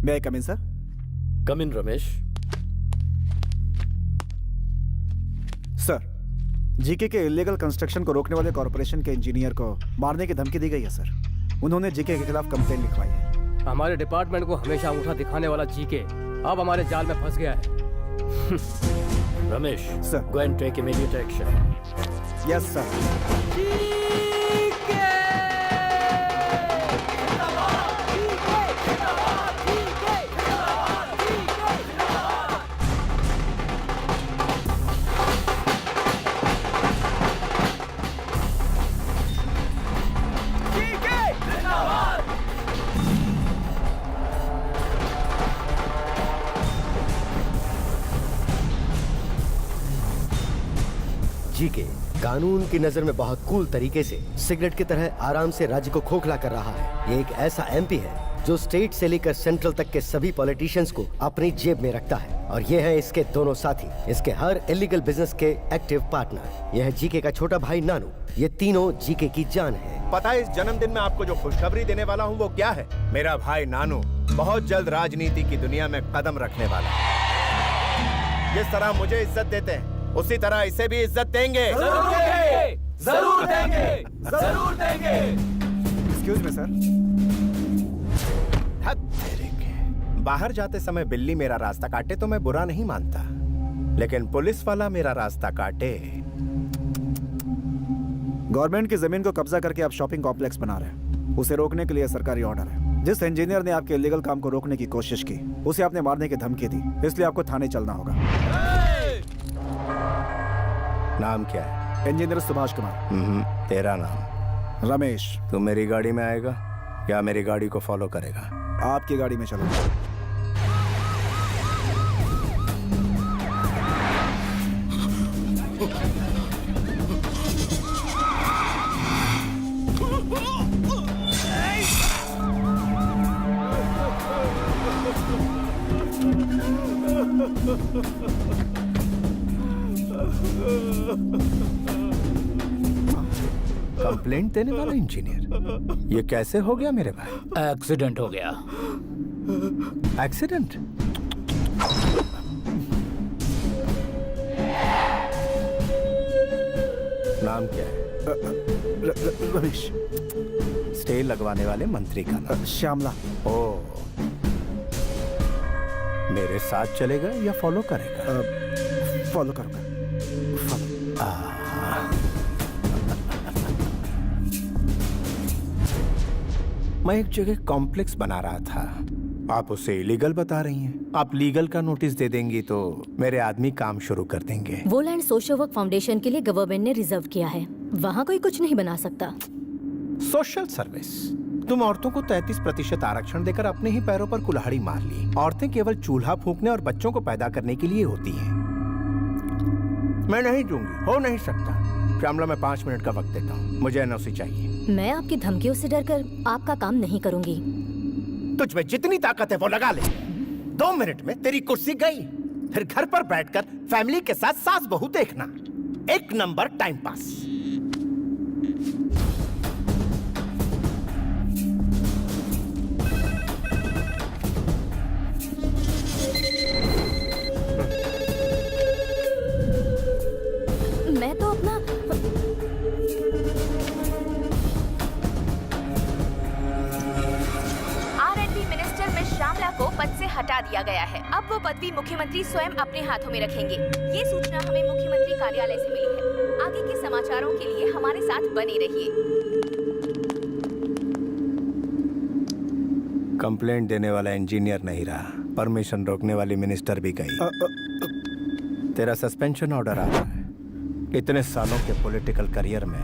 मे आई कम इन sir? कम इन Ramesh. Sir, GK के illegal construction को रोकने वाले कॉर्पोरेशन के इंजीनियर को मारने की धमकी दी गई है सर। उन्होंने जीके के खिलाफ कंप्लेन लिखवाई है। हमारे डिपार्टमेंट को हमेशा अंगूठा दिखाने वाला जीके अब हमारे जाल में फंस गया है। Ramesh sir, go and take immediate action. Yes sir. GK कानून की नजर में बहुत कूल तरीके से सिगरेट की तरह आराम से राज्य को खोखला कर रहा है। ये एक ऐसा एमपी है जो स्टेट से लेकर सेंट्रल तक के सभी पॉलिटिशियंस को अपनी जेब में रखता है, और ये है इसके दोनों साथी, इसके हर इलीगल बिजनेस के एक्टिव पार्टनर। यह है जीके का छोटा भाई नानू। ये तीनों जीके की जान है। पता है इस जन्मदिन में आपको जो खुशखबरी देने वाला हूँ वो क्या है? मेरा भाई नानू बहुत जल्द राजनीति की दुनिया में कदम रखने वाला है। जिस तरह मुझे इज्जत देते हैं उसी तरह इसे भी इज्जत देंगे। जरूर देंगे, जरूर देंगे, जरूर देंगे। Excuse me sir. हद तेरे के। बाहर जाते समय बिल्ली मेरा रास्ता काटे तो मैं बुरा नहीं मानता, लेकिन पुलिस वाला मेरा रास्ता काटे। गवर्नमेंट की जमीन को कब्जा करके आप शॉपिंग कॉम्प्लेक्स बना रहे हैं, उसे रोकने के लिए सरकारी ऑर्डर है। जिस इंजीनियर ने आपके इलीगल काम को रोकने की कोशिश की उसे आपने मारने की धमकी दी, इसलिए आपको थाने चलना होगा। नाम क्या है? इंजीनियर सुभाष कुमार। तेरा नाम? रमेश। तू मेरी गाड़ी में आएगा या मेरी गाड़ी को फॉलो करेगा? आपकी गाड़ी में चलूंगा। कंप्लेंट देने वाला इंजीनियर, ये कैसे हो गया मेरे भाई? एक्सीडेंट हो गया। एक्सीडेंट? नाम क्या है? रमेश। स्टे लगवाने वाले मंत्री का नाम? श्यामला। ओ, मेरे साथ चलेगा या फॉलो करेगा? फॉलो करूंगा। मैं एक जगह कॉम्प्लेक्स बना रहा था, आप उसे इलीगल बता रही हैं। आप लीगल का नोटिस दे देंगी तो मेरे आदमी काम शुरू कर देंगे। वो लैंड सोशल वर्क फाउंडेशन के लिए गवर्नमेंट ने रिजर्व किया है, वहाँ कोई कुछ नहीं बना सकता। Social service? तुम औरतों को 33% आरक्षण देकर अपने ही पैरों पर कुल्हाड़ी मार ली। औरतें केवल चूल्हा फूंकने और बच्चों को पैदा करने के लिए होती हैं। मैं नहीं दूंगी, हो नहीं सकता। श्यामला, मैं 5 मिनट का वक्त देता हूँ, मुझे एनओसी चाहिए। मैं आपकी धमकियों से डरकर आपका काम नहीं करूंगी। तुझ में जितनी ताकत है वो लगा ले। 2 मिनट में तेरी कुर्सी गई, फिर घर पर बैठकर फैमिली के साथ सास बहू देखना, एक नंबर टाइम पास। मैं तो अपना श्यामला को पद से हटा दिया गया है। अब वो पदवी मुख्यमंत्री स्वयं अपने हाथों में रखेंगे। ये सूचना हमें मुख्यमंत्री कार्यालय से मिली है। आगे के समाचारों के लिए हमारे साथ बने रहिए। कंप्लेंट देने वाला इंजीनियर नहीं रहा, परमिशन रोकने वाली मिनिस्टर भी गई। तेरा सस्पेंशन ऑर्डर आ रहा है। इतने सालों के पॉलिटिकल करियर में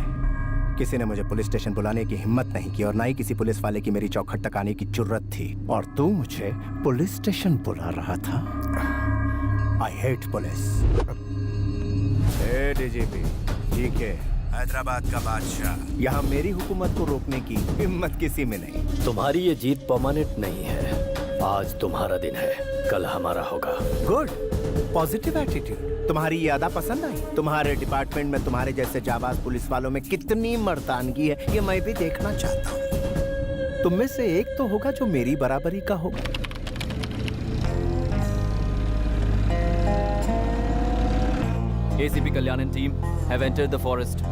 किसी ने मुझे पुलिस स्टेशन बुलाने की हिम्मत नहीं की, और ना ही किसी पुलिस वाले की मेरी चौखट तक आने की जरूरत थी, और तू मुझे पुलिस स्टेशन बुला रहा था। I hate police. DGP GK, Hyderabad का बादशाह, यहाँ मेरी हुकूमत को रोकने की हिम्मत किसी में नहीं। तुम्हारी ये जीत परमानेंट नहीं है। आज तुम्हारा दिन है, कल हमारा होगा। Good, positive attitude. तुम्हारी ये अदा पसंद आई? तुम्हारे डिपार्टमेंट में तुम्हारे जैसे जाबाज पुलिस वालों में कितनी मर्दानगी है ये मैं भी देखना चाहता हूँ। तुम में से एक तो होगा जो मेरी बराबरी का होगा। ACP Kalyan and team have entered the forest.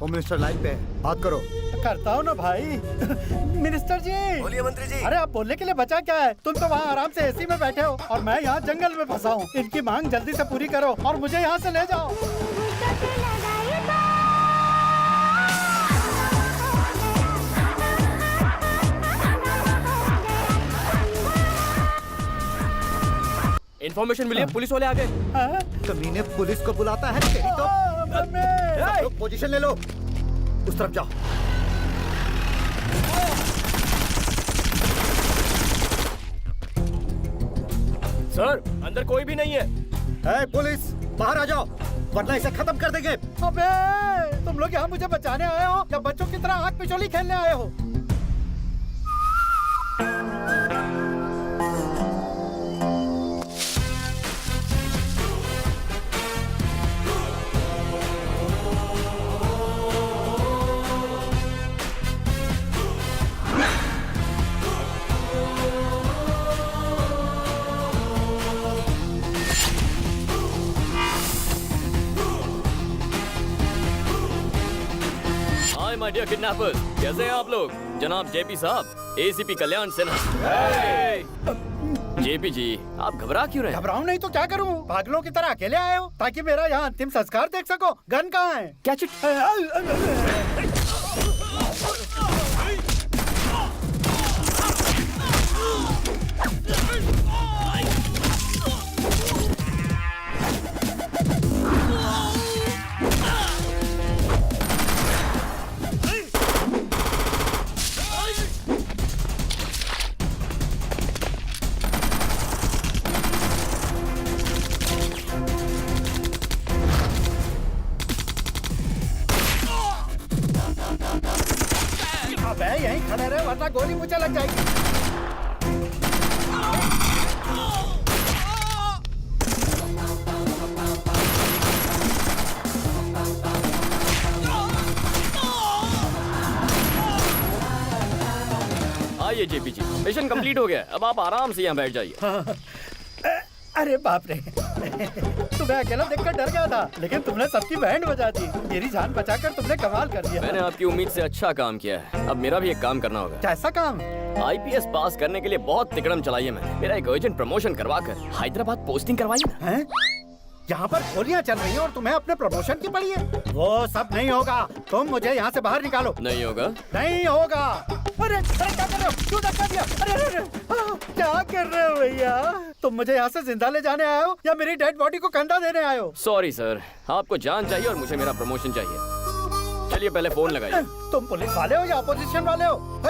Home minister line पे है, बात करो। करता हूँ ना भाई। मिनिस्टर जी। बोलिए मंत्री जी। अरे आप बोलने के लिए बचा क्या है? तुम तो वहाँ आराम से एसी में बैठे हो और मैं यहाँ जंगल में फंसा हूँ। इनकी मांग जल्दी से पूरी करो और मुझे यहाँ से ले जाओ। इन्फॉर्मेशन मिली है, पुलिस वाले आ गए। हाँ? कमीने पुलिस को बुलाता है तेरी तो। मम्मी! सब लोग पोजीशन ले लो, उस तरफ जाओ। सर, अंदर कोई भी नहीं है। ए, पुलिस बाहर आ जाओ, वरना इसे खत्म कर देंगे। अबे तुम लोग यहाँ मुझे बचाने आए हो या बच्चों की तरह आग पिछोली खेलने आए हो? हाय माय डियर किडनैपर्स, कैसे हैं आप लोग? जनाब जेपी साहब, एसीपी कल्याण सिन्हा। जेपी जी, आप घबरा क्यों रहे हैं? घबराऊं नहीं तो क्या करूं? पागलों की तरह अकेले आए हो ताकि मेरा यहाँ अंतिम संस्कार देख सको। गन कहाँ है? क्या चिट? अबे यहीं खड़े रहे वरना गोली मुझे लग जाएगी। आइए जेपी जी, मिशन कंप्लीट हो गया है। अब आप आराम से यहाँ बैठ जाइए। अरे बाप रे। तुम्हें अकेला देखकर डर गया था, लेकिन तुमने सबकी बैंड बजा दी। मेरी जान बचाकर तुमने कमाल कर दिया। मैंने आपकी उम्मीद से अच्छा काम किया है। अब मेरा भी एक काम करना होगा। कैसा काम? आईपीएस पास करने के लिए बहुत तिकड़म चलाई है मैंने। मेरा एक अर्जेंट प्रमोशन करवाकर हैदराबाद पोस्टिंग करवाई ना। हैं? यहाँ पर गोलियाँ चल रही हैं और तुम्हें अपने प्रमोशन की पड़ी है? वो सब नहीं होगा। तुम मुझे यहाँ से बाहर निकालो। नहीं होगा? नहीं होगा। अरे क्या कर रहे हो? क्यों धक्का दिया? अरे क्या कर रहे हो भैया? तुम मुझे यहाँ से जिंदा ले जाने आए हो या मेरी डेड बॉडी को कंधा देने आए हो? सॉरी सर, आपको जान चाहिए और मुझे मेरा प्रमोशन चाहिए। चलिए पहले फोन लगाइए। तुम पुलिस वाले हो या अपोजिशन वाले हो?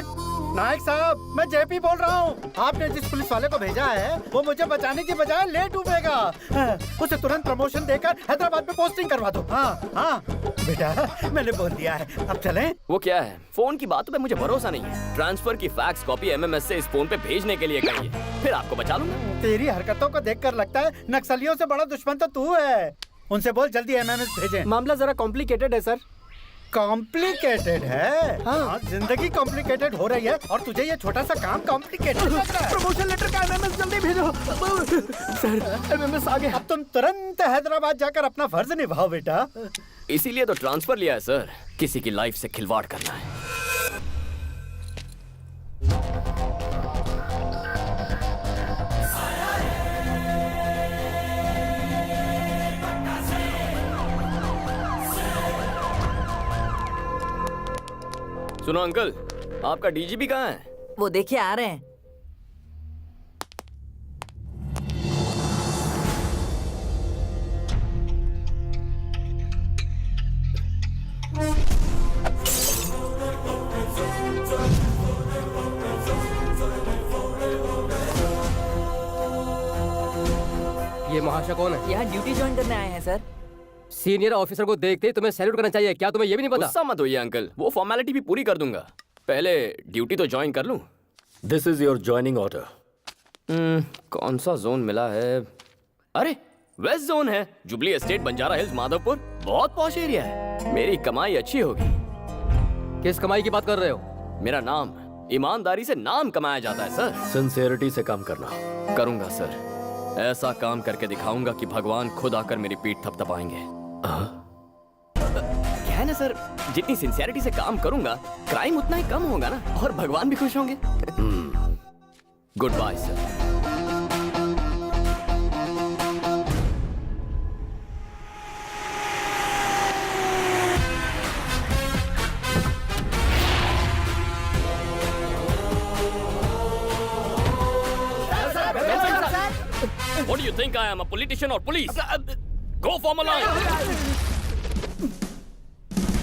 नायक साहब, मैं जेपी बोल रहा हूँ। आपने जिस पुलिस वाले को भेजा है वो मुझे बचाने की बजाय ले डूबेगा। उसे तुरंत प्रमोशन देकर हैदराबाद में पोस्टिंग करवा दो। हाँ हाँ बेटा, मैंने बोल दिया है। अब चलें? वो क्या है? फोन की बातों पे मुझे भरोसा नहीं है। ट्रांसफर की फैक्स कॉपी एमएमएस से इस फोन पे भेजने के लिए कहिए, फिर आपको बचा लूंगा। तेरी हरकतों को देखकर लगता है नक्सलियों से बड़ा दुश्मन तो तू है। उनसे बोल जल्दी एमएमएस भेजें। मामला जरा कॉम्प्लिकेटेड है सर। कॉम्प्लिकेटेड है? हाँ, जिंदगी कॉम्प्लिकेटेड हो रही है और तुझे ये छोटा सा काम कॉम्प्लिकेटेड लग रहा है। प्रमोशन लेटर का एमएमएस जल्दी भेजो। सर एमएमएस आ गया। अब तुम तुरंत हैदराबाद जाकर अपना फर्ज निभाओ बेटा। इसीलिए तो ट्रांसफर लिया है सर, किसी की लाइफ से खिलवाड़ करना है। सुनो अंकल, आपका डीजीपी कहाँ है? वो देखिए आ रहे हैं। ये महाशय कौन है? यहाँ ड्यूटी ज्वाइन करने आए हैं सर। सीनियर ऑफिसर को देखते ही तुम्हें सैल्यूट करना चाहिए। क्या तुम्हें ये भी नहीं पता? गुस्सा मत होइए अंकल, वो फॉर्मेलिटी भी पूरी कर दूंगा। पहले ड्यूटी तो ज्वाइन कर लूं। This is your joining order. कौन सा जोन मिला है? अरे वेस्ट जोन है, Jubilee Estate, Banjara Hills, Madhavpur. बहुत पॉश एरिया है, मेरी कमाई अच्छी होगी। किस कमाई की बात कर रहे हो? मेरा नाम ईमानदारी से नाम कमाया जाता है सर। सिंसियरिटी से काम करना। करूंगा सर, ऐसा काम करके दिखाऊंगा कि भगवान खुद आकर मेरी पीठ थपथपाएंगे। क्या है ना सर, जितनी सिंसियरिटी से काम करूंगा क्राइम उतना ही कम होगा ना, और भगवान भी खुश होंगे। Goodbye sir. What do you think I am, a politician or police? Go form a line.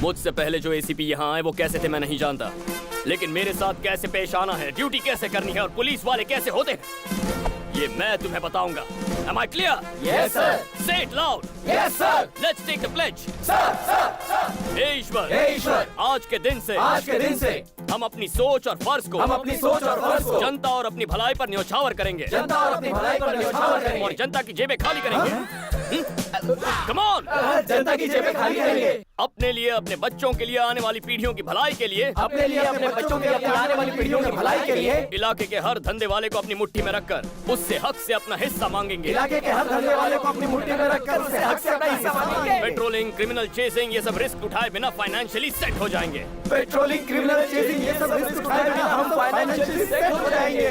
मुझसे पहले जो एसीपी यहाँ आए वो कैसे थे मैं नहीं जानता, लेकिन मेरे साथ कैसे पेश आना है, ड्यूटी कैसे करनी है और पुलिस वाले कैसे होते हैं, ये मैं तुम्हें बताऊंगा। Am I clear? Yes, sir. Say it loud. Yes, sir. Let's take the pledge. Sir, sir, sir. हे ईश्वर, हे ईश्वर, आज के दिन से हम अपनी सोच और फर्ज को जनता और अपनी भलाई पर न्योछावर करेंगे। और जनता की जेबें खाली करेंगे। Come on! जनता की जेबें खाली करेंगे। अपने लिए, अपने बच्चों के लिए, आने वाली पीढ़ियों की भलाई के लिए, अपने लिए, अपने बच्चों के लिए, आने वाली पीढ़ियों की भलाई के लिए इलाके के हर धंधे वाले को अपनी मुट्ठी में रखकर उससे हक से अपना हिस्सा मांगेंगे। इलाके के हर धंधे वाले को अपनी मुट्ठी में रखकर उससे हक से अपना हिस्सा मांगेंगे। पेट्रोलिंग, क्रिमिनल चेसिंग, ये सब रिस्क उठाए बिना फाइनेंशियली सेट हो जाएंगे। पेट्रोलिंग, क्रिमिनल चेसिंग, ये सब रिस्क उठाए बिना हम फाइनेंशियली सेट हो जाएंगे।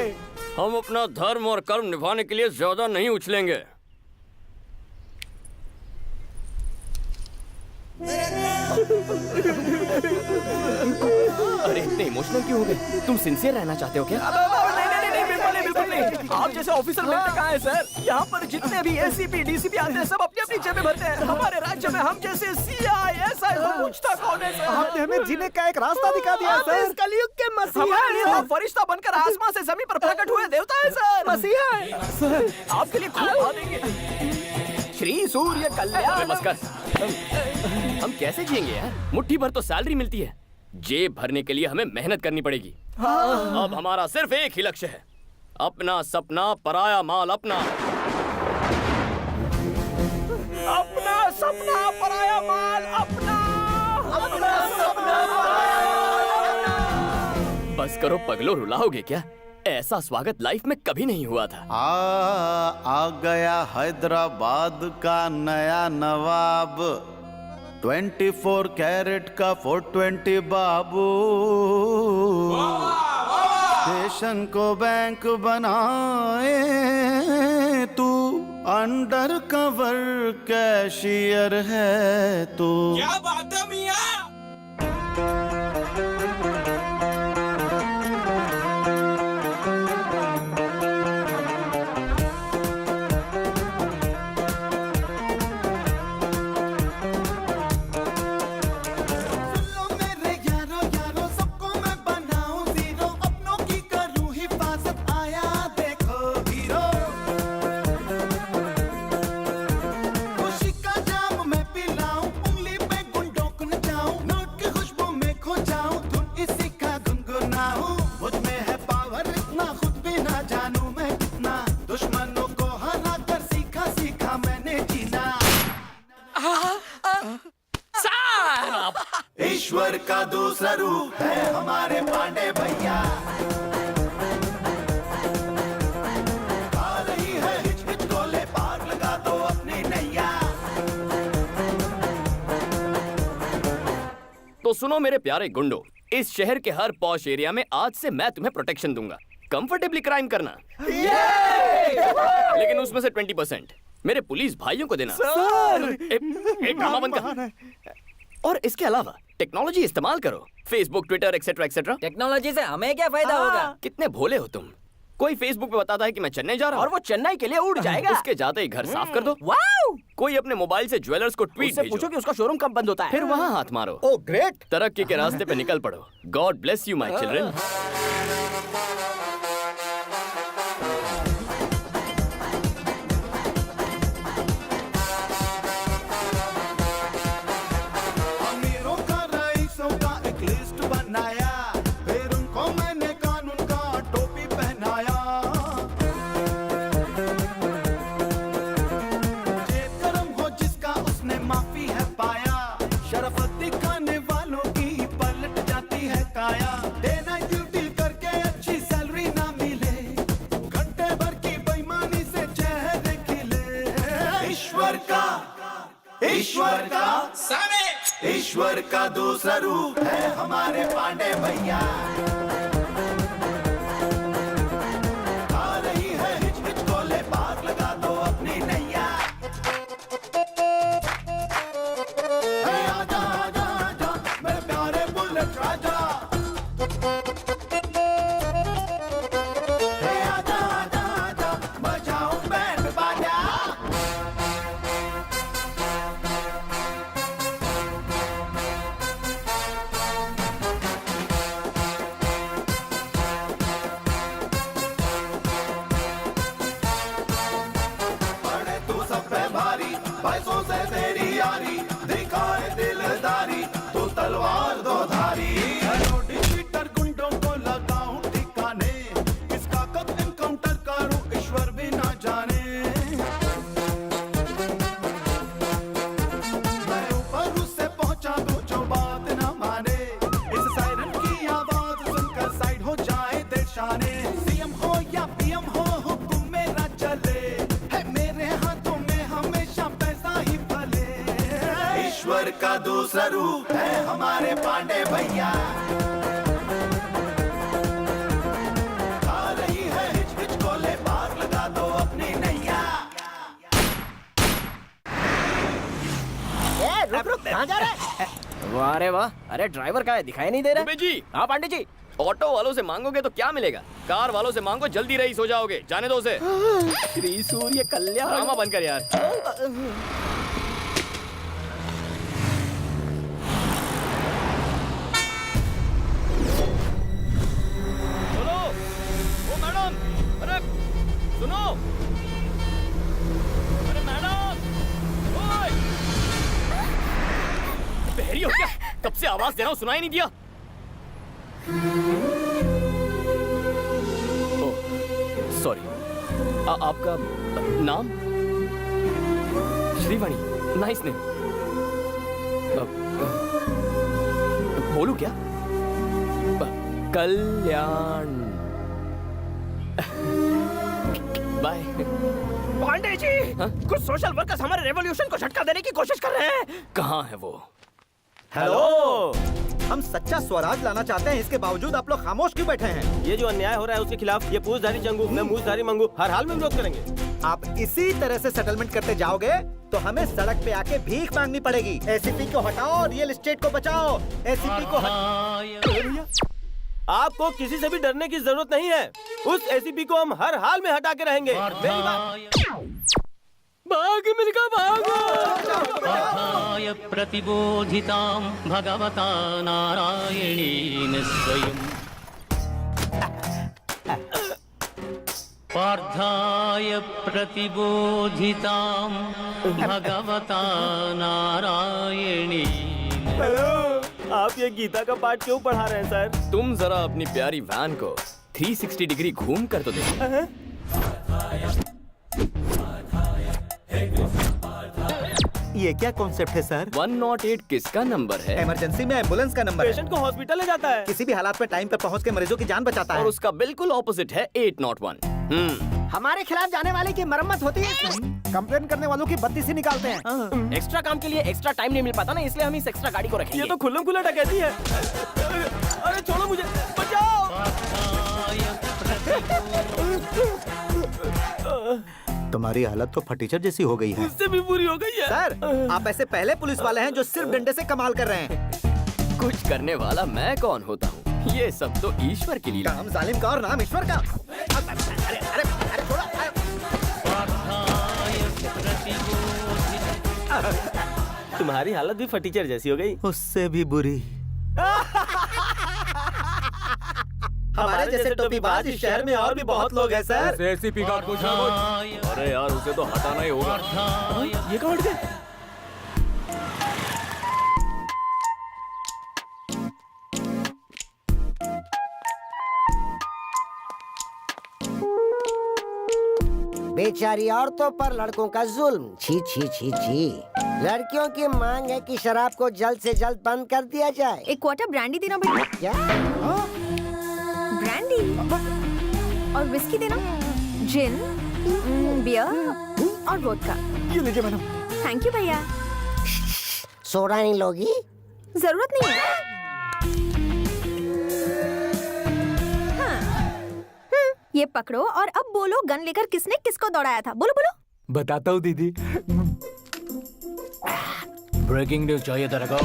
हम अपना धर्म और कर्म निभाने के लिए ज्यादा नहीं उछलेंगे। अरे इतने इमोशनल क्यों हो गए? तुम सिंसियर रहना चाहते हो क्या? नहीं, बिल्कुल नहीं। आप जैसे ऑफिसर मिलते कहाँ है सर? यहाँ पर जितने भी एसीपी, डीसीपी आते हैं सब अपनी अपनी जेबें भरते हैं। हमारे राज्य में हम जैसे सीआई, एसआई को पूछता कौन है सर? आपने हमें जीने का एक रास्ता दिखा दिया आप सर। इस कलयुग के मसीहा हमारे लिए आप फरिश्ता बनकर आसमान से जमीन पर प्रकट हुए देवता है सर। मसीहा है सर, आपके लिए खूब भागेंगे। श्री सूर्य कल्याण। बस कर। हम कैसे जिएंगे यार? मुट्ठी भर तो सैलरी मिलती है, जेब भरने के लिए हमें मेहनत करनी पड़ेगी। अब हमारा सिर्फ एक ही लक्ष्य है, अपना सपना पराया माल अपना। अपना सपना पराया माल अपना। अपना सपना पराया। बस करो पगलो, रुलाओगे क्या? ऐसा स्वागत लाइफ में कभी नहीं हुआ था। आ गया हैदराबाद का नया नवाब, 24 कैरेट का 420 बाबू। स्टेशन को बैंक बनाए तू, अंडर कवर कैशियर है तू। क्या बात है मियां? ईश्वर का दूसरा रूप है हमारे पांडे भैया। आ रही है हिच हिच डोले, पार लगा दो अपनी नैया। तो सुनो मेरे प्यारे गुंडो, इस शहर के हर पॉश एरिया में आज से मैं तुम्हें प्रोटेक्शन दूंगा। कंफर्टेबली क्राइम करना, लेकिन उसमें से 20% मेरे पुलिस भाइयों को देना। एक ड्रामा बंद कर। और इसके अलावा टेक्नोलॉजी इस्तेमाल करो, Facebook, Twitter, etcetera etcetera. Technology से हमें क्या फायदा होगा? कितने भोले हो तुम। कोई फेसबुक पे बताता है कि मैं चेन्नई जा रहा हूँ और वो चेन्नई के लिए उड़ जाएगा। उसके जाते ही घर साफ कर दो। वाओ! कोई अपने मोबाइल से ज्वेलर्स को ट्वीट उससे पूछो कि उसका शोरूम कब बंद होता है। फिर वहाँ हाथ मारो। Oh great. तरक्की के रास्ते पे निकल पड़ो। God bless you my children. अमीरों का रईसों का एक लिस्ट बनाया, फिर उनको मैंने कानून का टोपी पहनाया। जेब गरम हो जिसका उसने माफी है पाया, शराफत दिखाने वालों की पलट जाती है काया। डे नाइट ड्यूटी ईश्वर का दूसरा रूप है हमारे पांडे भैया। आ रही है हिच हिच कोले पार लगा दो अपनी नैया। आजा आजा आजा मेरे प्यारे बुलेट राजा। आजा आजा आजा बजाओ बैंड बाजा। पड़े तू सब पे भारी पैसों से तेरी यारी। दिखाए दिलदारी तू तलवार दो धारी। डिजिटल गुंडों को लगाऊं ठिकाने। किसका कब एनकाउंटर करूं ईश्वर भी ना जाने। मैं ऊपर उससे पहुंचा दूं जो बात ना माने। इस सायरन की आवाज सुनकर साइड हो जाए देशाने। सीएम हो या पीएम हो हुक्म मेरा चले। है मेरे हाथों में हमेशा पैसा ही फले। ईश्वर का दूसरा रूप है हमारे पांडे भैया। आ रही है हिच हिच कोले पार लगा दो अपनी नैया। रुक रुक, कहाँ जा रहा है? वाह रे वाह, अरे ड्राइवर का है, दिखाई नहीं दे रहा। दुबे जी, हाँ पांडे जी। ऑटो वालों से मांगोगे तो क्या मिलेगा? कार वालों से मांगो, जल्दी रईस हो जाओगे। जाने दो उसे। श्री सूर्य कल्याण। ड्रामा बंद कर यार। बोलो, ओ मैडम, अरे सुनो, अरे मैडम, ओए, बहरी हो क्या? कब से आवाज दे रहा हूँ, सुनाई नहीं दिया? सॉरी, आपका नाम? Shrivani, nice name. बोलू क्या? कल्याण। बाय। पांडे जी, कुछ सोशल वर्कर्स हमारे रेवोल्यूशन को झटका देने की कोशिश कर रहे हैं। कहाँ है वो? हेलो, हम सच्चा स्वराज लाना चाहते हैं, इसके बावजूद आप लोग खामोश क्यों बैठे हैं? ये जो अन्याय हो रहा है उसके खिलाफ ये पूछधारी जंगू, मैं मूछधारी मंगू, हर हाल में विरोध करेंगे। आप इसी तरह से सेटलमेंट करते जाओगे तो हमें सड़क पे आके भीख मांगनी पड़ेगी। एसीपी को हटाओ, रियल एस्टेट को बचाओ। एसीपी को आपको किसी से भी डरने की जरूरत नहीं है। उस एसीपी को हम हर हाल में हटा के रहेंगे। मेरी बात। भाग मिलकर भागो। प्रतिबोधितां भगवता नारायणेन स्वयं पार्थाय प्रतिबोधितां भगवता नारायणेन। आप ये गीता का पाठ क्यों पढ़ा रहे हैं सर? तुम जरा अपनी प्यारी वैन को 360 डिग्री घूम कर तो देखो। ये क्या कॉन्सेप्ट है सर? 108 किसका नंबर है? इमरजेंसी में एम्बुलेंस का नंबर है। पेशेंट को हॉस्पिटल ले जाता है। किसी भी हालात में टाइम पे पहुंच के मरीजों की जान बचाता है। और उसका बिल्कुल ऑपोजिट है 801। हमारे खिलाफ जाने वाले की मरम्मत होती है। कंप्लेन करने वालों की बत्ती से निकालते हैं। एक्स्ट्रा काम के लिए एक्स्ट्रा टाइम नहीं मिल पाता ना, इसलिए हम इस एक्स्ट्रा गाड़ी को रखेंगे। ये तो खुल्लम खुल्ला डकैती है। अरे छोड़ो मुझे, बचाओ। तुम्हारी हालत तो फटीचर जैसी हो गई है। इससे भी बुरी हो गई है। सर, आप ऐसे पहले पुलिस वाले हैं जो सिर्फ डंडे से कमाल कर रहे हैं। कुछ करने वाला मैं कौन होता हूँ? ये सब तो ईश्वर की लीला। काम जालिम का और नाम ईश्वर का। अरे अरे अरे छोड़ो। तुम्हारी हालत भी फटीचर जैसी हो गई। उससे भी बुरी। हमारे जैसे टोपीबाज इस शहर में और भी बहुत लोग हैं सर। एसीपी का कुछ अरे यार, उसे तो हटाना ही होगा। ये कहाँ हट गए? बेचारी औरतों पर लड़कों का जुल्म। छी छी छी छी। लड़कियों की मांग है कि शराब को जल्द से जल्द बंद कर दिया जाए। एक क्वार्टर ब्रांडी देना बेटा। क्या? ब्रांडी और विस्की देना, जिन, बियर और वोडका। ये लीजिए मैडम। थैंक यू भैया। सोडा नहीं लोगी? जरूरत नहीं है। ये पकड़ो और अब बोलो गन लेकर किसने किसको दौड़ाया था? बोलो बोलो। बताता हूँ दीदी। ब्रेकिंग न्यूज चाहिए तेरे को?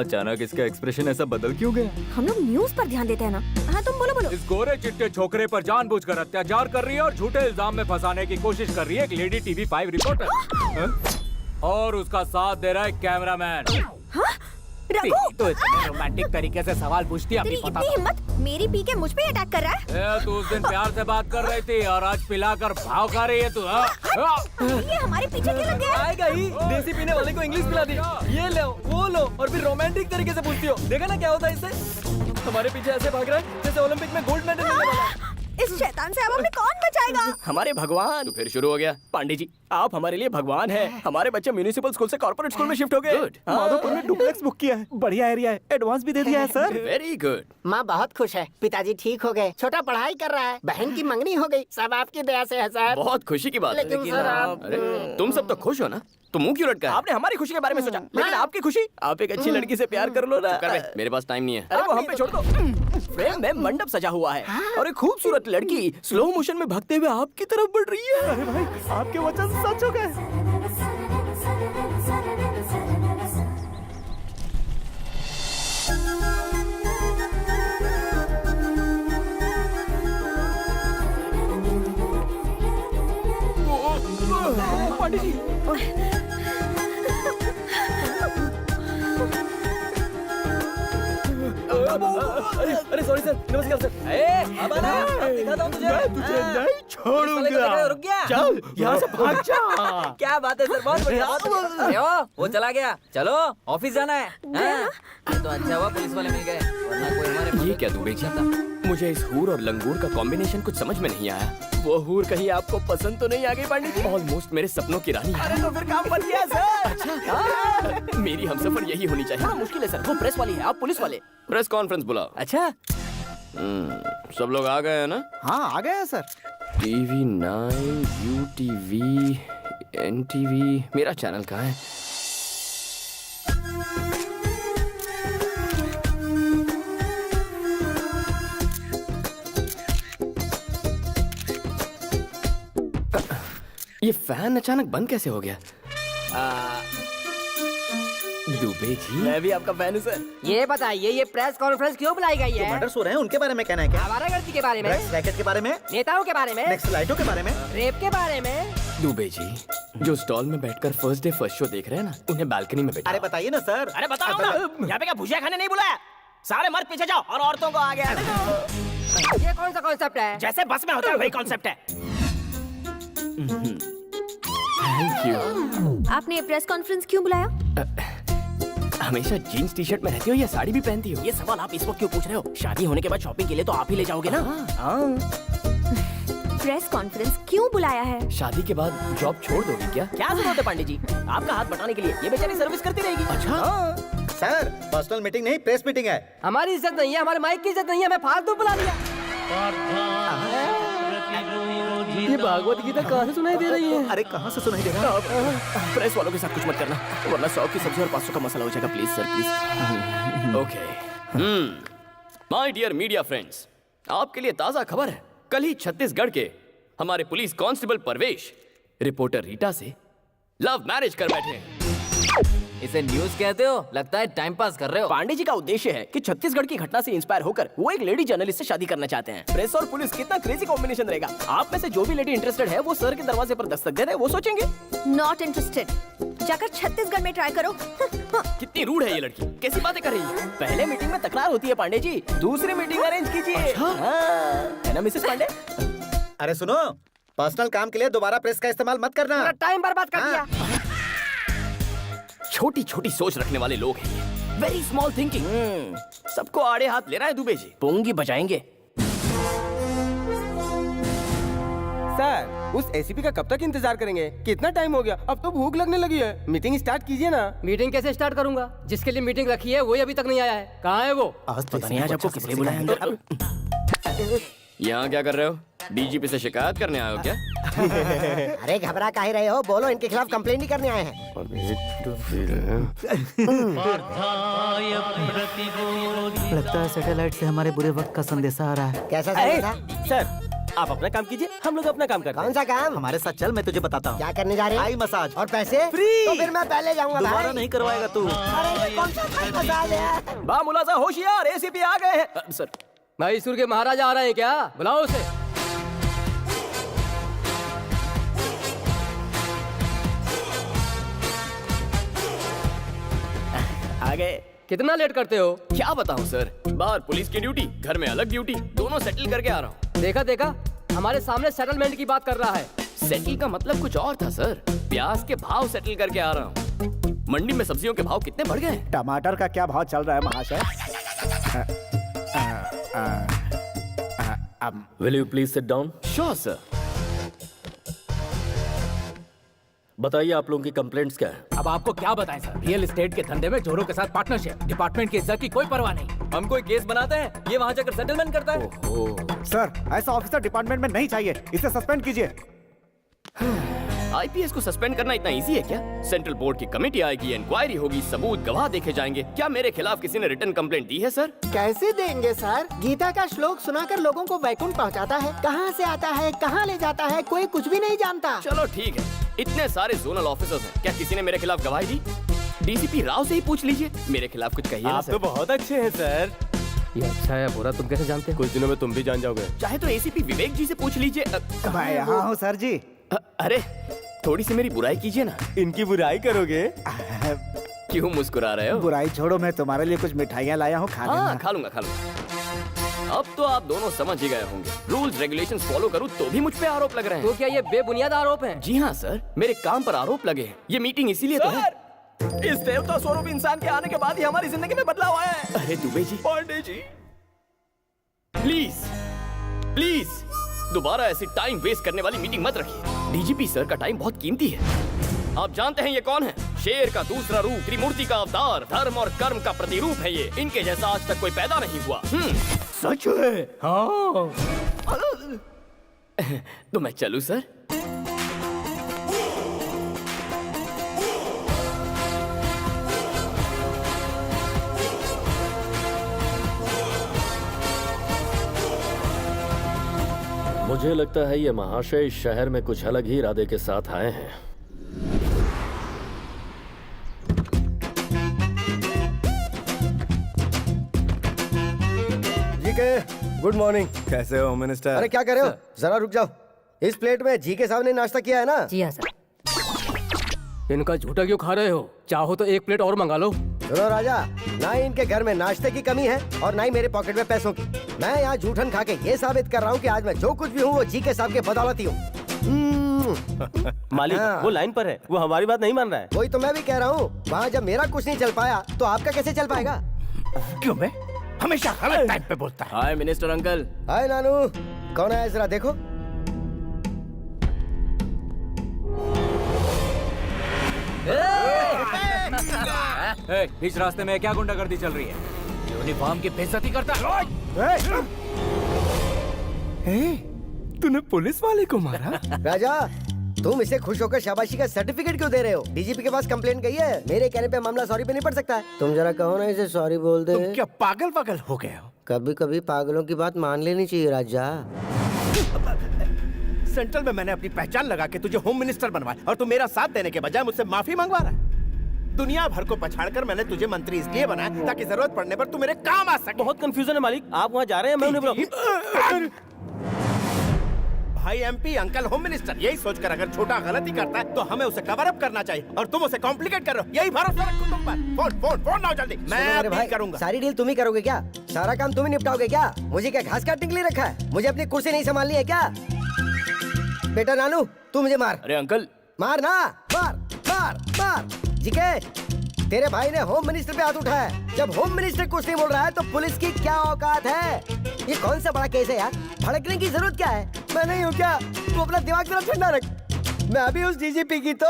अचानक इसका एक्सप्रेशन ऐसा बदल क्यों गया? हम लोग न्यूज पर ध्यान देते हैं ना। हाँ तुम बोलो बोलो। इस गोरे चिट्टे छोकरे पर जानबूझकर अत्याचार कर रही है और झूठे इल्जाम में फंसाने की कोशिश कर रही है एक लेडी टीवी 5 रिपोर्टर। और उसका साथ दे रहा है कैमरामैन। रघु, तो इतने रोमांटिक तरीके से सवाल पूछती है, तेरी अभी पता इतनी हिम्मत, मेरी पी के मुझ पे अटैक कर रहा है। ए, तू उस दिन प्यार से बात कर रही थी और आज पिलाकर भाव खा रही है तू। ये हमारे पीछे क्यों लग गया? आएगा ही, देसी पीने वाले को इंग्लिश पिला दी। ये लो वो लो और फिर रोमांटिक तरीके से पूछती हो। देखा ना क्या होता है इससे? हमारे पीछे ऐसे भाग रहा है जैसे ओलंपिक में गोल्ड मेडल मिलने वाला है। इस शैतान से अब हमें कौन बचाएगा? हमारे भगवान। तो फिर शुरू हो गया। पांडे जी, आप हमारे लिए भगवान हैं। हमारे बच्चे म्युनिसिपल स्कूल से कॉर्पोरेट स्कूल में शिफ्ट हो गए। Good. माधोपुर में डुप्लेक्स बुक किया है, बढ़िया एरिया है, एडवांस भी दे दिया है सर। Very good. माँ बहुत खुश है, पिताजी ठीक हो गए, छोटा पढ़ाई कर रहा है, बहन की मंगनी हो गई, सब आपकी दया से है सर। बहुत खुशी की बात है। लेकिन सर आप अरे तुम सब तो खुश हो ना, तो मुंह क्यों लटका है? आपने हमारी खुशी के बारे में सोचा, लेकिन आपकी खुशी? आप एक अच्छी लड़की से प्यार कर लो ना। कर बे, मेरे पास टाइम नहीं है। अरे वो हम पे छोड़ दो। फ्रेम में मंडप सजा हुआ है और एक खूबसूरत लड़की स्लो मोशन में भागते हुए आपकी तरफ बढ़ रही है। अरे भाई, आपके वचन सच हो गए। पांडे जी, अरे सॉरी सर, नमस्कार सर। अब आना, अब दिखाता हूँ तुझे। मैं तुझे नहीं छोड़ूंगा। रुक गया। चल यहाँ से भाग जा। क्या बात है सर, बहुत बढ़िया। अरे वो चला गया। चलो ऑफिस जाना है। हाँ? ये तो अच्छा हुआ पुलिस वाले मिल गए, वरना कोई हमारे ये क्या दुबे जी? मुझे इस हूर और लंगूर का कॉम्बिनेशन कुछ समझ में नहीं आया। वो हूर कहीं आपको पसंद तो नहीं आ गई पांडे जी? ऑलमोस्ट मेरे सपनों की रानी है। अरे तो फिर काम बन गया सर। अच्छा, मेरी हमसफर यही होनी चाहिए। हाँ, मुश्किल है सर, वो प्रेस वाली है, आप पुलिस वाले। प्रेस कॉन्फ्रेंस बुलाओ। अच्छा, सब लोग आ गए हैं ना? हाँ आ गया सर। TV 9, UTV, NTV, मेरा चैनल कहाँ है? ये फैन अचानक बंद कैसे हो गया? दुबे जी, मैं भी आपका फैन हूँ सर। ये बताइए ये प्रेस कॉन्फ्रेंस क्यों बुलाई गई है? मर्डर्स हो रहे हैं, उनके बारे में कहना है क्या? हमारा गलती के बारे में, रैकेट के बारे में, नेताओं के बारे में, नेक्स्ट लाइटों के बारे में, रेप के बारे में। दुबे जी, जो स्टॉल में बैठकर फर्स्ट डे फर्स्ट शो देख रहे हैं ना, उन्हें बालकनी में बैठा। अरे बताइए ना सर। अरे बताओ ना, यहाँ पे क्या भुजिया खाने नहीं बुलाया? सारे मर्द पीछे जाओ और औरतों को आगे आने दो। ये कौन सा कॉन्सेप्ट है? जैसे बस में होता है वही कॉन्सेप्ट है। Thank you. आपने प्रेस कॉन्फ्रेंस क्यों बुलाया? हमेशा जीन्स टी शर्ट में रहती हो या साड़ी भी पहनती हो? ये सवाल आप इस वक्त क्यों पूछ रहे हो? शादी होने के बाद शॉपिंग के लिए तो आप ही ले जाओगे ना। प्रेस कॉन्फ्रेंस क्यों बुलाया है? शादी के बाद जॉब छोड़ दोगी क्या? क्या जरूरत है पांडे जी आपका हाथ बटाने के लिए? ये बेचारी सर्विस करती रहेगी। अच्छा सर, पर्सनल मीटिंग नहीं, प्रेस मीटिंग है। हमारी इज्जत नहीं है, हमारे माइक की इज्जत नहीं है, हमें फालतू बुला लिया। ये भागवत गीता कहाँ से सुनाई दे रही है? अरे कहाँ से सुनाई दे रहा है? प्रेस वालों के साथ कुछ मत करना, वरना 100 की सब्जी और 500 का मसाला हो जाएगा। Please sir, please. Okay. My dear media friends, आपके लिए ताजा खबर है। कल ही छत्तीसगढ़ के हमारे पुलिस कांस्टेबल परवेश रिपोर्टर रीटा से लव मैरिज कर बैठे हैं। इसे न्यूज कहते हो? लगता है टाइम पास कर रहे हो। पांडे जी का उद्देश्य है कि छत्तीसगढ़ की घटना से इंस्पायर होकर वो एक लेडी जर्नलिस्ट से शादी करना चाहते हैं। प्रेस और पुलिस कितना क्रेजी कॉम्बिनेशन रहेगा। आप में से जो भी लेडी इंटरेस्टेड है वो सर के दरवाजे पर दस्तक दे दे, वो सोचेंगे। Not interested. जाकर छत्तीसगढ़ में ट्राई करो। कितनी रूड है ये लड़की, कैसी बातें कर रही है? पहले मीटिंग में तकरार होती है पांडे जी, दूसरी मीटिंग अरेंज कीजिए। है ना मिसेस पांडे? अरे सुनो, पर्सनल काम के लिए दोबारा प्रेस का इस्तेमाल मत करना। टाइम बर्बाद कर दिया। छोटी छोटी सोच रखने वाले लोग हैं ये, वेरी स्मॉल थिंकिंग। सबको आड़े हाथ ले रहा है दुबे जी। पोंगी बजाएंगे। सर, उस एसीपी का कब तक इंतजार करेंगे? कितना टाइम हो गया, अब तो भूख लगने लगी है। मीटिंग स्टार्ट कीजिए ना। मीटिंग कैसे स्टार्ट करूंगा? जिसके लिए मीटिंग रखी है वही अभी तक नहीं आया है। कहाँ है वो? पता नहीं आज आपको किस लिए बुलाया अंदर। यहाँ क्या कर रहे हो? डीजीपी से शिकायत करने आए हो क्या? अरे घबरा काहे रहे हो, बोलो, इनके खिलाफ कंप्लेंट ही करने आए हैं। लगता है सैटेलाइट से हमारे बुरे वक्त का संदेशा आ रहा है। कैसा संदेशा? सर आप अपना काम कीजिए, हम लोग अपना काम करते हैं। कौन सा काम? हमारे साथ चल, मैं तुझे बताता हूँ। क्या करने जा रहे हैं? आई मसाज और पैसे फ्री। तो फिर मैं पहले जाऊंगा दोबारा भाई। नहीं करवाएगा तू। अरे ये कौन सा थाई मसाज है? बा मुलाजा होशियार, एसीपी आ गए हैं। सर मैसूर के महाराजा आ रहे हैं क्या? बुलाओ उसे। आ गए। कितना लेट करते हो? क्या बताऊं सर, बाहर पुलिस की ड्यूटी, घर में अलग ड्यूटी, दोनों सेटल करके आ रहा हूँ। देखा देखा, हमारे सामने सेटलमेंट की बात कर रहा है। सेटल का मतलब कुछ और था सर, प्याज के भाव सेटल करके आ रहा हूँ। मंडी में सब्जियों के भाव कितने बढ़ गए? टमाटर का क्या भाव चल रहा है महाशय? Will you please sit down? Sure sir. बताइए आप लोगों की कंप्लेंट्स क्या है? अब आपको क्या बताएं सर, रियल एस्टेट के धंधे में चोरों के साथ पार्टनरशिप, डिपार्टमेंट की इज्जत की कोई परवाह नहीं। हम कोई केस बनाते हैं, ये वहाँ जाकर सेटलमेंट करता है। सर, ऐसा ऑफिसर डिपार्टमेंट में नहीं चाहिए, इसे सस्पेंड कीजिए। आईपीएस को सस्पेंड करना इतना इजी है क्या? सेंट्रल बोर्ड की कमेटी आएगी, इंक्वायरी होगी, सबूत गवाह देखे जाएंगे। क्या मेरे खिलाफ किसी ने रिटर्न कंप्लेंट दी है सर? कैसे देंगे सर? गीता का श्लोक सुनाकर लोगों को वैकुंठ पहुंचाता है, कहां से आता है कहां ले जाता है कोई कुछ भी नहीं जानता। चलो ठीक है, इतने सारे जोनल ऑफिसर्स हैं, क्या किसी ने मेरे खिलाफ गवाही दी? डीसीपी राव से ही पूछ लीजिए, मेरे खिलाफ कुछ कहिए ना आप सर। तो बहुत अच्छे हैं सर। ये अच्छा है बुरा तुम कैसे जानते हो? कुछ दिनों में तुम भी जान जाओगे। चाहे तो एसीपी विवेक जी से पूछ लीजिए। मैं यहाँ हूँ सर जी। अरे थोड़ी सी मेरी बुराई कीजिए ना। इनकी बुराई करोगे? क्यों मुस्कुरा रहे हो? बुराई छोड़ो, मैं तुम्हारे लिए कुछ मिठाइयाँ लाया हूँ, खा लेना। हाँ खा लूंगा खा लूंगा। अब तो आप दोनों समझ ही गए होंगे, रूल्स रेगुलेशंस फॉलो करूँ तो भी मुझ पे आरोप लग रहे हैं। तो क्या ये बेबुनियाद आरोप है? जी हाँ सर, मेरे काम पर आरोप लगे हैं। ये मीटिंग इसीलिए तो है। इस देवता स्वरूप इंसान के आने के बाद ही हमारी जिंदगी में बदलाव आया है। अरे दुबे जी, पांडे जी, प्लीज प्लीज दोबारा ऐसी टाइम वेस्ट करने वाली मीटिंग मत रखिए। डीजीपी सर का टाइम बहुत कीमती है। आप जानते हैं ये कौन है? शेर का दूसरा रूप, त्रिमूर्ति का अवतार, धर्म और कर्म का प्रतिरूप है ये। इनके जैसा आज तक कोई पैदा नहीं हुआ। सच है। हाँ। तो मैं चलूं सर? मुझे लगता है ये महाशय इस शहर में कुछ अलग ही इरादे के साथ आए हैं। जी के गुड मॉर्निंग। कैसे हो मिनिस्टर? अरे क्या कर रहे हो, जरा रुक जाओ। इस प्लेट में जी के साहब ने नाश्ता किया है ना? जी हाँ सर। इनका झूठा क्यों खा रहे हो? चाहो तो एक प्लेट और मंगा लो। सुनो राजा, ना ही इनके घर में नाश्ते की कमी है और ना ही मेरे पॉकेट में पैसों की। मैं यहाँ झूठन खा के ये साबित कर रहा हूँ कि आज मैं जो कुछ भी हूँ वो जी के साहब के बदौलत ही हूँ। मालिक हाँ। वो लाइन पर है, वो हमारी बात नहीं मान रहा है। वही तो मैं भी कह रहा हूँ, वहाँ जब मेरा कुछ नहीं चल पाया तो आपका कैसे चल पाएगा? क्यों मैं हमेशा गलत टाइम पे बोलता है? हाय मिनिस्टर अंकल। हाय नानू, कौन है जरा देखो। बीच रास्ते में क्या गुंडागर्दी चल रही है? यूनिफॉर्म की बेइज्जती करता है। तूने पुलिस वाले को मारा? राजा, तुम इसे खुश होकर शाबाशी का सर्टिफिकेट क्यों दे रहे हो? डीजीपी के पास कंप्लेंट गई है, मेरे कहने पे मामला सॉरी पे नहीं पड़ सकता है। तुम जरा कहो ना इसे सॉरी बोल दे। तुम क्या पागल पागल हो गए हो? कभी कभी पागलों की बात मान लेनी चाहिए राजा। सेंट्रल में मैंने अपनी पहचान लगा के तुझे होम मिनिस्टर बनवाया और तू मेरा साथ देने के बजाय मुझसे माफी मंगवा रहा है। दुनिया भर को पछाड़कर मैंने तुझे मंत्री इसलिए बनाया ताकि जरूरत पड़ने पर तू मेरे काम आ सके। बहुत कंफ्यूजन है मालिक, आप वहाँ जा रहे हैं, मैं उन्हें बुलाऊं। भाई एमपी, अंकल होम मिनिस्टर, यही सोचकर अगर छोटा गलती करता है तो हमें उसे कवर अप करना चाहिए और तुम उसे कॉम्प्लिकेट कर रहे हो। यही भरोसा रखो तुम पर। फोन फोन फोन लाओ जल्दी, मैं मेरे भाई डील करूंगा। सारी डील तुम ही करोगे क्या? सारा काम तुम ही निपटाओगे क्या? मुझे क्या घास काटने के लिए रखा है? मुझे अपनी कुर्सी नहीं संभालनी है क्या? बेटा नानू, तू मुझे मार। अरे अंकल, मार ना, मार मार मार। जीके, तेरे भाई ने होम मिनिस्टर पे हाथ उठाया है। जब होम मिनिस्टर कुछ नहीं बोल रहा है तो पुलिस की क्या औकात है? ये कौन सा बड़ा केस है यार? भड़कने की जरूरत क्या है? मैं नहीं हूँ क्या? तू अपना दिमाग जरा ठंडा रख। मैं अभी उस डीजीपी की तो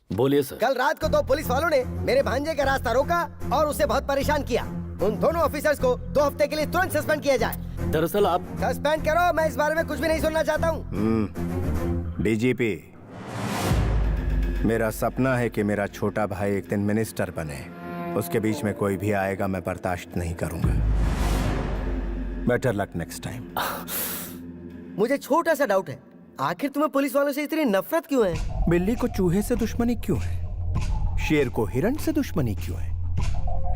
बोलिए सर। कल रात को 2 पुलिस वालों ने मेरे भांजे का रास्ता रोका और उसे बहुत परेशान किया। उन दोनों ऑफिसर्स को 2 हफ्ते के लिए तुरंत सस्पेंड किया जाए। दरअसल आप सस्पेंड करो, मैं इस बारे में कुछ भी नहीं सुनना चाहता हूँ। डीजीपी, मेरा सपना है कि मेरा छोटा भाई एक दिन मिनिस्टर बने। उसके बीच में कोई भी आएगा मैं बर्दाश्त नहीं करूंगा। Better luck next time. मुझे छोटा सा डाउट है, आखिर तुम्हें पुलिस वालों से इतनी नफरत क्यों है? बिल्ली को चूहे से दुश्मनी क्यों है? शेर को हिरण से दुश्मनी क्यों है?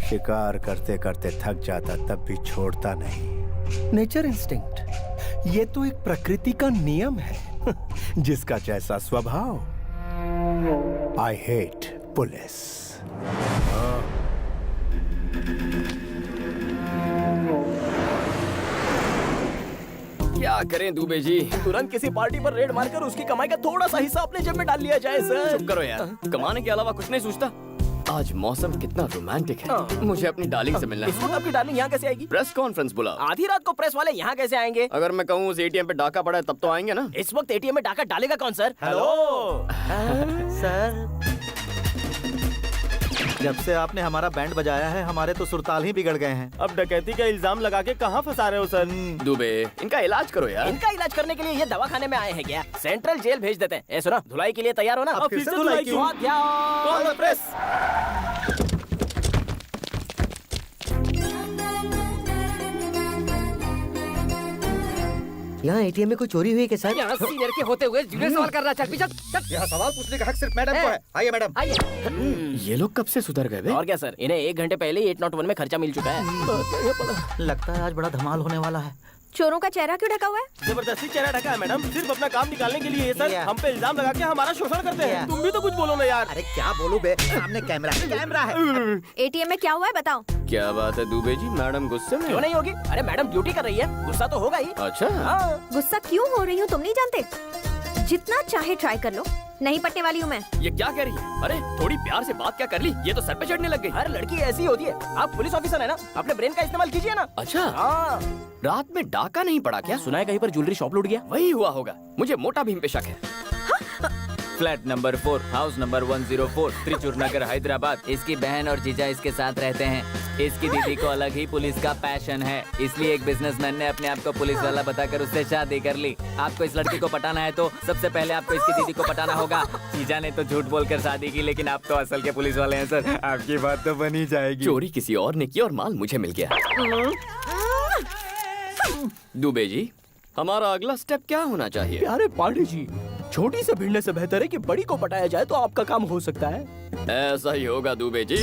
शिकार करते करते थक जाता तब भी छोड़ता नहीं। नेचर इंस्टिंक्ट, ये तो एक प्रकृति का नियम है। जिसका जैसा स्वभाव। I hate police. क्या करें दुबे जी, तुरंत किसी पार्टी पर रेड मारकर उसकी कमाई का थोड़ा सा हिस्सा अपने जेब में डाल लिया जाए सर। चुप करो यार, कमाने के अलावा कुछ नहीं सोचता। आज मौसम कितना रोमांटिक है। मुझे अपनी डार्लिंग से मिलना है। इस वक्त आपकी डार्लिंग यहाँ कैसे आएगी? प्रेस कॉन्फ्रेंस बुला। आधी रात को प्रेस वाले यहाँ कैसे आएंगे? अगर मैं कहूँ उस एटीएम पे डाका पड़ा है तब तो आएंगे ना। इस वक्त एटीएम में डाका डालेगा कौन सर? हेलो सर, जब से आपने हमारा बैंड बजाया है हमारे तो सुरताल ही बिगड़ गए हैं। अब डकैती का इल्जाम लगा के कहाँ फंसा रहे हो सर? दुबे, इनका इलाज करो यार। इनका इलाज करने के लिए ये दवाखाने में आए हैं क्या? सेंट्रल जेल भेज देते हैं। ए सुनो, धुलाई के लिए तैयार हो ना? अब फिर से धुलाई क्यों? कौन प्रेस? यहाँ एटीएम में कोई चोरी हुई है क्या सर? यहाँ सीनियर के होते हुए जुड़े सवाल कर रहा। चल पीछे चल। यहाँ सवाल पूछने का हक सिर्फ मैडम को है। आइए मैडम। आइए। ये लोग कब से सुधर गए बे? और क्या सर, इन्हें 1 घंटे पहले ही 801 में खर्चा मिल चुका है। लगता है आज बड़ा धमाल होने वाला है। चोरों का चेहरा क्यों ढका हुआ है? जबरदस्ती चेहरा ढका है मैडम, सिर्फ अपना काम निकालने के लिए। ये सर हम पे इल्जाम लगा के हमारा शोषण करते हैं। तुम भी तो कुछ बोलो ना यार। अरे क्या बोलूं बे, सामने कैमरा है। एटीएम में क्या हुआ है बताओ। क्या बात है दुबे जी, मैडम गुस्से में? क्यों नहीं होगी? अरे मैडम ड्यूटी कर रही है, गुस्सा तो होगा ही। अच्छा हाँ। गुस्सा क्यों हो रही हूँ तुम नहीं जानते? जितना चाहे ट्राई कर लो, नहीं पटने वाली हूँ मैं। ये क्या कह रही है? अरे थोड़ी प्यार से बात क्या कर ली, ये तो सर पे चढ़ने लग गई। हर लड़की ऐसी होती है। आप पुलिस ऑफिसर है ना, अपने ब्रेन का इस्तेमाल कीजिए ना। अच्छा, हाँ। रात में डाका नहीं पड़ा क्या? सुना है कहीं पर ज्वेलरी शॉप लूट गया। वही हुआ होगा, मुझे मोटा भीम पे शक है। Flat number 4, house number 104, Trichur Nagar, Hyderabad. इसकी बहन और जीजा इसके साथ रहते हैं। इसकी दीदी को अलग ही पुलिस का पैशन है, इसलिए एक बिजनेसमैन ने अपने आप को पुलिस वाला बताकर उससे शादी कर ली। आपको इस लड़की को पटाना है तो सबसे पहले आपको इसकी दीदी को पटाना होगा। जीजा ने तो झूठ बोलकर शादी की, लेकिन आप तो असल के पुलिस वाले हैं सर। आपकी बात तो बनी जाएगी। चोरी किसी और ने की और माल मुझे मिल गया। दुबे जी, हमारा अगला स्टेप क्या होना चाहिए? प्यारे पांडे जी, छोटी से भिड़ने से बेहतर है कि बड़ी को पटाया जाए तो आपका काम हो सकता है। ऐसा ही होगा दुबे जी।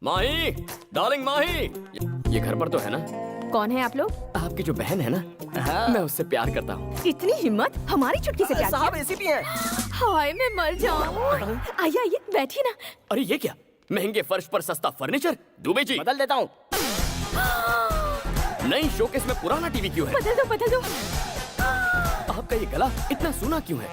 माही, डार्लिंग माही, ये घर पर तो है ना? कौन है आप लोग? आपकी जो बहन है ना, मैं उससे प्यार करता हूँ। इतनी हिम्मत, हमारी चुटकी से प्यार किया? साहब एसीपी हैं। हाय मैं मर जाऊँ। आइए आइए बैठिए ना। अरे ये क्या, महंगे फर्श पर सस्ता फर्नीचर? दुबे जी बदल देता हूँ। नई शोकेस में पुराना टीवी क्यों है? बदल दो बदल दो। आपका ये गला इतना सूना क्यों है?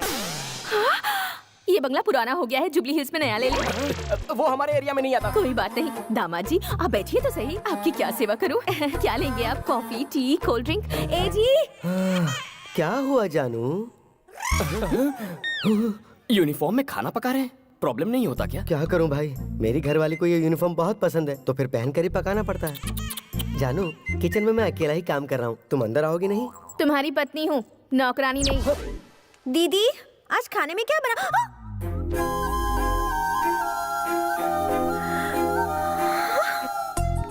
ये बंगला पुराना हो गया है, जुबली हिल्स में नया ले ले। वो हमारे एरिया में नहीं आता। कोई बात नहीं। दामाद जी आप बैठिए तो सही, आपकी क्या सेवा करूं? क्या लेंगे आप? Coffee, tea, cold drink? ए जी क्या हुआ जानू? यूनिफॉर्म में खाना पका रहे हैं, प्रॉब्लम नहीं होता क्या? क्या करूं भाई, मेरी घरवाली को ये यूनिफॉर्म बहुत पसंद है तो फिर पहनकर ही पकाना पड़ता है। जानू, किचन में मैं अकेला ही काम कर रहा हूँ, तुम अंदर आओगी नहीं? तुम्हारी पत्नी हूँ, नौकरानी नहीं। दीदी आज खाने में क्या बना?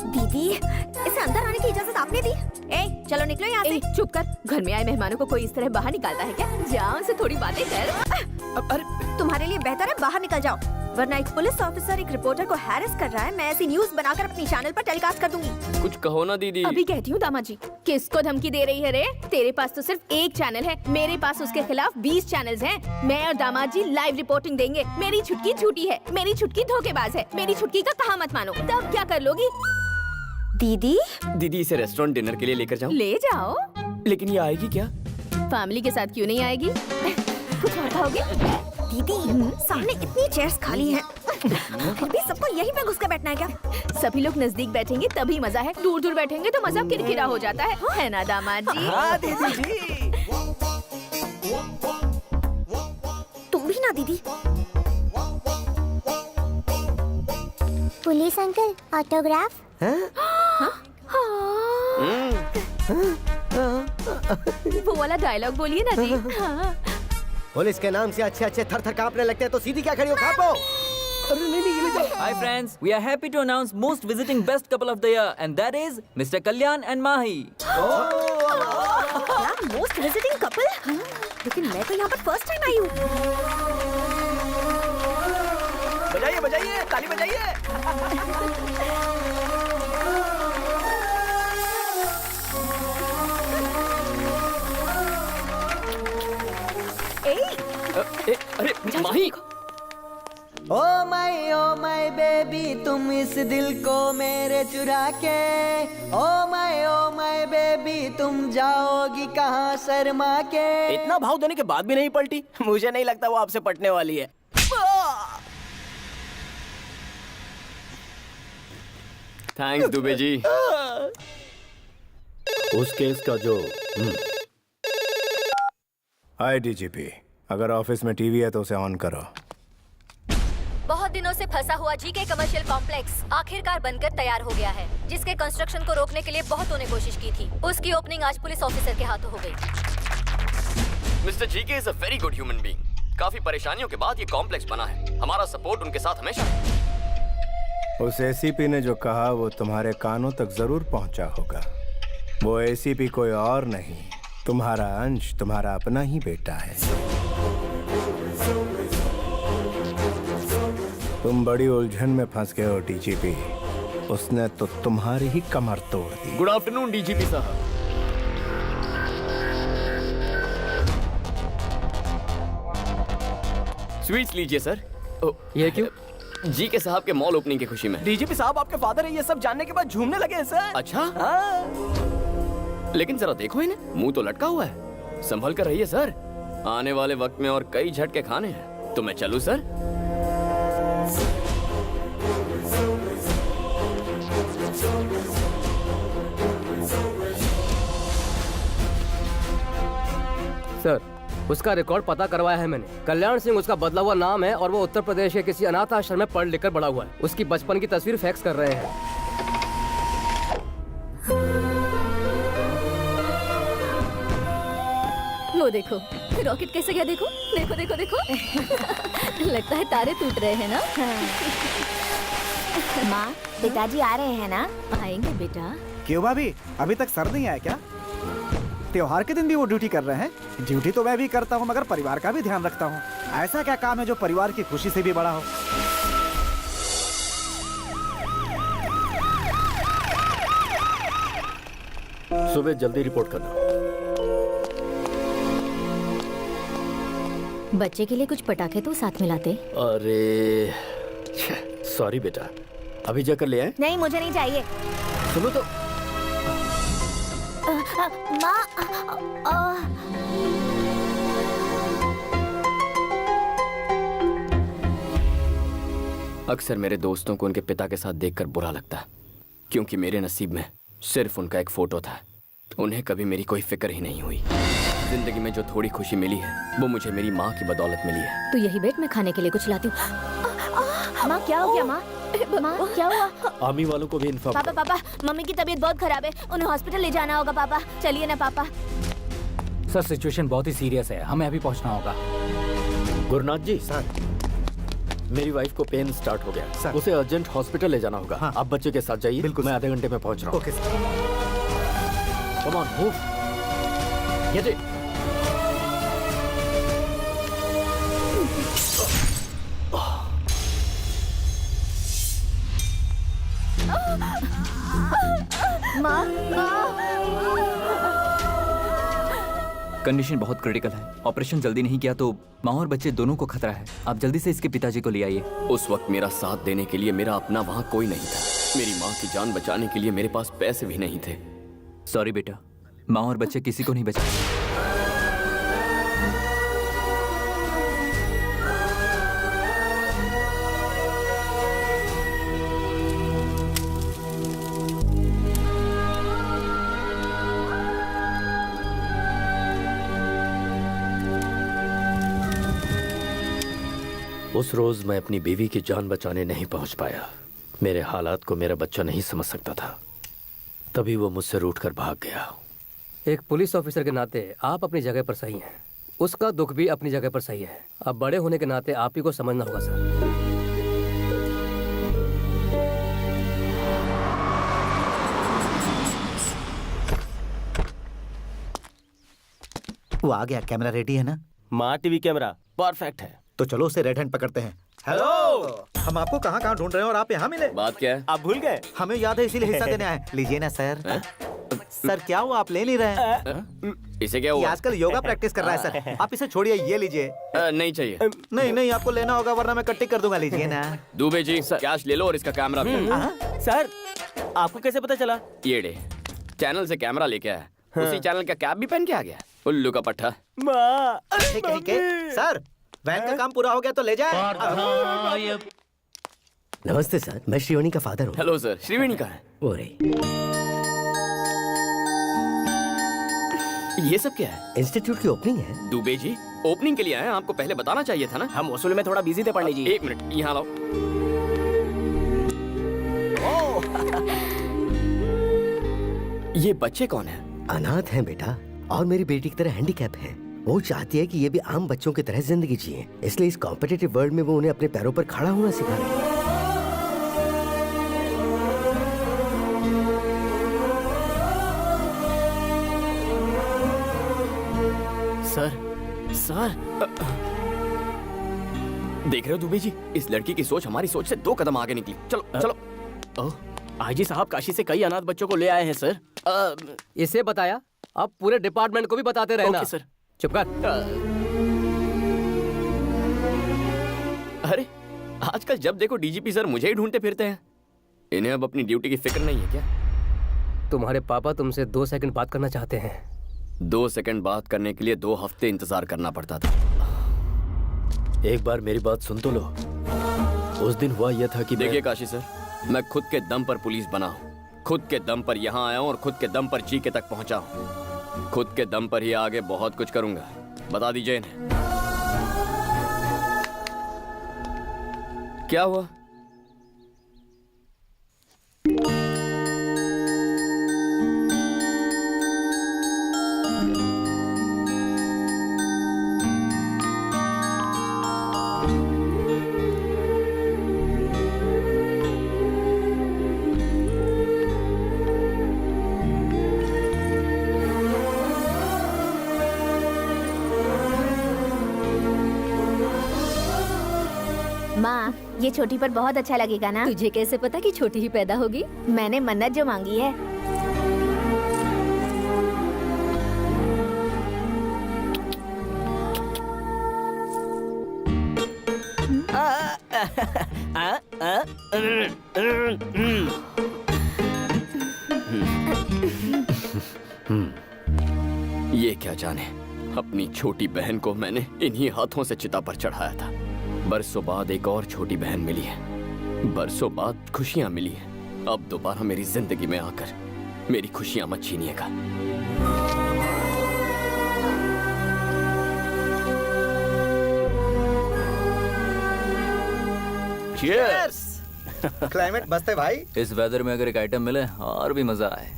दीदी इसे अंदर आने की इजाजत आपने दी? ए चलो निकलो यहाँ से। चुप कर, घर में आए मेहमानों को कोई इस तरह बाहर निकालता है क्या? जाओ से थोड़ी बातें कर। अरे तुम्हारे लिए बेहतर है बाहर निकल जाओ, वरना एक पुलिस ऑफिसर एक रिपोर्टर को हैरेस कर रहा है। मैं ऐसी न्यूज बनाकर अपनी चैनल पर टेलीकास्ट कर दूंगी। कुछ कहो ना दीदी। अभी कहती हूँ दामाद जी। किसको धमकी दे रही है रे? तेरे पास तो सिर्फ एक चैनल है, मेरे पास उसके खिलाफ 20 चैनल्स हैं। मैं और दामाद जी लाइव रिपोर्टिंग देंगे। मेरी छुटकी झूठी है, मेरी छुटकी धोखेबाज है, मेरी छुटकी का कहा मत मानो। तब क्या कर लोगी? दीदी दीदी इसे रेस्टोरेंट डिनर के लिए लेकर जाऊं? ले जाओ। लेकिन ये आएगी क्या? फैमिली के साथ क्यों नहीं आएगी? कुछ और खाओगे? दीदी सामने इतनी चेयर्स खाली हैं, फिर भी सबको यहीं पे घुस कर बैठना है क्या? सभी लोग नजदीक बैठेंगे तभी मजा है, दूर दूर बैठेंगे तो मजा किरकिरा हो जाता है ना दामाद जी? हाँ दीदी जी। तुम भी ना दीदी। Police uncle autograph. वो वाला डायलॉग बोलिए ना जी। हाँ। पुलिस के नाम से अच्छे अच्छे थर थर कांपने लगते हैं तो सीधी क्या खड़ी हो खापो। Hi friends, we are happy to announce most visiting best couple of the year and that is Mr. Kalyan and Mahi. क्या मोस्ट विजिटिंग कपल? लेकिन मैं तो यहाँ पर फर्स्ट टाइम आई हूँ। बजाइए बजाइए, ताली बजाइए। अरे माही, ओ माय बेबी तुम इस दिल को मेरे चुरा के, ओ माय बेबी तुम जाओगी कहाँ शर्मा के। इतना भाव देने के बाद भी नहीं पलटी, मुझे नहीं लगता वो आपसे पटने वाली है। थैंक्स दुबे जी। उस केस का जो हाय डीजीपी, अगर ऑफिस में टीवी है तो उसे ऑन करो। बहुत दिनों से फंसा हुआ जीके कमर्शियल कॉम्प्लेक्स आखिरकार बनकर तैयार हो गया है, जिसके कंस्ट्रक्शन को रोकने के लिए बहुतों ने कोशिश की थी। उसकी ओपनिंग आज पुलिस ऑफिसर के हाथों हो गई। Mister GK is a very good human being. काफी परेशानियों के बाद ये कॉम्प्लेक्स बना है। हमारा सपोर्ट उनके साथ हमेशा है। उस एसीपी ने जो कहा वो तुम्हारे कानों तक जरूर पहुंचा होगा। वो एसीपी कोई और नहीं, तुम्हारा अंश, तुम्हारा अपना ही बेटा है। तुम बड़ी उलझन में फंस गए हो डीजीपी। उसने तो तुम्हारी ही कमर तोड़ दी। गुड आफ्टरनून डीजीपी साहब। स्वीट्स लीजिए सर। ये क्यों? जीके साहब के मॉल ओपनिंग की खुशी में। डीजीपी साहब आपके फादर है, ये सब जानने के बाद झूमने लगे हैं सर। अच्छा? हाँ। लेकिन जरा देखो इन्हें, मुंह तो लटका हुआ है। संभल कर रहिए सर, आने वाले वक्त में और कई झटके खाने हैं। तो मैं चलूं सर? सर, उसका रिकॉर्ड पता करवाया है मैंने। कल्याण सिंह उसका बदला हुआ नाम है और वो उत्तर प्रदेश के किसी अनाथ आश्रम में पढ़ लिख कर बड़ा हुआ है। उसकी बचपन की तस्वीर फैक्स कर रहे हैं। वो देखो रॉकेट कैसे गया, देखो देखो देखो देखो। लगता है तारे टूट रहे हैं ना। माँ, पिताजी आ रहे हैं ना? आएंगे बेटा। क्यों भाभी, अभी तक सर नहीं आया क्या? त्योहार के दिन भी वो ड्यूटी कर रहे हैं। ड्यूटी तो मैं भी करता हूँ, मगर परिवार का भी ध्यान रखता हूँ। ऐसा क्या काम है जो परिवार की खुशी से भी बड़ा हो? सुबह जल्दी रिपोर्ट करना। बच्चे के लिए कुछ पटाखे तो साथ में लाते। अरे सॉरी बेटा, अभी जाकर ले आए। नहीं, मुझे नहीं चाहिए। सुनो तो। माँ, अक्सर मेरे दोस्तों को उनके पिता के साथ देखकर बुरा लगता है, क्योंकि मेरे नसीब में सिर्फ उनका एक फोटो था। उन्हें कभी मेरी कोई फिक्र ही नहीं हुई। जिंदगी में जो थोड़ी खुशी मिली है वो मुझे मेरी माँ की बदौलत मिली है। तो यही बैठ, मैं खाने के लिए कुछ लाती हूँ। माँ क्या हो गया? माँ माँ क्या हुआ? आर्मी वालों को भी इन्फॉर्म। पापा पापा, मम्मी की तबीयत बहुत खराब है, उन्हें हॉस्पिटल ले जाना होगा। पापा चलिए ना पापा। सर सिचुएशन बहुत ही सीरियस है, हमें अभी पहुंचना होगा। गुरुनाथ जी सर, मेरी वाइफ को पेन स्टार्ट हो गया सर। उसे अर्जेंट हॉस्पिटल ले जाना होगा। हाँ। आप बच्चे के साथ जाइए। बिल्कुल, मैं आधे घंटे में पहुंच रहा हूँ। Okay sir. Come on move. Get it. माँ, कंडीशन बहुत क्रिटिकल है। ऑपरेशन जल्दी नहीं किया तो माँ और बच्चे दोनों को खतरा है। आप जल्दी से इसके पिताजी को ले आइए। उस वक्त मेरा साथ देने के लिए मेरा अपना वहाँ कोई नहीं था। मेरी माँ की जान बचाने के लिए मेरे पास पैसे भी नहीं थे। सॉरी बेटा, माँ और बच्चे किसी को नहीं बचा। उस रोज मैं अपनी बीवी की जान बचाने नहीं पहुंच पाया। मेरे हालात को मेरा बच्चा नहीं समझ सकता था, तभी वो मुझसे रूठकर भाग गया। एक पुलिस ऑफिसर के नाते आप अपनी जगह पर सही हैं। उसका दुख भी अपनी जगह पर सही है। अब बड़े होने के नाते आप ही को समझना होगा सर। वो आ गया, कैमरा रेडी है ना? माँ टीवी कैमरा परफेक्ट है। तो चलो उसे रेड हैंड पकड़ते हैं। हेलो, हम आपको कहाँ कहाँ ढूंढ रहे हैं और आप यहाँ मिले। बात क्या है? आप भूल गए? हमें याद है, इसीलिए हिस्सा देने आए। लीजिए ना सर। सर क्या हुआ, आप ले नहीं रहे हैं? इसे क्या ये हुआ? आजकल योगा प्रैक्टिस कर रहा है सर। आप इसे छोड़िए, ये लीजिए। नहीं चाहिए। नहीं नहीं, आपको लेना होगा वरना मैं कट्टी कर दूंगा। लीजिए ना। दुबे जी कैश ले लो और इसका कैमरा भी। सर आपको कैसे पता चला? ये डे चैनल से कैमरा लेके आया, उसी चैनल का कैप भी पहन के आ गया। उल्लू का पट्टा। माँ ठीक है ठीक है सर, वैन का काम पूरा हो गया तो ले जाए। नमस्ते सर, मैं श्रीवाणी का फादर हूँ। हेलो सर, श्रीवाणी का है। वो रही। ये सब क्या है? इंस्टीट्यूट की ओपनिंग है। दुबे जी ओपनिंग के लिए आए हैं, आपको पहले बताना चाहिए था ना। हम वसूल में थोड़ा बिजी थे पंडित जी। एक मिनट यहाँ लाओ। ये बच्चे कौन है? अनाथ हैं बेटा, और मेरी बेटी की तरह हैंडीकैप है। वो चाहती है कि ये भी आम बच्चों की तरह जिंदगी जिए, इसलिए इस कॉम्पिटिटिव वर्ल्ड में वो उन्हें अपने पैरों पर खड़ा होना सिखा रही है। सर देख रहे हो दुबे जी, इस लड़की की सोच हमारी सोच से 2 कदम आगे निकली। चलो चलो। आईजी साहब काशी से कई अनाथ बच्चों को ले आए हैं सर। इसे बताया, अब पूरे डिपार्टमेंट को भी बताते रहना। Okay sir. चुप कर। अरे आजकल जब देखो डीजीपी सर मुझे ही ढूंढते फिरते हैं। इन्हें अब अपनी ड्यूटी की फिक्र नहीं है क्या? तुम्हारे पापा तुमसे 2 सेकंड बात करना चाहते हैं। 2 सेकंड बात करने के लिए 2 हफ्ते इंतजार करना पड़ता था। एक बार मेरी बात सुन तो लो। उस दिन हुआ यह था कि देखिए काशी सर, मैं खुद के दम पर पुलिस बना हूँ, खुद के दम पर यहाँ आया हूँ और खुद के दम पर जीके तक पहुँचा हूँ। खुद के दम पर ही आगे बहुत कुछ करूंगा। बता दीजिए इन्हें। क्या हुआ? माँ ये छोटी पर बहुत अच्छा लगेगा ना? तुझे कैसे पता कि छोटी ही पैदा होगी? मैंने मन्नत जो मांगी है। ये क्या जाने, अपनी छोटी बहन को मैंने इन्हीं हाथों से चिता पर चढ़ाया था। बरसों बाद एक और छोटी बहन मिली है, बरसों बाद खुशियां मिली हैं। अब दोबारा मेरी जिंदगी में आकर मेरी खुशियां मत छीनिएगा। Cheers! क्लाइमेट मस्त है भाई। इस वेदर में अगर एक आइटम मिले और भी मजा आए।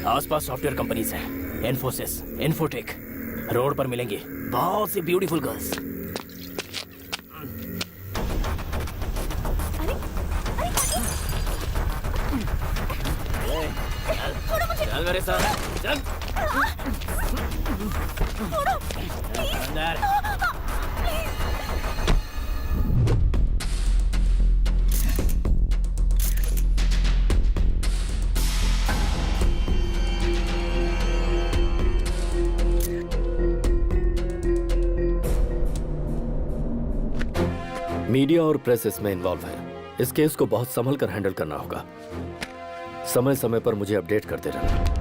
आसपास सॉफ्टवेयर कंपनीज हैं, इन्फोसिस, इन्फोटेक। रोड पर मिलेंगे बहुत सी ब्यूटीफुल गर्ल्स। चल मेरे साथ, चल। अंदर। मीडिया और प्रेस इसमें इन्वॉल्व है। इस केस को बहुत संभल कर हैंडल करना होगा। समय समय पर मुझे अपडेट करते रहना।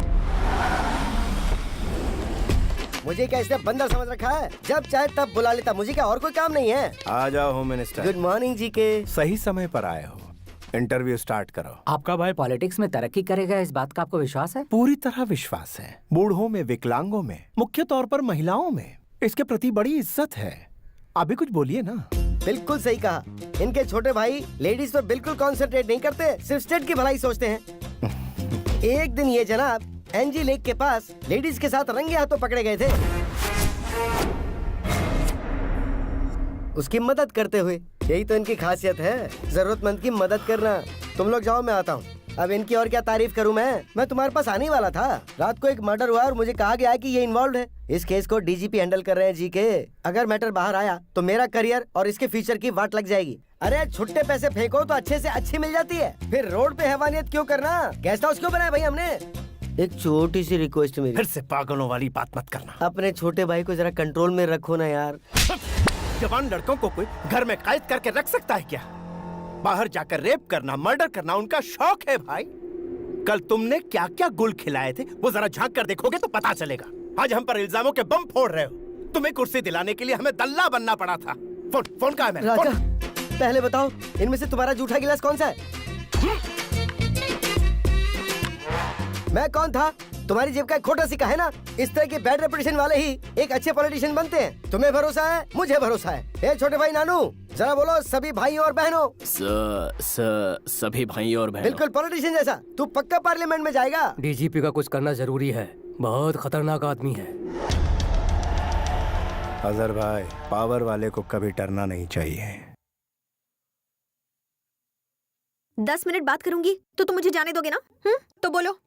मुझे क्या इसने बंदर समझ रखा है? जब चाहे तब बुला लेता। मुझे क्या और कोई काम नहीं है? आ जाओ होम मिनिस्टर। गुड मॉर्निंग जी के। सही समय पर आए हो। इंटरव्यू स्टार्ट करो। आपका भाई पॉलिटिक्स में तरक्की करेगा, इस बात का आपको विश्वास है? पूरी तरह विश्वास है। बूढ़ों में, विकलांगों में, मुख्य तौर पर महिलाओं में इसके प्रति बड़ी इज्जत है। अभी कुछ बोलिए ना। बिल्कुल सही कहा। इनके छोटे भाई लेडीज पर बिल्कुल कॉन्सेंट्रेट नहीं करते, सिर्फ स्टेट की भलाई सोचते हैं। एक दिन ये जनाब एनजी लेक के पास लेडीज के साथ रंगे हाथों पकड़े गए थे, उसकी मदद करते हुए। यही तो इनकी खासियत है, जरूरतमंद की मदद करना। तुम लोग जाओ, मैं आता हूँ। अब इनकी और क्या तारीफ करूं मैं तुम्हारे पास आने ही वाला था। रात को एक मर्डर हुआ और मुझे कहा गया है कि ये इन्वॉल्व है। इस केस को डीजीपी हैंडल कर रहे हैं जी के। अगर मैटर बाहर आया तो मेरा करियर और इसके फ्यूचर की वाट लग जाएगी। अरे छुट्टे पैसे फेंको तो अच्छे से अच्छी मिल जाती है, फिर रोड पे हैवानियत क्यों करना। गेस्ट हाउस क्यों बनाया भाई हमने। एक छोटी सी रिक्वेस्ट मेरी, फिर से पागलों वाली बात मत करना। अपने छोटे भाई को जरा कंट्रोल में रखो ना यार। जवान लड़कों को कोई घर में कैद करके रख सकता है क्या? बाहर जाकर रेप करना, मर्डर करना उनका शौक है भाई। कल तुमने क्या क्या गुल खिलाए थे वो जरा झांक कर देखोगे तो पता चलेगा। आज हम पर इल्जामों के बम फोड़ रहे हो। तुम्हें कुर्सी दिलाने के लिए हमें दल्ला बनना पड़ा था। फोन कहाँ है मेरा? राजा, पहले बताओ इनमें से तुम्हारा जूठा गिलास कौन सा है? मैं कौन था? तुम्हारी जेब का एक खोटा सिक्का है ना। इस तरह के बैड रेपुटेशन वाले ही एक अच्छे पॉलिटिशियन बनते हैं। तुम्हें भरोसा है, मुझे भरोसा है। ए छोटे भाई नानू, जरा बोलो सभी भाइयों और बहनों। सभी भाई और बहनों। बिल्कुल पॉलिटिशियन जैसा। तू पक्का पार्लियामेंट में जाएगा। डीजीपी का कुछ करना जरूरी है, बहुत खतरनाक आदमी है। अजहर भाई, पावर वाले को कभी डरना नहीं चाहिए। 10 मिनट बात करूंगी तो तुम मुझे जाने दोगे ना? तो बोलो।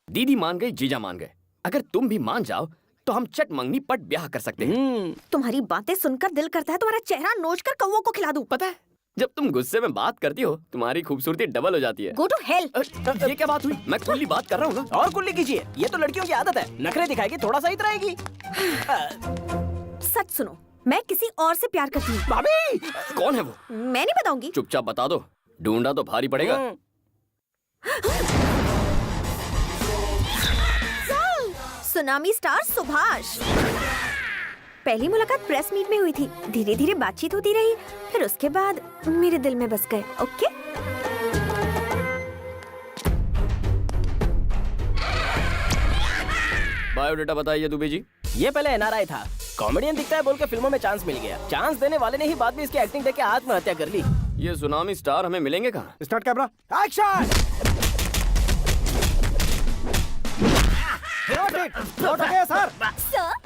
दीदी मान गई, जीजा मान गए। अगर तुम भी मान जाओ तो हम चट मंगनी पट ब्याह कर सकते हैं। तुम्हारी बातें सुनकर दिल करता है तुम्हारा चेहरा नोच कर कौवों को खिला दूं। पता है, जब तुम गुस्से में बात करती हो तुम्हारी खूबसूरती डबल हो जाती है। Go to hell. ये क्या बात हुई? मैं खुली बात कर रहा हूँ ना। और कुल्ली कीजिए, ये तो लड़कियों की आदत है। नखरे दिखाएगी, थोड़ा सा इतराएगी। सच सुनो, मैं किसी और से प्यार करती हूँ। भाभी! कौन है वो? मैं नहीं बताऊंगी। चुपचाप बता दो, ढूंढा तो भारी पड़ेगा। Tsunami star Subhash. पहली मुलाकात प्रेस मीट में हुई थी, धीरे धीरे बातचीत होती रही, फिर उसके बाद मेरे दिल में बस गए। ओके? बायोडेटा बताइए दुबे जी। ये पहले एनआरआई था, कॉमेडियन दिखता है बोल के फिल्मों में चांस मिल गया। चांस देने वाले ने ही बाद में इसकी एक्टिंग देख के आत्महत्या कर ली। ये सुनामी स्टार हमें मिलेंगे कहाँ? Start camera, action. Sir,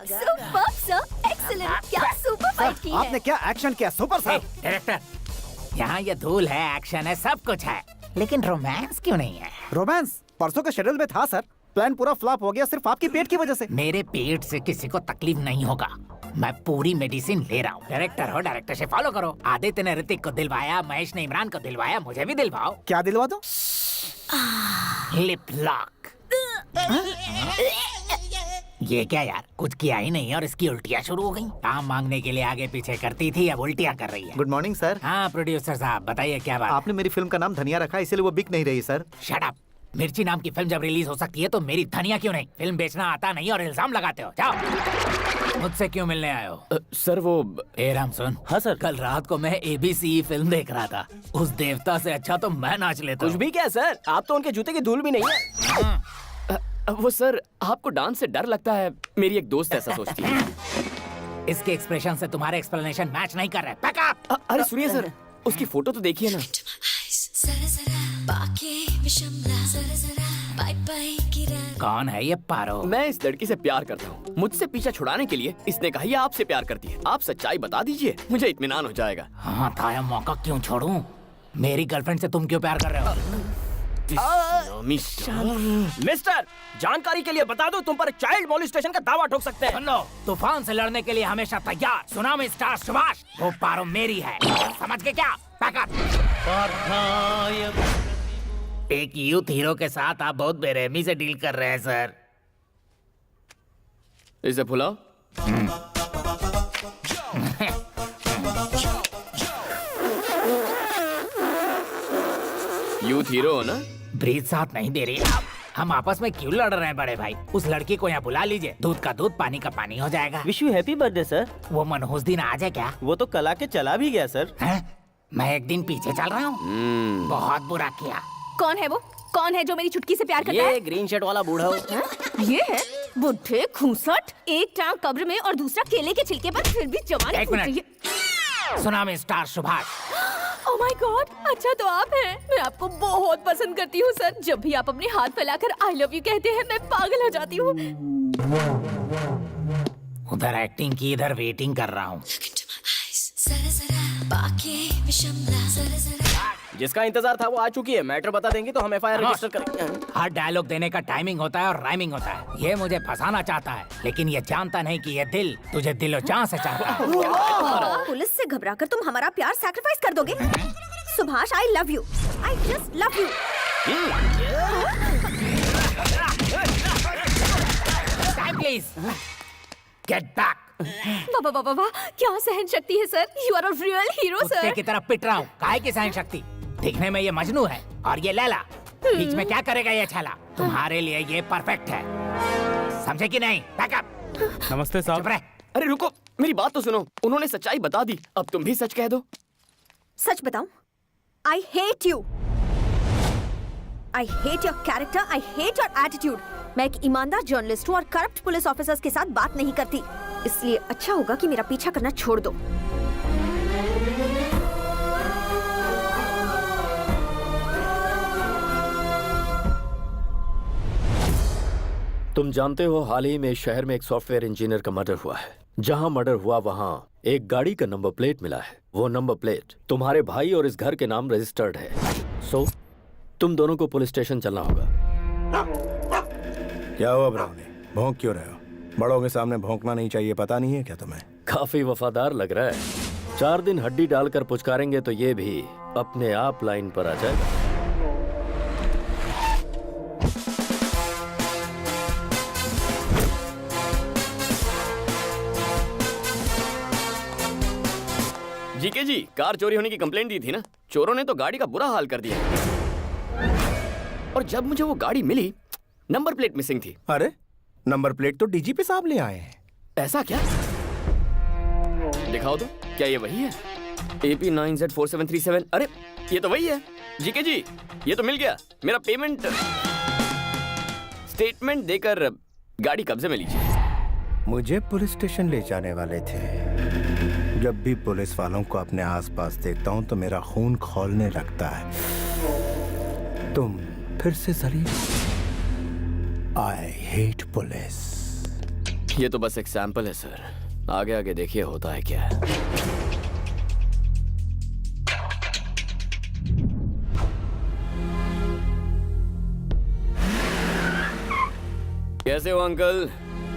super sir, excellent. क्या सुपर फाइट की है। आपने क्या एक्शन किया सुपर सर। डायरेक्टर, यहाँ ये धूल है, एक्शन है, सब कुछ है, लेकिन रोमांस क्यों नहीं है? रोमांस परसों के शेड्यूल में था सर। प्लान पूरा फ्लॉप हो गया सिर्फ आपकी पेट की वजह से। मेरे पेट से किसी को तकलीफ नहीं होगा, मैं पूरी मेडिसिन ले रहा हूँ। डायरेक्टर हो, डायरेक्टर से फॉलो करो। आदित्य ने ऋतिक को दिलवाया, महेश ने इमरान को दिलवाया, मुझे भी दिलवाओ। क्या दिलवा दो? Lip lock. ये क्या यार, कुछ किया ही नहीं और इसकी उल्टियाँ शुरू हो गई। काम मांगने के लिए आगे पीछे करती थी, अब उल्टियाँ कर रही है। Good morning sir. हाँ प्रोड्यूसर साहब बताइए क्या बात? आपने मेरी फिल्म का नाम धनिया रखा, इसलिए वो बिक नहीं रही सर। Shut up. मिर्ची नाम की फिल्म जब रिलीज हो सकती है तो मेरी धनिया क्यों नहीं? फिल्म बेचना आता नहीं और इल्जाम लगाते हो। जाओ। मुझसे क्यों मिलने आए हो? सर वो ए राम सुन। हाँ सर। कल रात को मैं ABC फिल्म देख रहा था, उस देवता से अच्छा तो मैं नाच लेता। कुछ भी क्या सर, आप तो उनके जूते की धूल भी नहीं है। वो सर, आपको डांस से डर लगता है, मेरी एक दोस्त ऐसा सोचती है। इसके एक्सप्रेशन से तुम्हारे एक्सप्लेनेशन मैच नहीं कर रहे। अरे सुनिए सर, उसकी फोटो तो देखिए ना। कौन है ये पारो? मैं इस लड़की से प्यार करता हूँ। मुझसे पीछा छुड़ाने के लिए इसने कहा ये आपसे प्यार करती है। आप सच्चाई बता दीजिए, मुझे इत्मीनान हो जाएगा। हाँ था, मौका क्यों छोड़ूं? मेरी गर्लफ्रेंड से तुम क्यों प्यार कर रहे हो? मिस्टर, जानकारी के लिए बता दो, तुम पर चाइल्ड मॉलिस्टेशन का दावा ठोक सकते हैं। सुन लो, तूफान से लड़ने के लिए हमेशा तैयार। सुनामी स्टार सुभाष, वो पारो मेरी है, समझ के क्या? एक यूथ हीरो के साथ आप बहुत बेरहमी से डील कर रहे हैं सर। इसे भुलाओ। यूथ हीरो हो ना? ब्रीथ साथ नहीं दे रही। हम आपस में क्यों लड़ रहे हैं बड़े भाई? उस लड़की को यहाँ बुला लीजिए, दूध का दूध पानी का पानी हो जाएगा। Wish you happy birthday sir. वो मनहूस दिन आ जाए क्या? वो तो कल आके चला भी गया सर। मैं एक दिन पीछे चल रहा हूँ, बहुत बुरा किया। कौन है वो? कौन है जो मेरी चुटकी से प्यार करता है? ये ग्रीन शर्ट वाला बूढ़ा हो। ये है बुढ़े खूंसट, एक टांग कब्र में और दूसरा केले के छिलके पर, फिर भी जवानी एक फूट मिनट। रही है। Tsunami star Subhash. Oh my God, अच्छा तो आप हैं। मैं आपको बहुत पसंद करती हूँ सर। जब भी आप अपने हाथ फैलाकर आई लव यू कहते हैं मैं पागल हो जाती हूँ। उधर एक्टिंग की, इधर वेटिंग कर रहा हूँ। जिसका इंतजार था वो आ चुकी है। मैटर बता देंगी तो हम एफआईआर रजिस्टर करेंगे। हर डायलॉग देने का टाइमिंग होता है और राइमिंग होता है। ये मुझे फंसाना चाहता है, लेकिन ये जानता नहीं कि ये दिल तुझे दिलो जान से चाहता है। पुलिस से घबराकर तुम हमारा प्यार सैक्रिफाइस कर दोगे? Subhash, I love you, I just love you. Please get back. वाह वाह वाह वाह, क्या सहन शक्ति है sir. You are a real hero कुत्ते सर। की तरह पिट रहा हूँ। काहे की सहन शक्ति? दिखने में ये मजनू है और ये लैला। बीच में क्या करेगा ये छाला? तुम्हारे लिए ये परफेक्ट है, समझे कि नहीं? बैकअप। नमस्ते साहब। चुप रह। अरे रुको, मेरी बात तो सुनो। उन्होंने सच्चाई बता दी, अब तुम भी सच कह दो। सच बताऊं? I hate you. I hate your character, I hate your attitude. मैं एक ईमानदार जर्नलिस्ट हूँ और करप्ट पुलिस ऑफिसर्स के साथ बात नहीं करती। इसलिए अच्छा होगा कि मेरा पीछा करना छोड़ दो। तुम जानते हो हाल ही में इस शहर में एक सॉफ्टवेयर इंजीनियर का मर्डर हुआ है। जहां मर्डर हुआ वहां एक गाड़ी का नंबर प्लेट मिला है। वो नंबर प्लेट तुम्हारे भाई और इस घर के नाम रजिस्टर्ड है। सो तुम दोनों को पुलिस स्टेशन चलना होगा। क्या हुआ ब्राउनी, भौंक क्यों रहे हो? बड़ों के सामने भौंकना नहीं चाहिए, पता नहीं है क्या तुम्हें? काफी वफादार लग रहा है। 4 दिन हड्डी डालकर पुचकारेंगे तो ये भी अपने आप लाइन पर आ जाएगा। जीके जी, कार चोरी होने की कंप्लेंट दी थी ना? चोरों ने तो गाड़ी का बुरा हाल कर दिया और जब मुझे वो गाड़ी मिली नंबर प्लेट मिसिंग थी। अरे नंबर प्लेट तो डीजीपी साहब ले आए हैं। ऐसा क्या? दिखाओ तो, क्या ये वही है? AP9Z4737। अरे ये तो वही है। जीके जी, ये तो मिल गया। मेरा पेमेंट स्टेटमेंट देकर गाड़ी कब्जे में लीजिए। मुझे पुलिस स्टेशन ले जाने वाले थे। जब भी पुलिस वालों को अपने आसपास देखता हूं तो मेरा खून खौलने लगता है। तुम फिर से जलील। I hate police. ये तो बस एक सैंपल है सर, आगे आगे देखिए होता है क्या। कैसे हो अंकल?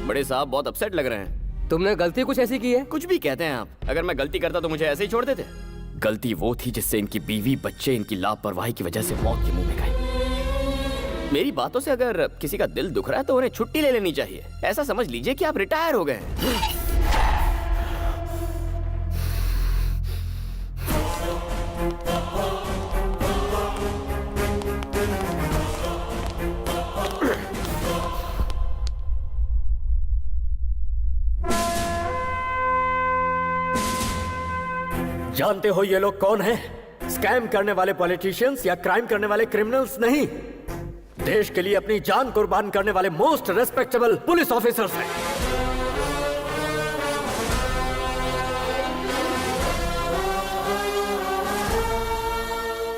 बड़े साहब बहुत अपसेट लग रहे हैं। तुमने गलती कुछ ऐसी की है? कुछ भी कहते हैं आप। अगर मैं गलती करता तो मुझे ऐसे ही छोड़ देते? गलती वो थी जिससे इनकी बीवी बच्चे इनकी लापरवाही की वजह से मौत के मुंह में गए। मेरी बातों से अगर किसी का दिल दुख रहा है तो उन्हें छुट्टी ले लेनी चाहिए। ऐसा समझ लीजिए कि आप रिटायर हो गए हैं। जानते हो ये लोग कौन हैं? स्कैम करने वाले पॉलिटिशियंस या क्राइम करने वाले क्रिमिनल्स नहीं, देश के लिए अपनी जान कुर्बान करने वाले मोस्ट रेस्पेक्टेबल पुलिस ऑफिसर्स हैं।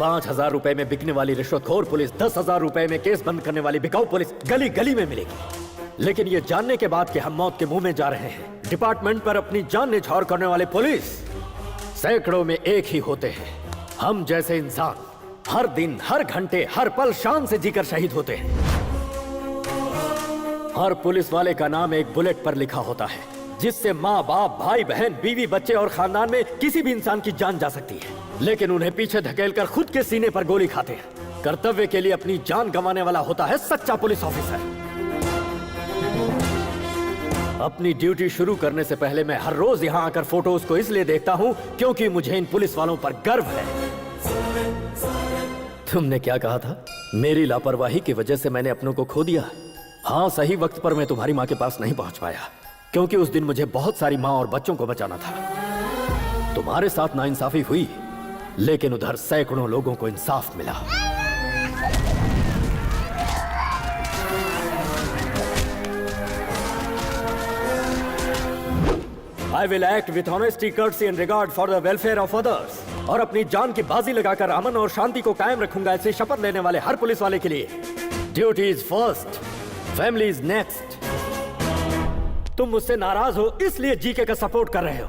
₹5,000 में बिकने वाली रिश्वतखोर पुलिस 10,000 रुपए में केस बंद करने वाली बिकाऊ पुलिस गली गली में मिलेगी। लेकिन ये जानने के बाद कि हम मौत के मुंह में जा रहे हैं, डिपार्टमेंट पर अपनी जान न्यौछावर करने वाले पुलिस सैकड़ों में एक ही होते हैं। हम जैसे इंसान हर दिन, हर घंटे, हर पल शान से जीकर शहीद होते हैं। हर पुलिस वाले का नाम एक बुलेट पर लिखा होता है, जिससे माँ बाप, भाई बहन, बीवी बच्चे और खानदान में किसी भी इंसान की जान जा सकती है। लेकिन उन्हें पीछे धकेलकर खुद के सीने पर गोली खाते हैं। कर्तव्य के लिए अपनी जान गंवाने वाला होता है सच्चा पुलिस ऑफिसर। अपनी ड्यूटी शुरू करने से पहले मैं हर रोज यहाँ आकर फोटोज को इसलिए देखता हूँ क्योंकि मुझे इन पुलिस वालों पर गर्व है। तुमने क्या कहा था? मेरी लापरवाही की वजह से मैंने अपनों को खो दिया। हाँ, सही वक्त पर मैं तुम्हारी माँ के पास नहीं पहुंच पाया, क्योंकि उस दिन मुझे बहुत सारी माँ और बच्चों को बचाना था। तुम्हारे साथ नाइंसाफी हुई, लेकिन उधर सैकड़ों लोगों को इंसाफ मिला। I will act with honesty, courtesy and regard for the welfare of others. और अपनी जान की बाजी लगाकर अमन और शांति को कायम रखूंगा, ऐसे शपथ लेने वाले हर पुलिस वाले के लिए। Duty is first, family is next. तुम मुझसे नाराज हो इसलिए जीके का सपोर्ट कर रहे हो।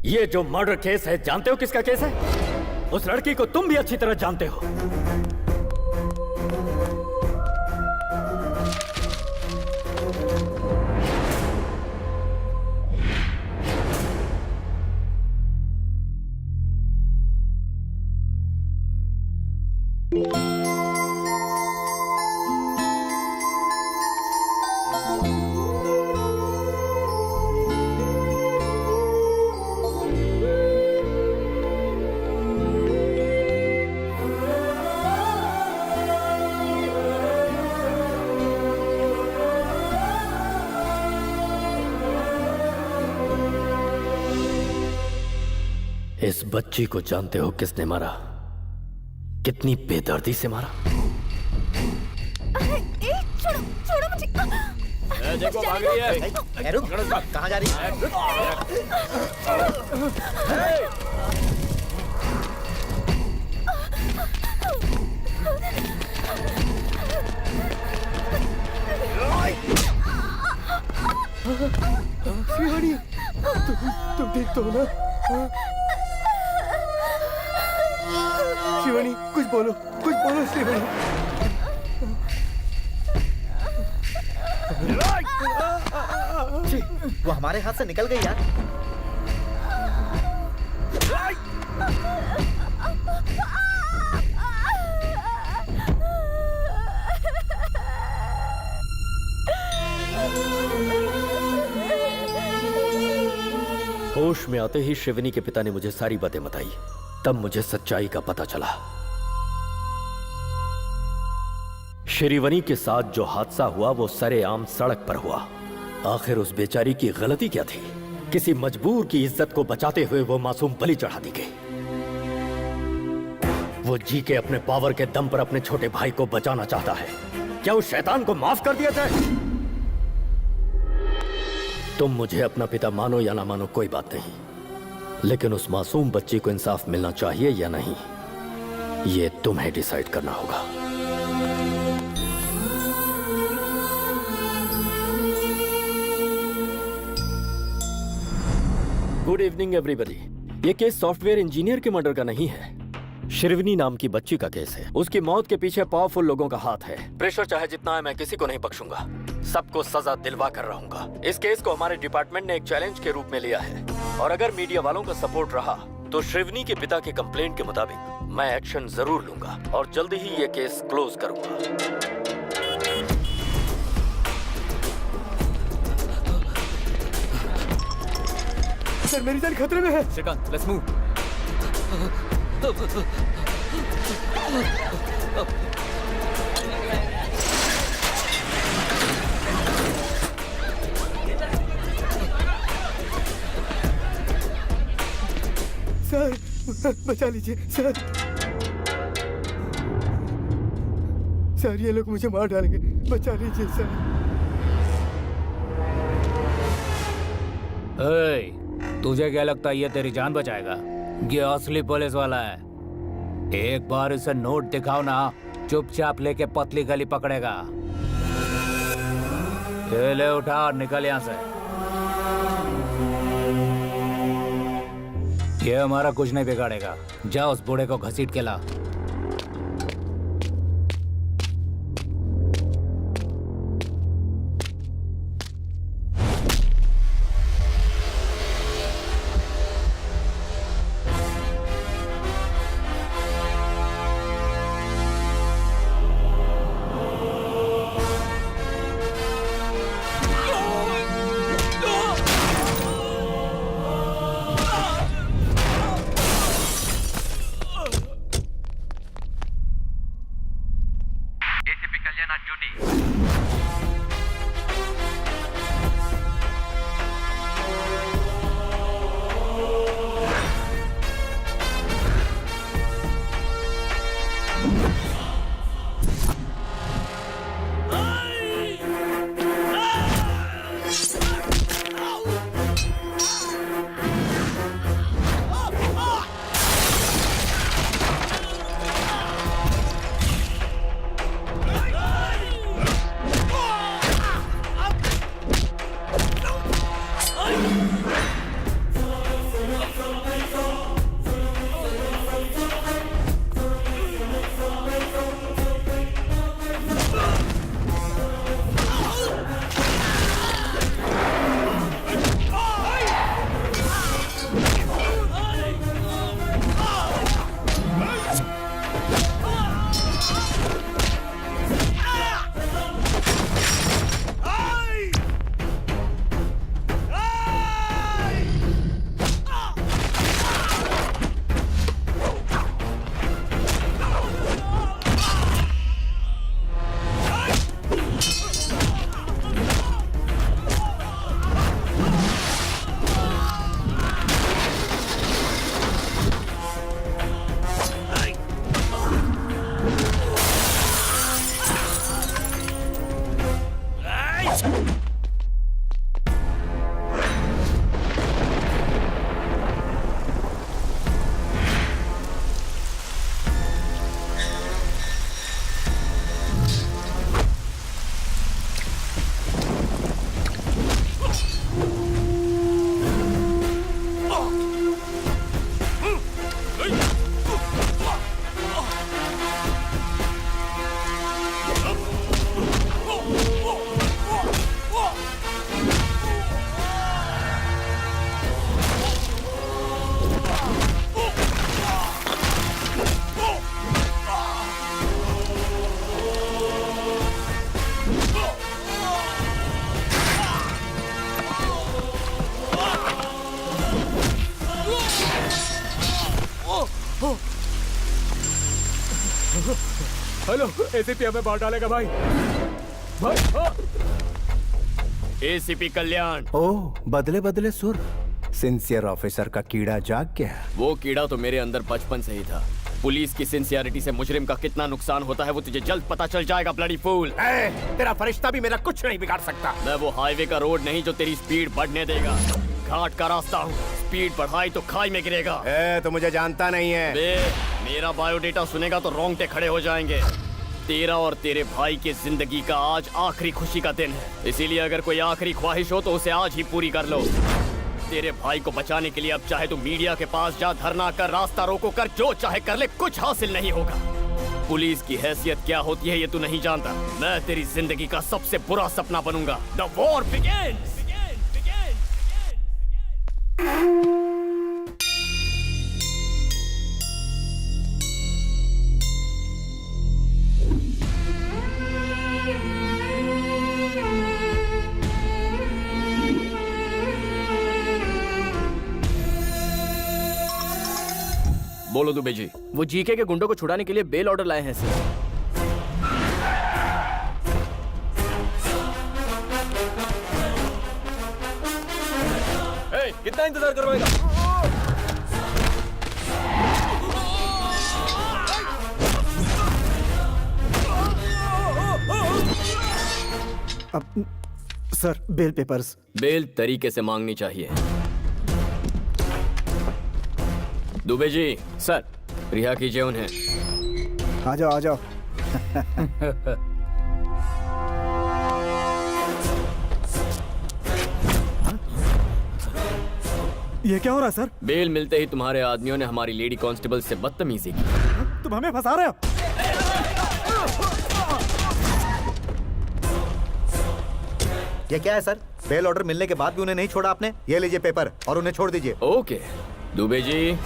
ये जो मर्डर केस है, जानते हो किसका केस है? उस लड़की को तुम भी अच्छी तरह जानते हो। इस बच्ची को जानते हो किसने मारा? कितनी बेदर्दी से मारा? छोड़ो छोड़ो मुझे। देखो भाग रही है। रुक, कहाँ जा रही है? शिवानी, तुम ठीक तो हो ना? शिवानी, कुछ बोलो शिवानी। वो हमारे हाथ से निकल गई यार। होश में आते ही शिवनी के पिता ने मुझे सारी बातें बताई। तब मुझे सच्चाई का पता चला। श्रीवनी के साथ जो हादसा हुआ वो सरेआम सड़क पर हुआ। आखिर उस बेचारी की गलती क्या थी? किसी मजबूर की इज्जत को बचाते हुए वो मासूम बलि चढ़ा दी गई। वो जी के अपने पावर के दम पर अपने छोटे भाई को बचाना चाहता है। क्या उस शैतान को माफ कर दिया जाए? तुम मुझे अपना पिता मानो या ना मानो कोई बात नहीं, लेकिन उस मासूम बच्ची को इंसाफ मिलना चाहिए या नहीं, ये तुम्हें डिसाइड करना होगा। Good evening everybody. ये केस सॉफ्टवेयर इंजीनियर के मर्डर का नहीं है, शिरवनी नाम की बच्ची का केस है। उसकी मौत के पीछे पावरफुल लोगों का हाथ है। प्रेशर चाहे जितना है, मैं किसी को नहीं बख्शूंगा। सबको सजा दिलवा कर रहूंगा। इस केस को हमारे डिपार्टमेंट ने एक चैलेंज के रूप में लिया है, और अगर मीडिया वालों का सपोर्ट रहा तो शिवनी के पिता के कंप्लेंट के मुताबिक मैं एक्शन जरूर लूंगा और जल्दी ही ये केस क्लोज करूंगा। सर, मेरी जान खतरे में है। Shrikant, let's move. सर, बचा लीजिए सर। सर, ये लोग मुझे मार डालेंगे, बचा लीजिए सर। तुझे क्या लगता है ये तेरी जान बचाएगा? ये असली पुलिस वाला है। एक बार इसे नोट दिखाओ ना, चुपचाप लेके पतली गली पकड़ेगा। ले उठा और निकल यहाँ से। ये हमारा कुछ नहीं बिगाड़ेगा। जा उस बूढ़े को घसीट के ला। हेलो, एसीपी हमें मार डालेगा भाई। भाई एसीपी कल्याण। ओह, बदले बदले सुर। सिंसियर ऑफिसर का कीड़ा जाग गया। वो कीड़ा तो मेरे अंदर बचपन से ही था। पुलिस की सिंसियरिटी से मुजरिम का कितना नुकसान होता है वो तुझे जल्द पता चल जाएगा, ब्लडी फूल। तेरा फरिश्ता भी मेरा कुछ नहीं बिगाड़ सकता। मैं वो हाईवे का रोड नहीं जो तेरी स्पीड बढ़ने देगा। घाट का रास्ता हूँ, स्पीड बढ़ाई तो खाई में गिरेगा। तो मुझे जानता नहीं है। मेरा बायोडेटा सुनेगा तो रोंगटे खड़े हो जाएंगे। तेरा और तेरे भाई की जिंदगी का आज आखिरी खुशी का दिन है, इसीलिए अगर कोई आखिरी ख्वाहिश हो तो उसे आज ही पूरी कर लो। तेरे भाई को बचाने के लिए अब चाहे तू मीडिया के पास जा, धरना कर, रास्ता रोको कर, जो चाहे कर ले, कुछ हासिल नहीं होगा। पुलिस की हैसियत क्या होती है ये तू नहीं जानता। मैं तेरी जिंदगी का सबसे बुरा सपना बनूंगा। The war begins. बोलो दुबे जी। वो जीके के गुंडों को छुड़ाने के लिए बेल ऑर्डर लाए हैं सर। कितना इंतजार करवाएगा? अब सर, बेल पेपर्स। बेल तरीके से मांगनी चाहिए। दुबे जी। सर। रिहा कीजिए उन्हें। आ जाओ, आ जाओ। ये क्या हो रहा है सर? बेल मिलते ही तुम्हारे आदमियों ने हमारी लेडी कांस्टेबल से बदतमीजी की। तुम हमें फंसा रहे हो? ये क्या है सर? बेल ऑर्डर मिलने के बाद भी उन्हें नहीं छोड़ा आपने? ये लीजिए पेपर और उन्हें छोड़ दीजिए। Okay Dubey ji.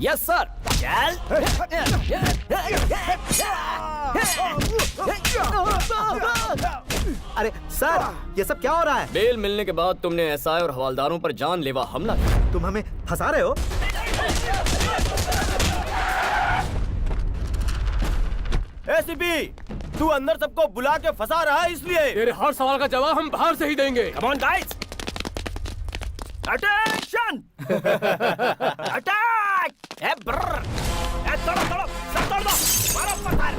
Yes sir. अरे सर, ये सब क्या हो रहा है? बेल मिलने के बाद तुमने एसआई और हवालदारों पर जानलेवा हमला किया। तुम हमें फंसा रहे हो? एसीपी, तू अंदर सबको बुला के फंसा रहा है इसलिए। तेरे हर सवाल का जवाब हम बाहर से ही देंगे। Come on guys, attention, attack! तोड़ो तोड़ो, सब तोड़ दो, मारो पत्थर।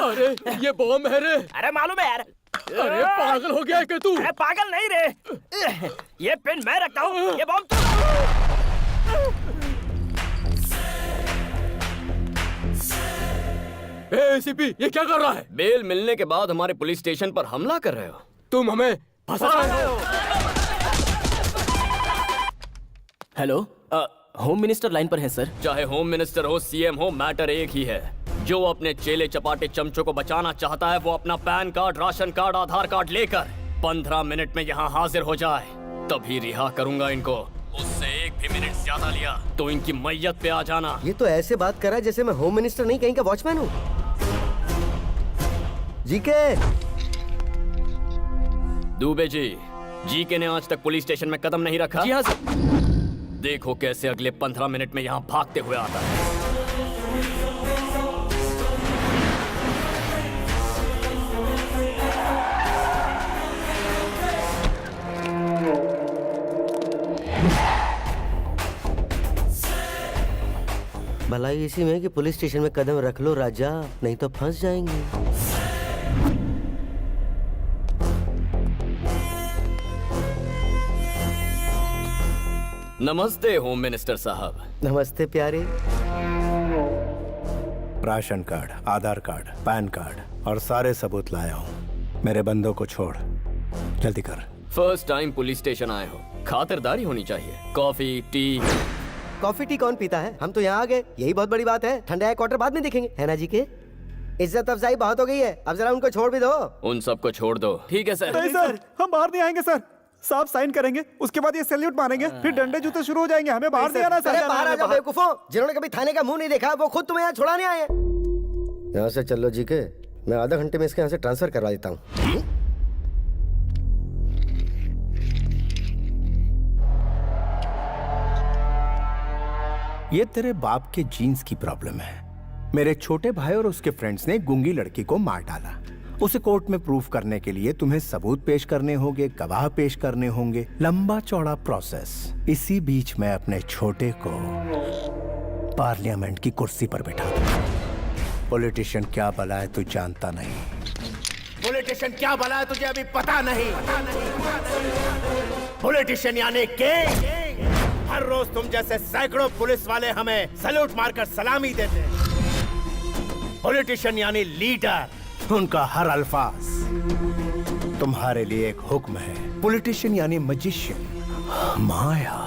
अरे ये बॉम्ब है रे। अरे मालूम है यार। अरे पागल हो गया है क्या तू? अरे पागल नहीं रे, ये पेन मैं रखता हूँ, ये बॉम्ब तू। एसीपी, ये क्या कर रहा है? बेल मिलने के बाद हमारे पुलिस स्टेशन पर हमला कर रहे हो। तुम हमें फंसा रहे हो। हेलो, होम मिनिस्टर लाइन पर है सर। चाहे होम मिनिस्टर हो, सीएम हो, मैटर एक ही है। जो अपने चेले चपाटे चमचों को बचाना चाहता है वो अपना पैन कार्ड, राशन कार्ड, आधार कार्ड लेकर 15 मिनट में यहाँ हाजिर हो जाए, तभी रिहा करूंगा इनको। उससे एक भी मिनट ज्यादा लिया तो इनकी मैयत पे आ जाना। ये तो ऐसे बात कर रहा है जैसे मैं होम मिनिस्टर नहीं, कहीं का वॉचमैन हूँ। जीके। दुबे जी, जीके ने आज तक पुलिस स्टेशन में कदम नहीं रखा। जी हाँ सर। देखो कैसे अगले 15 मिनट में यहाँ भागते हुए आता है। भलाई इसी में कि पुलिस स्टेशन में कदम रख लो राजा, नहीं तो फंस जाएंगे। नमस्ते होम मिनिस्टर साहब। नमस्ते प्यारे। राशन कार्ड, आधार कार्ड, पैन कार्ड और सारे सबूत लाया हूँ। मेरे बंदों को छोड़, जल्दी कर। फर्स्ट टाइम पुलिस स्टेशन आए हो, खातिरदारी होनी चाहिए। Coffee tea. कॉफी टी कौन पीता है? हम तो यहाँ आ गए, यही बहुत बड़ी बात है। ठंडा क्वार्टर बाद में देखेंगे, है ना जी के? इज्जत अफजाई बहुत हो गई है, अब जरा उनको छोड़ भी दो। उन सबको छोड़ दो। ठीक है सर। नहीं सर, हम बाहर नहीं आएंगे सर। साहब साइन करेंगे, उसके बाद ये सैल्यूट मारेंगे, फिर डंडे जूते शुरू हो जाएंगे। हमें बाहर नहीं आना सर। अरे बाहर आ जाओ बेवकूफों, जिन्होंने कभी थाने का मुंह नहीं देखा वो खुद तुम्हें यहाँ छुड़ाने आए हैं। यहाँ से चलो जी के, मैं आधा घंटे में इसके यहाँ से ट्रांसफर करवा देता हूँ। ये तेरे बाप के जीन्स की प्रॉब्लम है। मेरे छोटे भाई और उसके फ्रेंड्स ने गूंगी लड़की को मार डाला। उसे कोर्ट में प्रूफ करने के लिए तुम्हें सबूत पेश करने होंगे, गवाह पेश करने होंगे, लंबा चौड़ा प्रोसेस। इसी बीच मैं अपने छोटे को पार्लियामेंट की कुर्सी पर बिठा दूंगा। पॉलिटिशियन क्या भला है तू जानता नहीं। पॉलिटिशियन क्या भला है तुझे अभी पता नहीं। पॉलिटिशियन यानी किंग। हर रोज तुम जैसे सैकड़ों पुलिस वाले हमें सैल्यूट मारकर सलामी देते हैं। पॉलिटिशियन यानी लीडर। उनका हर अल्फाज तुम्हारे लिए एक हुक्म है। पॉलिटिशियन यानी मजिशियन। माया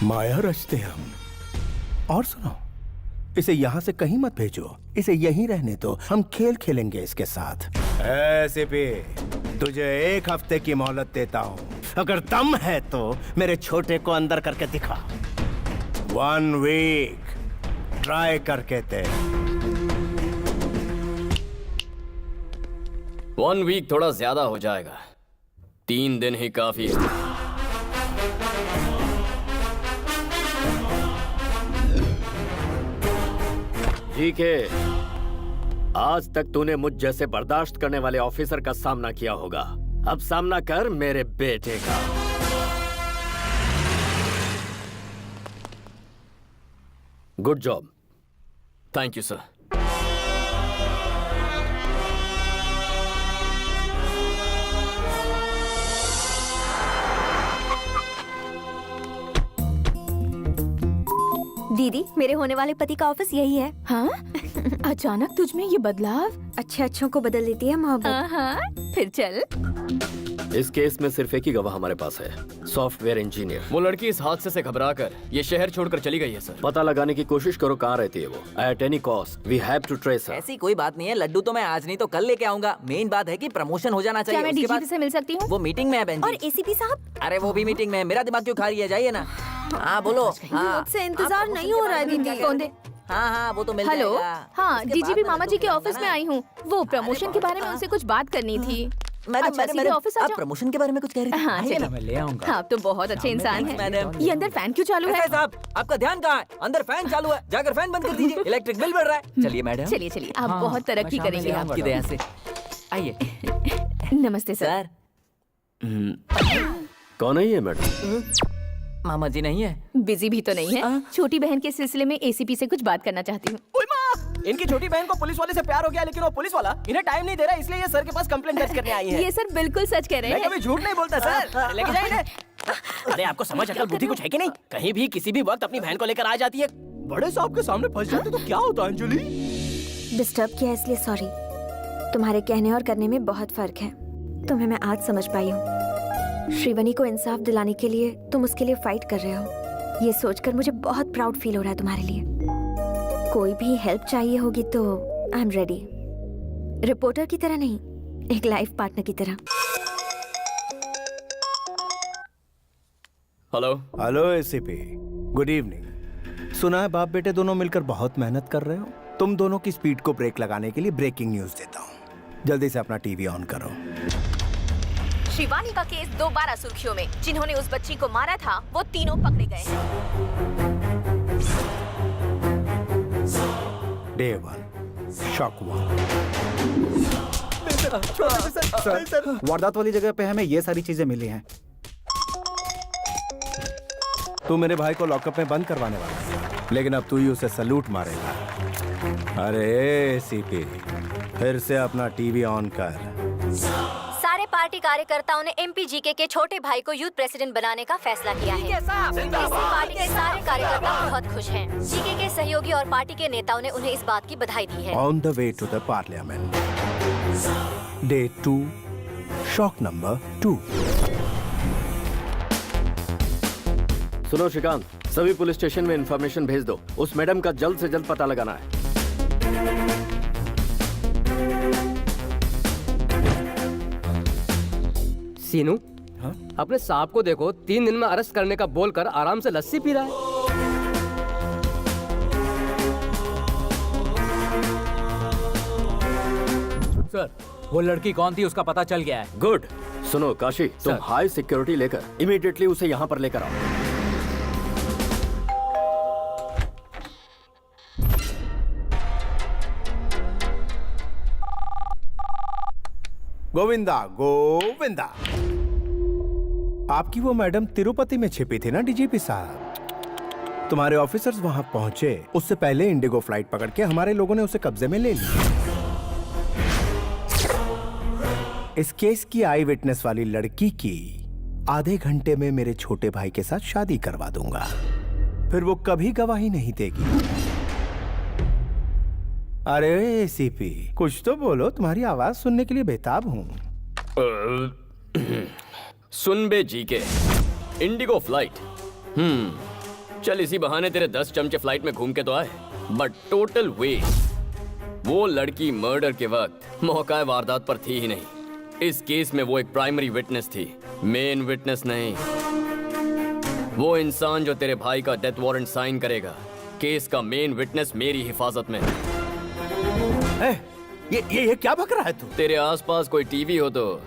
माया रचते हम। और सुनो, इसे यहाँ से कहीं मत भेजो, इसे यहीं रहने दो। हम खेल खेलेंगे इसके साथ। ऐसे भी तुझे 1 हफ्ते की मोहलत देता हूँ। अगर दम है तो मेरे छोटे को अंदर करके दिखा। 1 वीक ट्राई करके दे। 1 वीक थोड़ा ज्यादा हो जाएगा, 3 दिन ही काफी है। ठीक है, आज तक तूने मुझ जैसे बर्दाश्त करने वाले ऑफिसर का सामना किया होगा। अब सामना कर मेरे बेटे का। Good job. Thank you sir. दीदी, मेरे होने वाले पति का ऑफिस यही है। हाँ? अचानक तुझ में ये बदलाव? अच्छे अच्छों को बदल देती है मोहब्बत। हाँ, फिर चल। इस केस में सिर्फ एक ही गवाह हमारे पास है, सॉफ्टवेयर इंजीनियर। वो लड़की इस हादसे से घबराकर ये शहर छोड़कर चली गई है सर। पता लगाने की कोशिश करो कहाँ रहती है वो। At any cost we have to trace her. ऐसी कोई बात नहीं है, लड्डू तो मैं आज नहीं तो कल लेके आऊंगा। मेन बात है कि प्रमोशन हो जाना चाहिए। क्या मैं डीजीपी से मिल सकती हूँ? वो मीटिंग में है बहन जी। और एसीपी साहब? अरे वो भी मीटिंग में है। मेरा दिमाग क्यों खा रही है? जाइए ना। हाँ बोलो। मुझसे इंतजार नहीं हो रहा है दीदी। कौन दे? हाँ वो तो मिल हेलो, जाएगा। हाँ डीजीपी मामा जी के ऑफिस में आई हूँ। वो प्रमोशन के बारे में उनसे कुछ बात करनी थी। मैडम ऑफिस आ आप जाओ। प्रमोशन के बारे में कुछ कह रही थी? हाँ चलो, मैं ले आऊंगा। आप तो बहुत अच्छे इंसान हैं। मैडम। ये अंदर फैन क्यों चालू है? साहब आपका ध्यान कहाँ है? अंदर फैन चालू है, जाकर फैन बंद कर दीजिए। इलेक्ट्रिक बिल बढ़ रहा है। चलिए मैडम। चलिए चलिए, आप बहुत तरक्की करेंगे। आपकी दया से। आइए। नमस्ते सर। कौन है ये मैडम? मामा जी नहीं है? बिजी भी तो नहीं है। छोटी बहन के सिलसिले में एसीपी से कुछ बात करना चाहती हूँ। इनकी छोटी बहन को पुलिस वाले से प्यार हो गया, लेकिन वो पुलिस वाला इन्हें टाइम नहीं दे रहा, इसलिए ये सर के पास कंप्लेंट दर्ज करने आई है। ये सर बिल्कुल सच कह रहे हैं। मैं कभी झूठ नहीं बोलता सर। लेके जाइए इन्हें। अरे आपको समझ अकल बुद्धि कुछ है कि नहीं? कहीं भी किसी भी वक्त अपनी बहन को लेकर आ जाती है। बड़े साहब के सामने फंस जाते तो क्या होता अंजलि? डिस्टर्ब किया इसलिए सॉरी। तुम्हारे कहने और करने में बहुत फर्क है। तुम्हें मैं आज समझ पाई हूँ। श्रीवनी को इंसाफ दिलाने के लिए तुम उसके लिए फाइट कर रहे हो। ये सोचकर मुझे बहुत प्राउड फील हो रहा है तुम्हारे लिए। कोई भी हेल्प चाहिए होगी तो आई एम रेडी। रिपोर्टर की तरह नहीं, एक लाइफ पार्टनर की तरह। Hello. Hello ACP, good evening. सुना है बाप बेटे दोनों मिलकर बहुत मेहनत कर रहे हो। तुम दोनों की स्पीड को ब्रेक लगाने के लिए ब्रेकिंग न्यूज देता हूँ। जल्दी से अपना टीवी ऑन करो। शिवानी का केस दोबारा सुर्खियों में। जिन्होंने उस बच्ची को मारा था वो तीनों पकड़े गए हैं। Day 1 shock 1। सर, वारदात वाली जगह पे हमें ये सारी चीजें मिली हैं। तू मेरे भाई को लॉकअप में बंद करवाने वाला है, लेकिन अब तू ही उसे सलूट मारेगा। अरे एसीपी, फिर से अपना टीवी ऑन कर। सारे पार्टी कार्यकर्ताओं ने एमपी जीके के छोटे भाई को यूथ प्रेसिडेंट बनाने का फैसला किया है। इससे पार्टी के सारे कार्यकर्ता बहुत खुश हैं। जीके के सहयोगी और पार्टी के नेताओं ने उन्हें इस बात की बधाई दी है। On the way to the parliament. Day 2 shock number 2। सुनो श्रीकांत, सभी पुलिस स्टेशन में इंफॉर्मेशन भेज दो। उस मैडम का जल्द से जल्द पता लगाना है। सीनू, अपने साहब को देखो, 3 दिन में अरेस्ट करने का बोलकर आराम से लस्सी पी रहा है। सर, वो लड़की कौन थी उसका पता चल गया है। गुड। सुनो काशी, तुम हाई सिक्योरिटी लेकर इमीडिएटली उसे यहाँ पर लेकर आओ। गोविंदा गोविंदा। आपकी वो मैडम तिरुपति में छिपी थी ना डीजीपी साहब। तुम्हारे ऑफिसर्स वहां पहुंचे उससे पहले इंडिगो फ्लाइट पकड़ के हमारे लोगों ने उसे कब्जे में ले लिया। इस केस की आई विटनेस वाली लड़की की आधे घंटे में मेरे छोटे भाई के साथ शादी करवा दूंगा, फिर वो कभी गवाही नहीं देगी। अरे एसीपी कुछ तो बोलो, तुम्हारी आवाज सुनने के लिए बेताब हूं। सुन बे जीके, इंडिगो फ्लाइट। चल इसी बहाने तेरे 10 चमचे फ्लाइट में घूम के तो आए, बट टोटल वेस्ट। वो लड़की मर्डर के वक्त मौका वारदात पर थी ही नहीं। इस केस में वो एक प्राइमरी विटनेस थी, मेन विटनेस नहीं। वो इंसान जो तेरे भाई का डेथ वारंट साइन करेगा, केस का मेन विटनेस मेरी हिफाजत में। ये क्या बक रहा है तू? तेरे आसपास कोई टीवी हो तो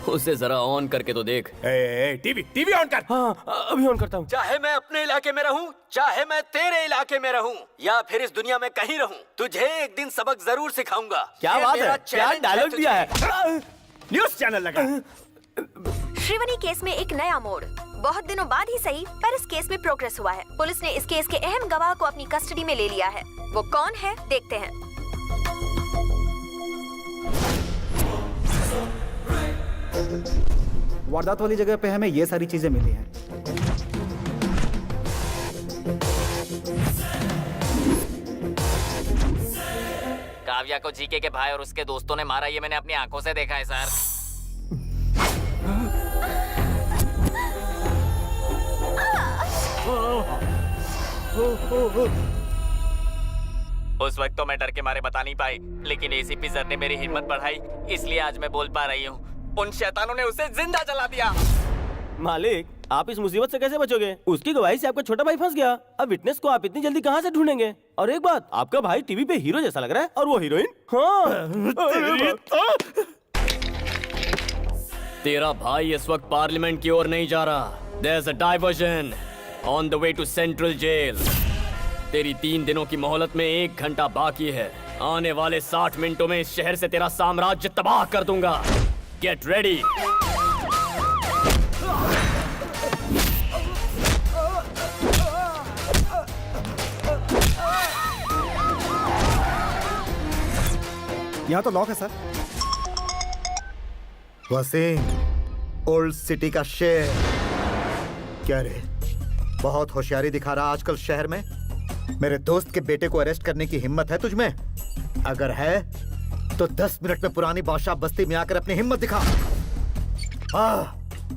उसे जरा ऑन करके तो देख। टीवी ऑन कर। हाँ, अभी ऑन करता हूँ। चाहे मैं अपने इलाके में रहूं, चाहे मैं तेरे इलाके में रहूं, या फिर इस दुनिया में कहीं रहूं, तुझे एक दिन सबक जरूर सिखाऊंगा। क्या बात है, क्या डायलॉग दिया है। न्यूज़ चैनल लगा। श्रीवनी केस में एक नया मोड़। बहुत दिनों बाद ही सही, पर इस केस में प्रोग्रेस हुआ है। पुलिस ने इस केस के अहम गवाह को अपनी कस्टडी में ले लिया है। वो कौन है देखते हैं। वारदात वाली जगह पे हमें ये सारी चीजें मिली हैं। काव्या को जीके के भाई और उसके दोस्तों ने मारा, ये मैंने अपनी आंखों से देखा है सर। उस वक्त तो मैं डर के मारे बता नहीं पाई, लेकिन एसीपी सर ने मेरी हिम्मत बढ़ाई, इसलिए आज मैं बोल पा रही हूँ। उन शैतानों ने उसे जिंदा जला दिया। मालिक, आप इस मुसीबत से कैसे बचोगे? उसकी गवाही से आपका छोटा भाई फंस गया। अब विटनेस को आप इतनी जल्दी कहाँ से ढूंढेंगे? और एक बात, आपका भाई टीवी पे हीरो जैसा लग रहा है, और वो हीरोइन। हाँ। तेरा भाई इस वक्त पार्लियामेंट की ओर नहीं जा रहा। There's a diversion on the way to Central Jail. तेरी 3 दिनों की मोहलत में 1 घंटा बाकी है। आने वाले 60 मिनटों में इस शहर से तेरा साम्राज्य तबाह कर दूंगा। Get ready. यहाँ तो लॉक है सर। वसीम, ओल्ड सिटी का शेर। क्या रे, बहुत होशियारी दिखा रहा आजकल शहर में। मेरे दोस्त के बेटे को अरेस्ट करने की हिम्मत है तुझमें? अगर है तो 10 मिनट में पुरानी बादशाह बस्ती में आकर अपनी हिम्मत दिखा।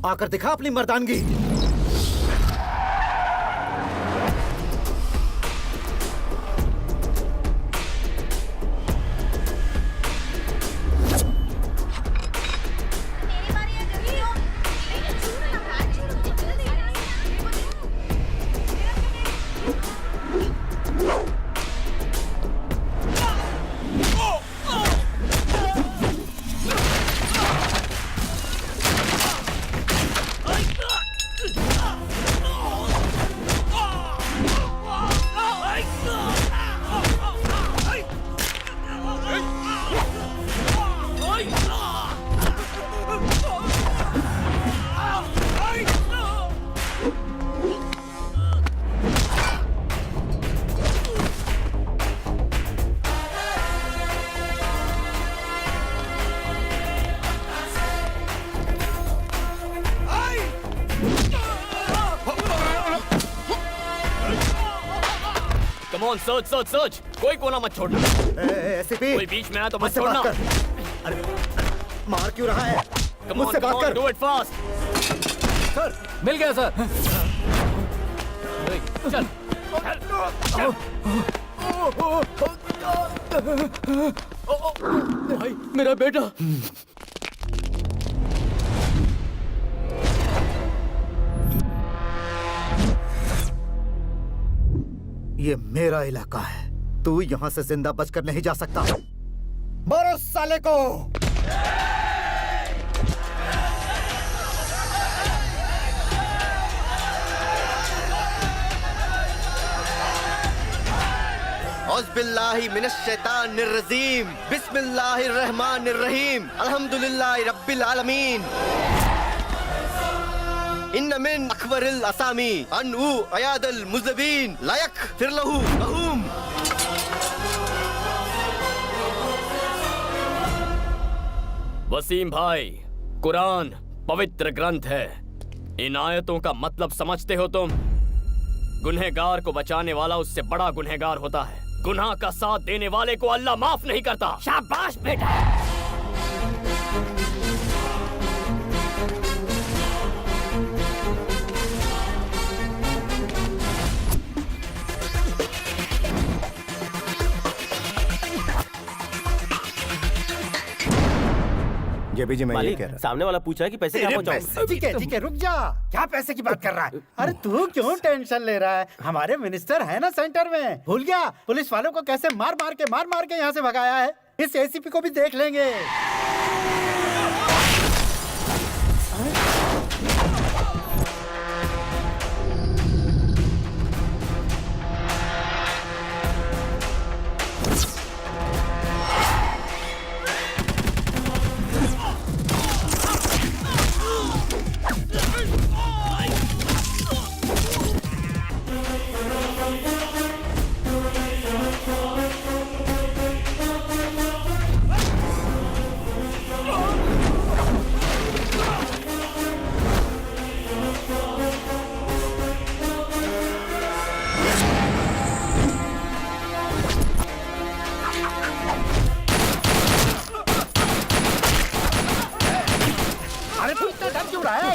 आकर दिखा अपनी मर्दानगी। सर्च सर्च सर्च, कोई कोना मत छोड़ना। एसीपी, कोई बीच में आया तो मत छोड़ना। अरे मार क्यों रहा है? मुझसे बात कर। Do it fast. सर, मिल गया सर। चल। भाई, मेरा बेटा। ये मेरा इलाका है, तू यहाँ से जिंदा बचकर नहीं जा सकता। मारो साले को। औज़ुबिल्लाहि मिनश्शैतानिर्रजीम बिस्मिल्लाहिर्रहमानिर्रहीम अल्हम्दुलिल्लाहि रब्बिल आलमीन इन्न मिन अकबरिल असामी अनउ अयादल मुज़बिन लायक फिरलहु बहूम। वसीम भाई, कुरान पवित्र ग्रंथ है। इन आयतों का मतलब समझते हो तुम? गुनहगार को बचाने वाला उससे बड़ा गुनहगार होता है। गुनाह का साथ देने वाले को अल्लाह माफ नहीं करता। शाबाश बेटा। जेबी जी, मैं ये कह रहा सामने वाला पूछ रहा है कि पैसे कहाँ पहुँचाऊं? ठीक है रुक जा। क्या पैसे की बात कर रहा है? अरे तू क्यों टेंशन ले रहा है? हमारे मिनिस्टर है ना सेंटर में। भूल गया पुलिस वालों को कैसे मार मार के यहाँ से भगाया है? इस एसीपी को भी देख लेंगे।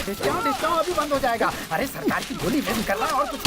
डिस्काउंट अभी बंद हो जाएगा। अरे सरकार की गोली में कर रहा और कुछ।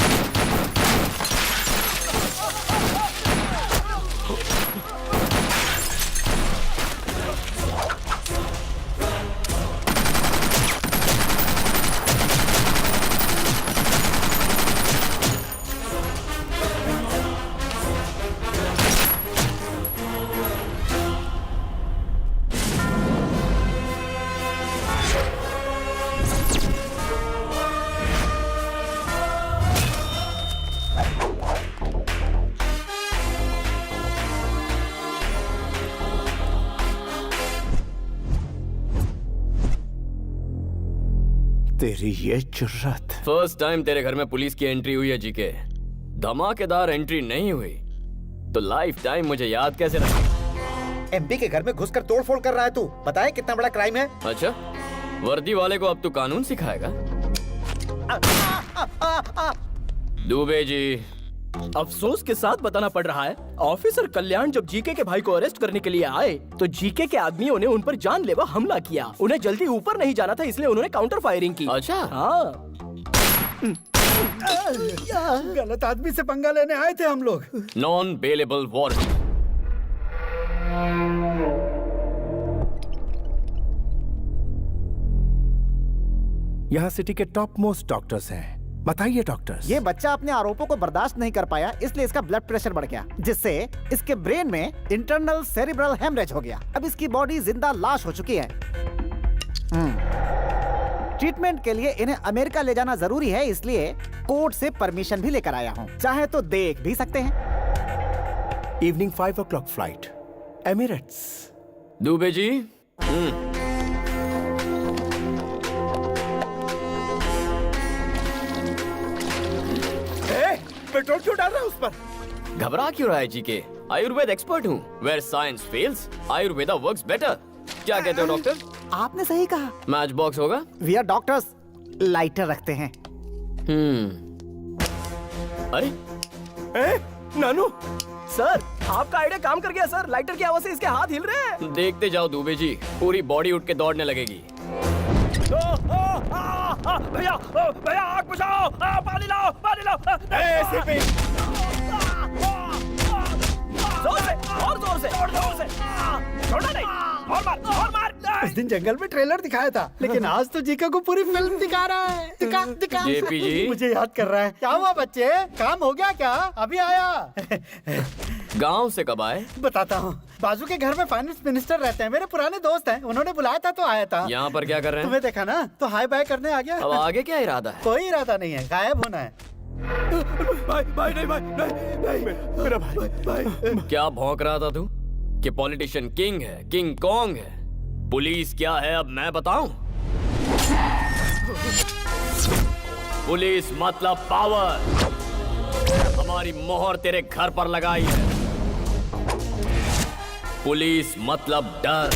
तेरी ये जुर्रत। फर्स्ट टाइम तेरे घर में पुलिस की एंट्री हुई है जीके। धमाकेदार एंट्री नहीं हुई तो लाइफ टाइम मुझे याद कैसे रखे? एमपी के घर में घुसकर तोड़फोड़ कर रहा है तू। पता है कितना बड़ा क्राइम है? अच्छा, वर्दी वाले को अब तू कानून सिखाएगा? दुबे जी, अफसोस के साथ बताना पड़ रहा है, ऑफिसर कल्याण जब जीके के भाई को अरेस्ट करने के लिए आए तो जीके के आदमियों ने उन पर जानलेवा हमला किया। उन्हें जल्दी ऊपर नहीं जाना था, इसलिए उन्होंने काउंटर फायरिंग की। अच्छा, हाँ। गलत आदमी से पंगा लेने आए थे हम लोग। Non bailable warrant. यहाँ सिटी के टॉप मोस्ट डॉक्टर्स हैं। बताइए डॉक्टर्स। ये बच्चा अपने आरोपों को बर्दाश्त नहीं कर पाया, इसलिए इसका ब्लड प्रेशर बढ़ गया, जिससे इसके ब्रेन में इंटरनल सेरिब्रल हेमरेज हो गया। अब इसकी बॉडी जिंदा लाश हो चुकी है। ट्रीटमेंट के लिए इन्हें अमेरिका ले जाना जरूरी है, इसलिए कोर्ट से परमिशन भी लेकर आया हूँ। चाहे तो देख भी सकते हैं। Evening 5 o'clock flight, Emirates. Dubey ji, petrol क्यों डाल रहा है उस पर? घबरा क्यों रहा है जीके? आयुर्वेद एक्सपर्ट हूँ। Where science fails, Ayurveda works better. क्या कहते हो डॉक्टर? आपने सही कहा। मैच बॉक्स होगा? वी आर डॉक्टर्स, लाइटर रखते हैं। अरे नानू सर, आपका आइडिया काम कर गया सर। लाइटर की आवाज से इसके हाथ हिल रहे हैं। देखते जाओ दुबे जी, पूरी बॉडी उठ के दौड़ने लगेगी। भैया भैया आग बुझाओ, पानी लाओ, पानी लाओ। जोर से, और जोर से, और जोर से। छोड़ना नहीं, और मार, और मार। उस दिन जंगल में ट्रेलर दिखाया था, लेकिन आज तो जीका को पूरी फिल्म दिखा रहा है। दिखा दिखा। जेपी जी, मुझे याद कर रहा है। क्या हुआ बच्चे, काम हो गया क्या? अभी आया। गांव से कब आए? बताता हूँ। बाजू के घर में फाइनेंस मिनिस्टर रहते हैं, मेरे पुराने दोस्त हैं। उन्होंने बुलाया था तो आया था। यहाँ पर क्या कर रहे हैं? तुम्हें देखा ना तो हाय बाय करने आ गया। अब आगे क्या इरादा है? कोई इरादा नहीं है, गायब होना है। भाई भाई नहीं भाई नहीं मेरा भाई क्या भौंक रहा था तू कि पॉलिटिशियन किंग है, किंग कॉन्ग है? पुलिस क्या है अब मैं बताऊं? पुलिस मतलब पावर। हमारी मोहर तेरे घर पर लगाई है। पुलिस मतलब डर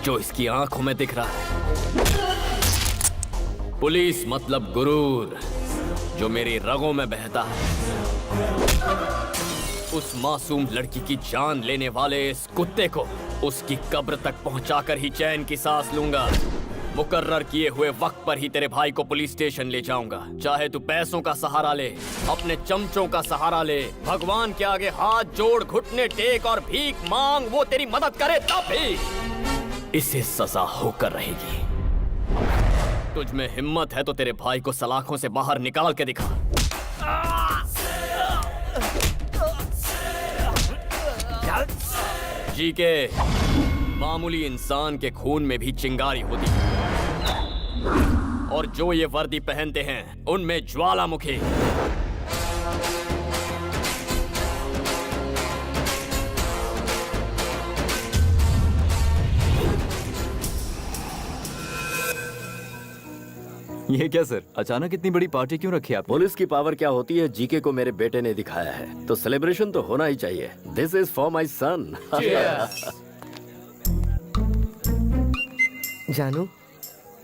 जो इसकी आंखों में दिख रहा है। पुलिस मतलब गुरूर जो मेरी रगों में बहता है। उस मासूम लड़की की जान लेने वाले इस कुत्ते को उसकी कब्र तक पहुंचाकर ही चैन की सांस लूंगा। मुकर्रर किए हुए वक्त पर ही तेरे भाई को पुलिस स्टेशन ले जाऊंगा। चाहे तू पैसों का सहारा ले, अपने चमचों का सहारा ले, भगवान के आगे हाथ जोड़, घुटने टेक और भीख मांग, वो तेरी मदद करे तब भी इसे सजा होकर रहेगी। तुझ में हिम्मत है तो तेरे भाई को सलाखों से बाहर निकाल के दिखा। जी के मामूली इंसान के खून में भी चिंगारी होती है और जो ये वर्दी पहनते हैं उनमें ज्वालामुखी। ये क्या सर, अचानक इतनी बड़ी पार्टी क्यों रखी आप? पुलिस की पावर क्या होती है जीके को मेरे बेटे ने दिखाया है, तो सेलिब्रेशन तो होना ही चाहिए। दिस इज फॉर माई सन। जानू,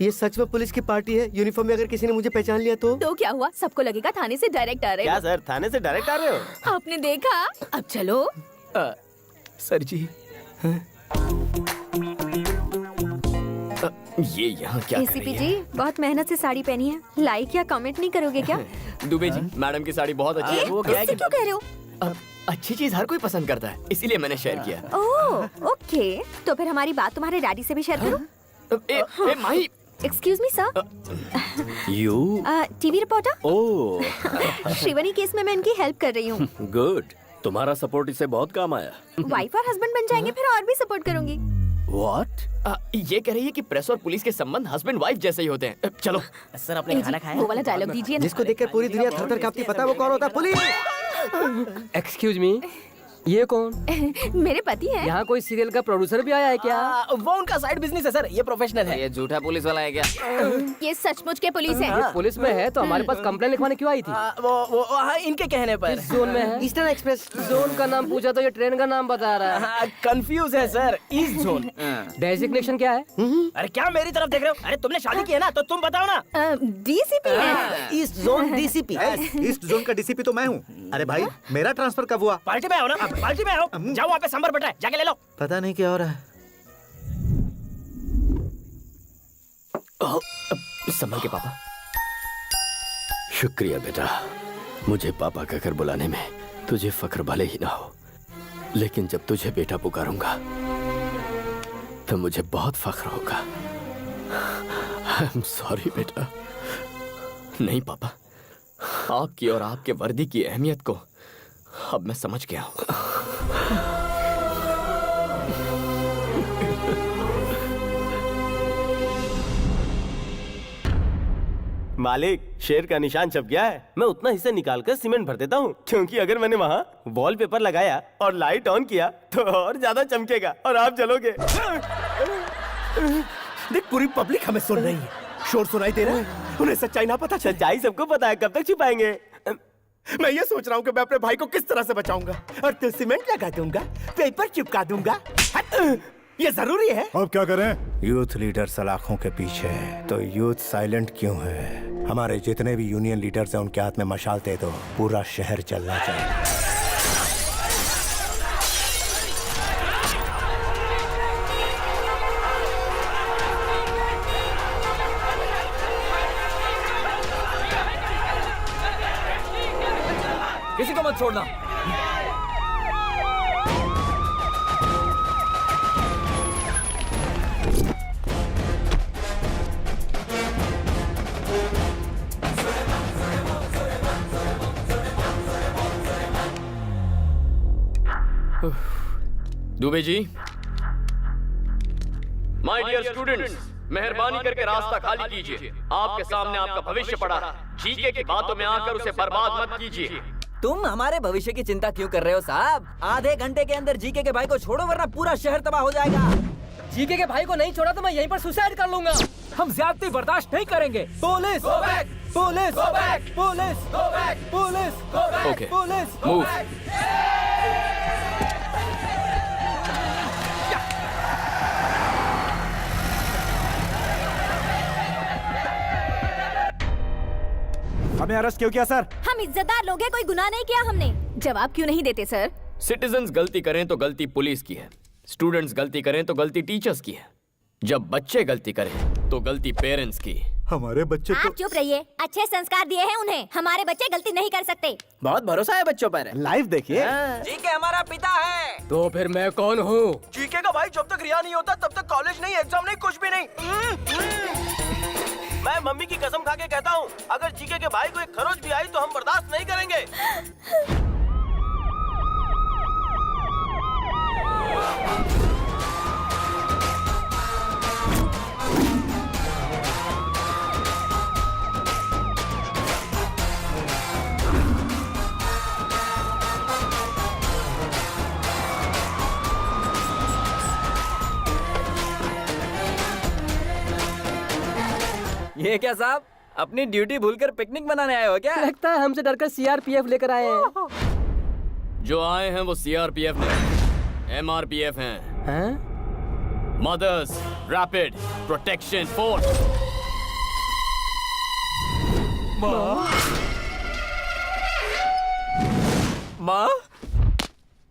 ये सच में पुलिस की पार्टी है? यूनिफॉर्म में अगर किसी ने मुझे पहचान लिया तो क्या हुआ? सबको लगेगा थाने से डायरेक्ट आ रहे हो। क्या सर, थाने से डायरेक्ट आ रहे हो? आपने देखा? अब चलो। सर जी ये यहाँ क्या कर एसीपी रही जी, बहुत मेहनत से साड़ी पहनी है। लाइक या कमेंट नहीं करोगे क्या? है? दुबे जी, मैडम की साड़ी बहुत अच्छी है। वो क्या क्यों कह रहे हो? अच्छी चीज हर कोई पसंद करता है, इसीलिए मैंने शेयर किया। ओह, ओके। तो फिर हमारी बात तुम्हारे डैडी से भी शेयर करो। Mahi, excuse me sir. U TV reporter. Oh Shrivani case में मैं इनकी हेल्प कर रही हूँ। गुड, तुम्हारा सपोर्ट इससे बहुत काम आया। वाइफ और हस्बैंड बन जाएंगे फिर और भी सपोर्ट करूंगी। What? ये कह रही है कि प्रेस और पुलिस के संबंध हस्बैंड वाइफ जैसे ही होते हैं। चलो सर, आपने खाना खाया? वो वाला डायलॉग दीजिए ना। जिसको देखकर पूरी दुनिया थर-थर कांपती, पता है वो कौन होता है? पुलिस। एक्सक्यूज मी, ये कौन? मेरे पति हैं। यहाँ कोई सीरियल का प्रोड्यूसर भी आया है क्या? वो उनका साइड बिजनेस है सर, ये प्रोफेशनल है। ये झूठा पुलिस वाला है क्या? ये सचमुच के पुलिस है। ये पुलिस में है तो हमारे पास कंप्लेन लिखवाने क्यों आई थी? वो इनके कहने पर। किस जोन में है? ईस्टर्न एक्सप्रेस जोन का नाम पूछा तो ये ट्रेन का नाम बता रहा है। कंफ्यूज है सर, ईस्ट जोन। डेजिग्नेशन क्या है? अरे क्या मेरी तरफ देख रहे हो? अरे तुमने शादी की है ना, तो तुम बताओ ना। डीसीपी है। East zone DCP. East zone का डीसीपी तो मैं हूँ। अरे भाई, मेरा ट्रांसफर कब हुआ? पार्टी में आओ ना, पार्टी में आओ। जाओ वहाँ पे सांभर बटा है, जाके ले लो। पता नहीं क्या हो रहा है। संभल के पापा। शुक्रिया बेटा, मुझे पापा कहकर बुलाने में तुझे फख्र भले ही ना हो, लेकिन जब तुझे बेटा पुकारूंगा तो मुझे बहुत फख्र होगा। आई एम सॉरी बेटा। नहीं पापा, आपकी और आपके वर्दी की अहमियत को अब मैं समझ गया हूँ। मालिक, शेर का निशान छप गया है। मैं उतना हिस्सा निकाल कर सीमेंट भर देता हूँ, क्योंकि अगर मैंने वहाँ वॉलपेपर लगाया और लाइट ऑन किया तो और ज्यादा चमकेगा और आप जलोगे। देख, पूरी पब्लिक हमें सुन रही है, शोर सुनाई दे रहा है। उन्हें सच्चाई ना पता। सच्चाई सबको पता है, कब तक छिपाएंगे? मैं ये सोच रहा हूँ कि मैं अपने भाई को किस तरह से बचाऊंगा। और तो सीमेंट लगा दूंगा, पेपर चिपका दूंगा। ये जरूरी है। अब क्या करें? यूथ लीडर सलाखों के पीछे है, तो यूथ साइलेंट क्यों है? हमारे जितने भी यूनियन लीडर्स हैं उनके हाथ में मशाल दे दो, पूरा शहर चलना चाहिए। किसी को मत छोड़ना। Dubey ji, my dear students, मेहरबानी करके रास्ता खाली कीजिए। आपके सामने आपका भविष्य पड़ा है। जीके की बातों में आकर उसे बर्बाद मत कीजिए। तुम हमारे भविष्य की चिंता क्यों कर रहे हो साहब? आधे घंटे के अंदर जीके के भाई को छोड़ो वरना पूरा शहर तबाह हो जाएगा। जीके के भाई को नहीं छोड़ा तो मैं यहीं पर सुसाइड कर लूंगा। हम ज्यादती बर्दाश्त नहीं करेंगे। Police police police police okay, police move. हमें अरेस्ट क्यों किया सर? हम इज्जतदार लोग हैं, कोई गुनाह नहीं किया हमने। जवाब क्यों नहीं देते सर? सिटीजन्स गलती करें तो गलती पुलिस की है, स्टूडेंट्स गलती करें तो गलती टीचर्स की है, जब बच्चे गलती करें तो गलती पेरेंट्स की। हमारे बच्चे आप चुप रहिए। अच्छे संस्कार दिए हैं उन्हें। हमारे बच्चे गलती नहीं कर सकते। बहुत भरोसा है बच्चों पर। लाइव देखिए। जीके हमारा पिता है। तो फिर मैं कौन हूँ? जीके का भाई जब तक रिहा नहीं होता तब तक कॉलेज नहीं, एग्जाम नहीं, कुछ भी नहीं। मैं मम्मी की कसम खा के कहता हूँ, अगर जीके के भाई को एक खरोच भी आई तो हम बर्दाश्त नहीं करेंगे। ये क्या साहब, अपनी ड्यूटी भूलकर पिकनिक मनाने आए हो क्या? लगता है हमसे डरकर सीआरपीएफ लेकर आए हैं। जो आए हैं वो सीआरपीएफ नहीं, एमआरपीएफ हैं। Mothers rapid protection force. माँ,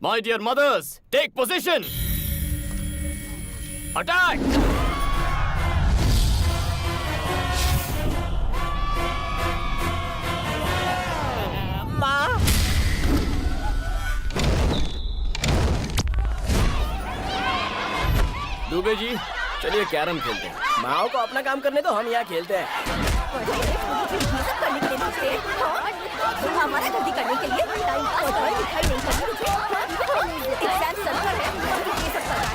my dear mothers, take position. Attack. Dubey ji, चलिए कैरम खेलते हैं। माओ को अपना काम करने दो, हम यहाँ खेलते हैं। हमारा गलती करने के लिए टाइम पास और दिखाई नहीं करती मुझे। एग्जाम सेंटर है, ये सब पता है।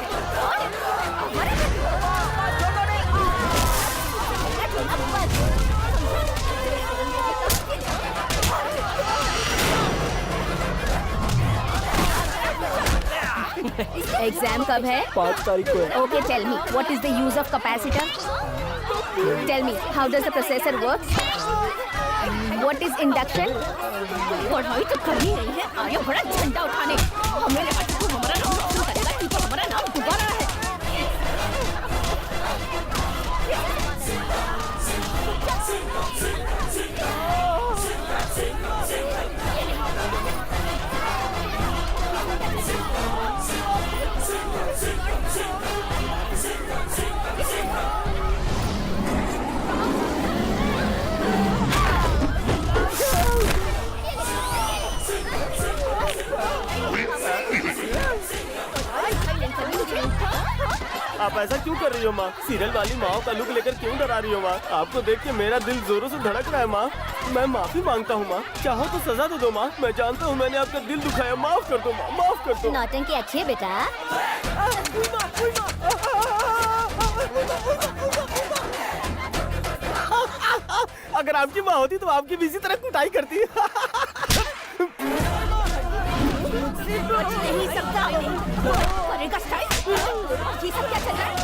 एग्जाम कब है? 5 तारीख को है। Okay, tell me, what is the use of capacitor? Tell me, how does the processor work? What is induction? पढ़ाई तो करनी नहीं है, आया बड़ा झंडा उठाने। हमें लगा कि तू हमारा नाम रोशन करेगा, तू तो हमारा नाम डुबा रहा है। आप ऐसा क्यों कर रही हो माँ? सीरियल वाली माँ का लुक लेकर क्यों डरा रही हो माँ? आपको देख के मेरा दिल जोरों से धड़क रहा है माँ। मैं माफी मांगता हूँ माँ, चाहो तो सजा दे दो माँ। मैं जानता हूँ मैंने आपका दिल दुखाया, माफ कर दो माँ, माफ कर दो। नौटंकी अच्छी है बेटा। अगर आपकी माँ होती तो आपकी भी इसी तरह कुटाई करती। बच नहीं सकता। करेगा स्टाइल। ये सब क्या चल रहा है?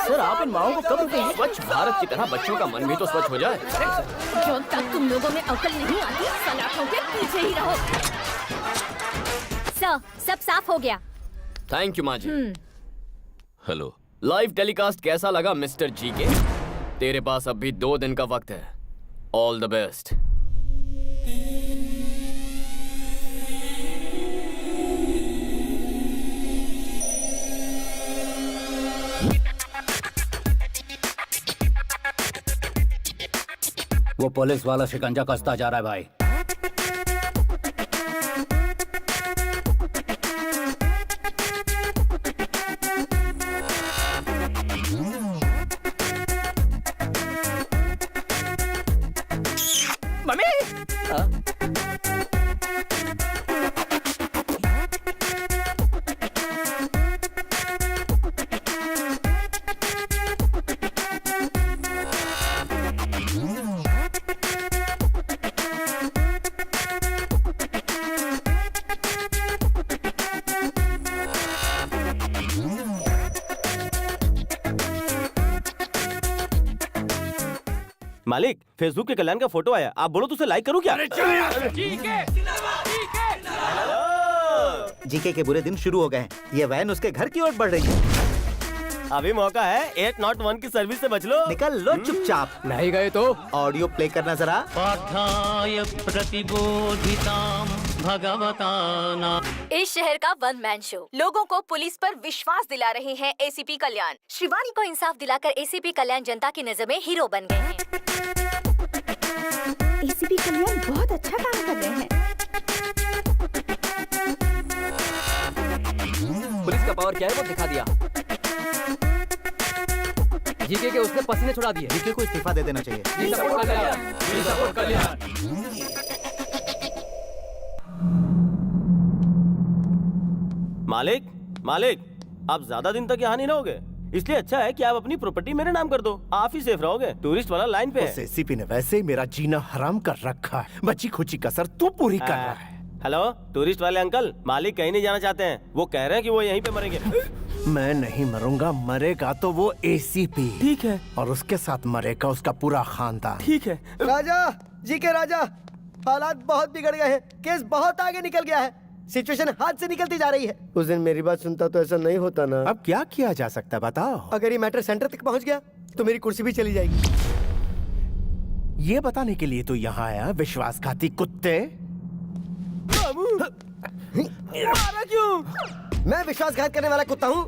सर, आप इन माओं को कब रुकेंगे? स्वच्छ भारत की तरह बच्चों का मन भी तो स्वच्छ हो जाए। जब तक तुम लोगों में अकल नहीं आती, सलाखों के पीछे ही रहो। सर, सब साफ हो गया। थैंक यू माँ जी। हेलो, लाइव टेलीकास्ट कैसा लगा मिस्टर जी के? तेरे पास अब भी 2 दिन का वक्त है। All the best. वो पुलिस वाला शिकंजा कसता जा रहा है भाई। मालिक, फेसबुक के कल्याण का फोटो आया, आप बोलो तो उसे लाइक करूं क्या? जीके के बुरे दिन शुरू हो गए हैं। ये वैन उसके घर की ओर बढ़ रही है। अभी मौका है, 801 की सर्विस से बच लो। निकल लो चुपचाप। नहीं गए तो ऑडियो प्ले करना जरा। पार्थाय प्रतिबोधितां भगवता ना। इस शहर का वन मैन शो लोगों को पुलिस पर विश्वास दिला रहे हैं एसीपी कल्याण। शिवानी को इंसाफ दिलाकर एसीपी कल्याण जनता की नजर में हीरो बन गए हैं। एसीपी कल्याण बहुत अच्छा काम कर रहे हैं। पुलिस का पावर क्या है वो दिखा दिया। जीके के उसने पसीने छुड़ा दिए। जीके को इस्तीफा दे देना चाहिए। मालिक, मालिक, आप ज्यादा दिन तक यहाँ नहीं रहोगे, इसलिए अच्छा है कि आप अपनी प्रॉपर्टी मेरे नाम कर दो। आप ही सेफ रहोगे। टूरिस्ट वाला लाइन पे है। उस एसीपी ने वैसे ही मेरा जीना हराम कर रखा है। बची खुची कसर तू पूरी कर रहा है। हेलो, टूरिस्ट वाले अंकल, मालिक कहीं नहीं जाना चाहते हैं। वो कह रहे हैं कि वो यहीं पे मरेंगे। मैं नहीं मरूंगा, मरेगा तो वो एसीपी। ठीक है। और उसके साथ मरेगा उसका पूरा खानदान। ठीक है। राजा, जी के राजा, हालात बहुत बिगड़ गए हैं। केस बहुत आगे निकल गया है। सिचुएशन हाथ से निकलती जा रही है। उस दिन मेरी बात सुनता तो ऐसा नहीं होता ना। अब क्या किया जा सकता है बताओ? अगर ये मैटर सेंटर तक पहुंच गया तो मेरी कुर्सी भी चली जाएगी। ये बताने के लिए तो यहाँ आया, विश्वासघाती कुत्ते। मारा क्यों? मैं विश्वासघात करने वाला कुत्ता हूँ?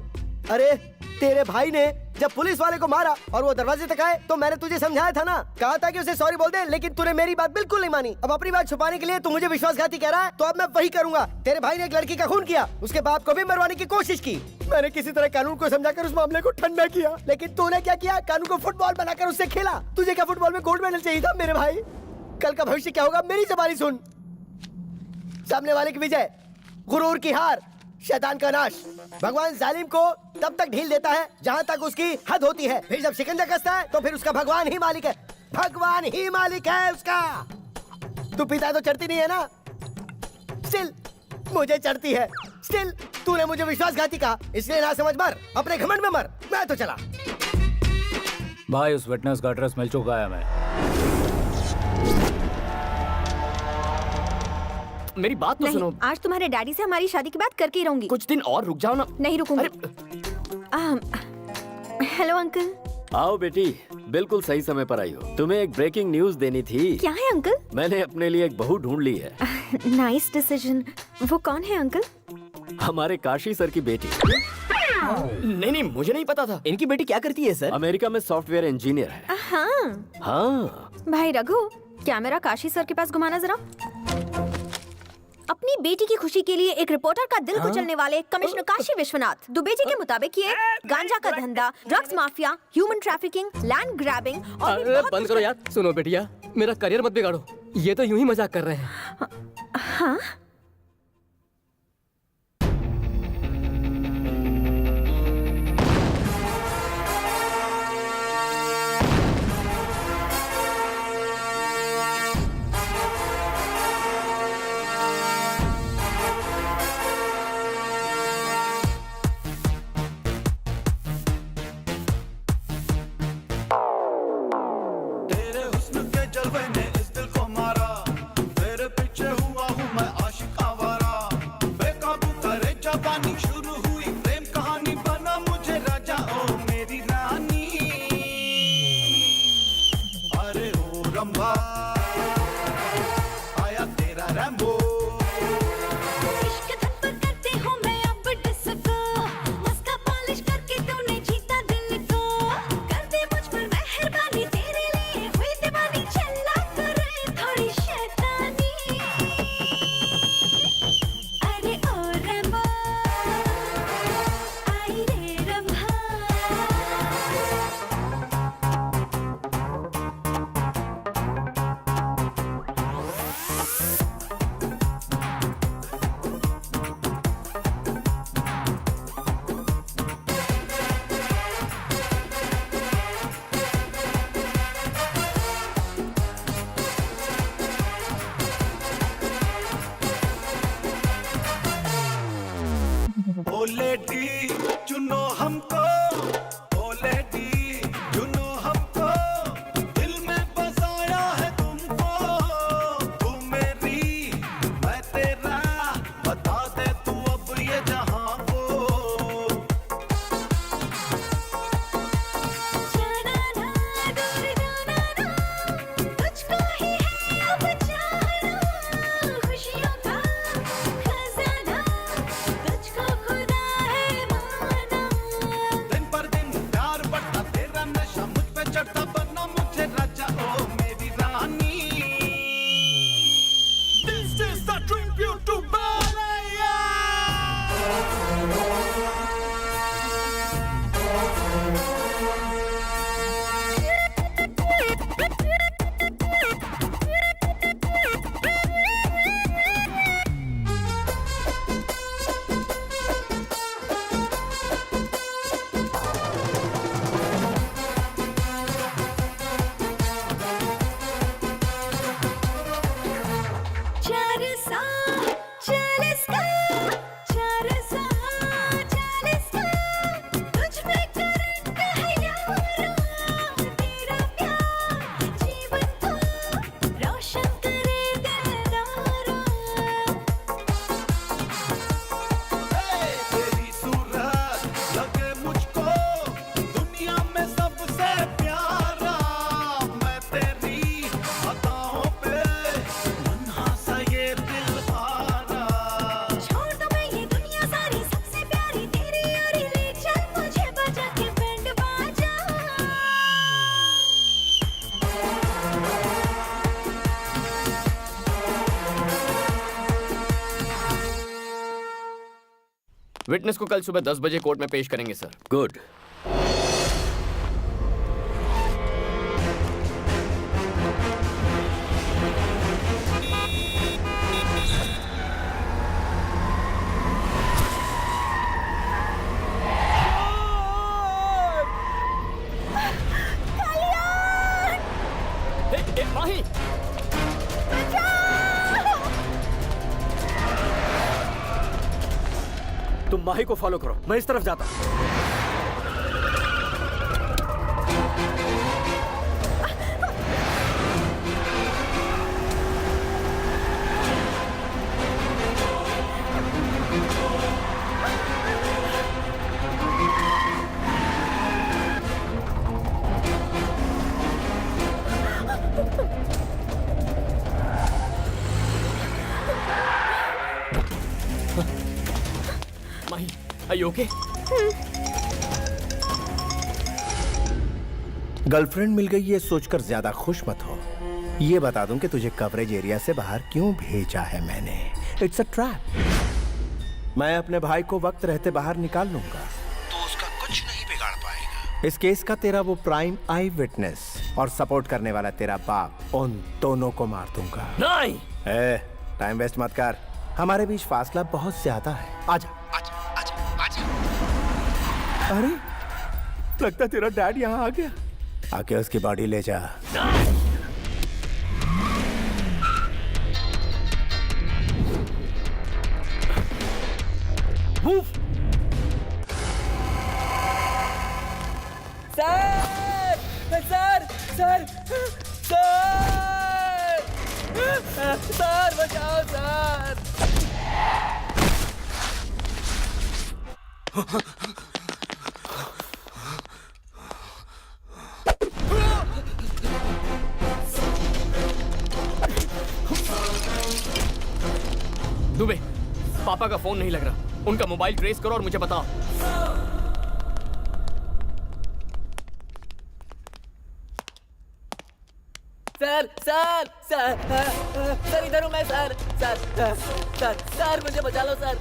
अरे तेरे भाई ने जब पुलिस वाले को मारा और वो दरवाजे तक आए तो मैंने तुझे समझाया था ना, कहा था कि उसे सॉरी बोल दे, लेकिन तूने मेरी बात बिल्कुल नहीं मानी। अब अपनी बात छुपाने के लिए तू मुझे विश्वासघाती कह रहा है, तो अब मैं वही करूंगा। तेरे भाई ने एक लड़की का खून किया, उसके बाप को भी मरवाने की कोशिश की। मैंने किसी तरह कानून को समझाकर उस मामले को ठंडा किया, लेकिन तूने क्या किया? कानून को फुटबॉल बनाकर उससे खेला। तुझे क्या फुटबॉल में गोल्ड मेडल चाहिए था मेरे भाई? कल का भविष्य क्या होगा मेरी जबानी सुन। सामने वाले की विजय, गुरूर की हार, शैतान का नाश। भगवान जालिम को तब तक ढील देता है जहाँ तक उसकी हद होती है, फिर जब शिकंजा कसता है तो फिर उसका भगवान ही मालिक है। भगवान ही मालिक है उसका। तू पिता तो चढ़ती नहीं है ना? स्टिल मुझे चढ़ती है। स्टिल तूने मुझे विश्वासघाती कहा, इसलिए ना समझ मर, अपने घमंड में मर। मैं तो चला। भाई, उस विटनेस का एड्रेस मिल चुका है हमें। मेरी बात तो सुनो। आज तुम्हारे डैडी से हमारी शादी की बात करके ही रहूंगी। कुछ दिन और रुक जाओ ना। नहीं रुकूंगी। Hello uncle. आओ बेटी, बिल्कुल सही समय पर आई हो। तुम्हें एक ब्रेकिंग न्यूज देनी थी। क्या है अंकल? मैंने अपने लिए एक बहू ढूंढ ली है। Nice decision. वो कौन है अंकल? हमारे काशी सर की बेटी। नहीं, मुझे नहीं पता था। इनकी बेटी क्या करती है सर? अमेरिका में सॉफ्टवेयर इंजीनियर है। हाँ। भाई रघु, क्या मेरा काशी सर के पास घुमाना जरा। अपनी बेटी की खुशी के लिए एक रिपोर्टर का दिल कुचलने वाले कमिश्नर काशी विश्वनाथ दुबे जी के मुताबिक ये गांजा का धंधा, drugs mafia, human trafficking, land grabbing और भी बहुत बंद करो यार। सुनो बेटिया, मेरा करियर मत बिगाड़ो। ये तो यूं ही मजाक कर रहे हैं। हाँ? तेरे हुस्न के जलवे ने इस दिल को मारा, तेरे पीछे हुआ हूँ मैं आशिक विटनेस को कल सुबह 10 बजे कोर्ट में पेश करेंगे सर। गुड। माही, तुम माही को फॉलो करो, मैं इस तरफ जाता हूं। माही, are you okay? गर्लफ्रेंड मिल गई ये सोचकर ज्यादा खुश मत हो। ये बता दूं कि तुझे कवरेज एरिया से बाहर क्यों भेजा है मैंने। It's a trap. मैं अपने भाई को वक्त रहते बाहर निकाल लूंगा तो उसका कुछ नहीं बिगाड़ पाएगा। इस केस का तेरा वो प्राइम आई विटनेस और सपोर्ट करने वाला तेरा बाप, उन दोनों को मार दूंगा। नहीं। टाइम वेस्ट मत कर, हमारे बीच फासला बहुत ज्यादा है। आजा। अरे लगता तेरा डैड यहाँ आ गया। आके उसकी बॉडी ले जा। सर बचाओ सर। दुबे, पापा का फोन नहीं लग रहा। उनका मोबाइल ट्रेस करो और मुझे बताओ। सर सर सर सर इधर हूँ मैं सर। सर मुझे बचा लो सर।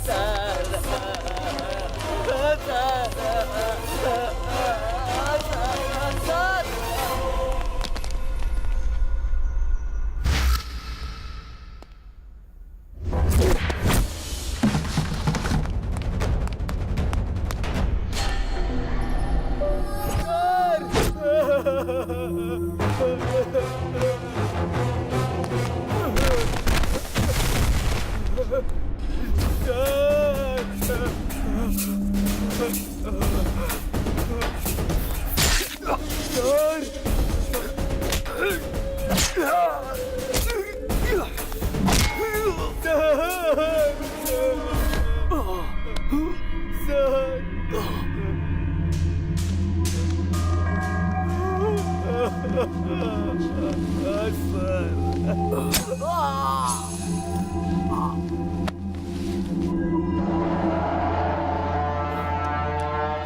सर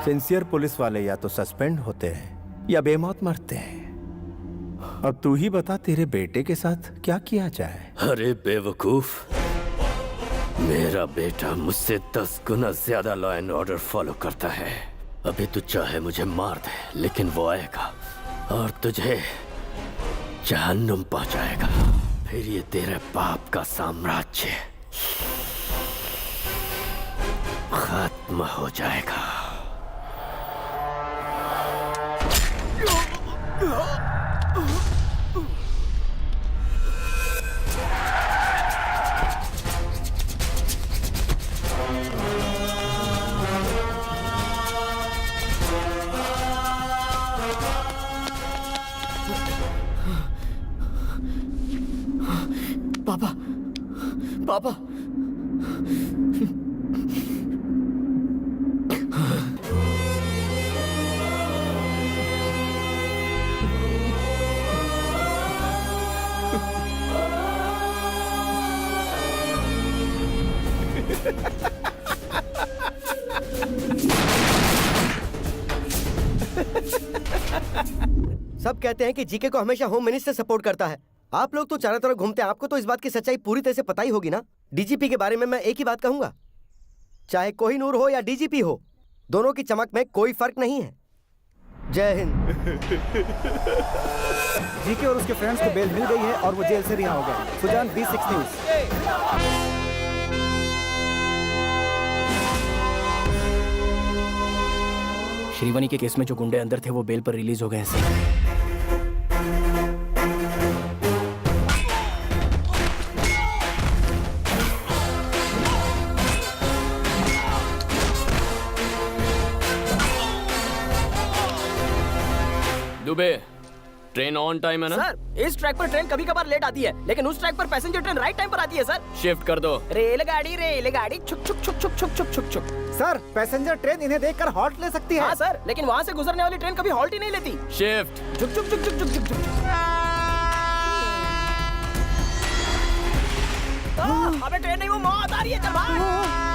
सिंसियर पुलिस वाले या तो सस्पेंड होते हैं या बेमौत मरते हैं। अब तू ही बता तेरे बेटे के साथ क्या किया जाए। अरे बेवकूफ, मेरा बेटा मुझसे 10 गुना ज्यादा लॉ एंड ऑर्डर फॉलो करता है। अभी तू चाहे मुझे मार दे, लेकिन वो आएगा और तुझे जहन्नुम पहुंचाएगा। फिर ये तेरे बाप का साम्राज्य खत्म हो जाएगा। पापा, पापा। सब कहते हैं कि जीके को हमेशा होम मिनिस्टर सपोर्ट करता है। आप लोग तो चारों तरफ घूमते हैं, आपको तो इस बात की सच्चाई पूरी तरह से पता ही होगी ना। डीजीपी के बारे में मैं एक ही बात कहूंगा, चाहे कोहिनूर हो या डीजीपी हो, दोनों की चमक में कोई फर्क नहीं है। जय हिंद। जीके और उसके फ्रेंड्स को बेल मिल गई है और वो जेल से रिहा हो गए। Sujan, B6 news. श्रीवनी के केस में जो गुंडे अंदर थे वो बेल पर रिलीज हो गए हैं sir. Dubey, train on time है ना? सर, इस ट्रैक पर ट्रेन कभी कभार लेट आती है, लेकिन उस ट्रैक पर पैसेंजर ट्रेन राइट टाइम पर आती है सर। शिफ्ट कर दो। रेलगाड़ी छुक छुक छुक छुक छुक छुक छुक छुक। सर, पैसेंजर ट्रेन इन्हें देखकर हॉल्ट ले सकती है। हाँ सर, लेकिन वहाँ से गुजरने वाली ट्रेन कभी हॉल्ट ही नहीं लेती। शिफ्ट। छुक छुक छुक छुक छुक छुक छुक। अबे ट्रेन नहीं, वो मौत आ रही है। चल भाग।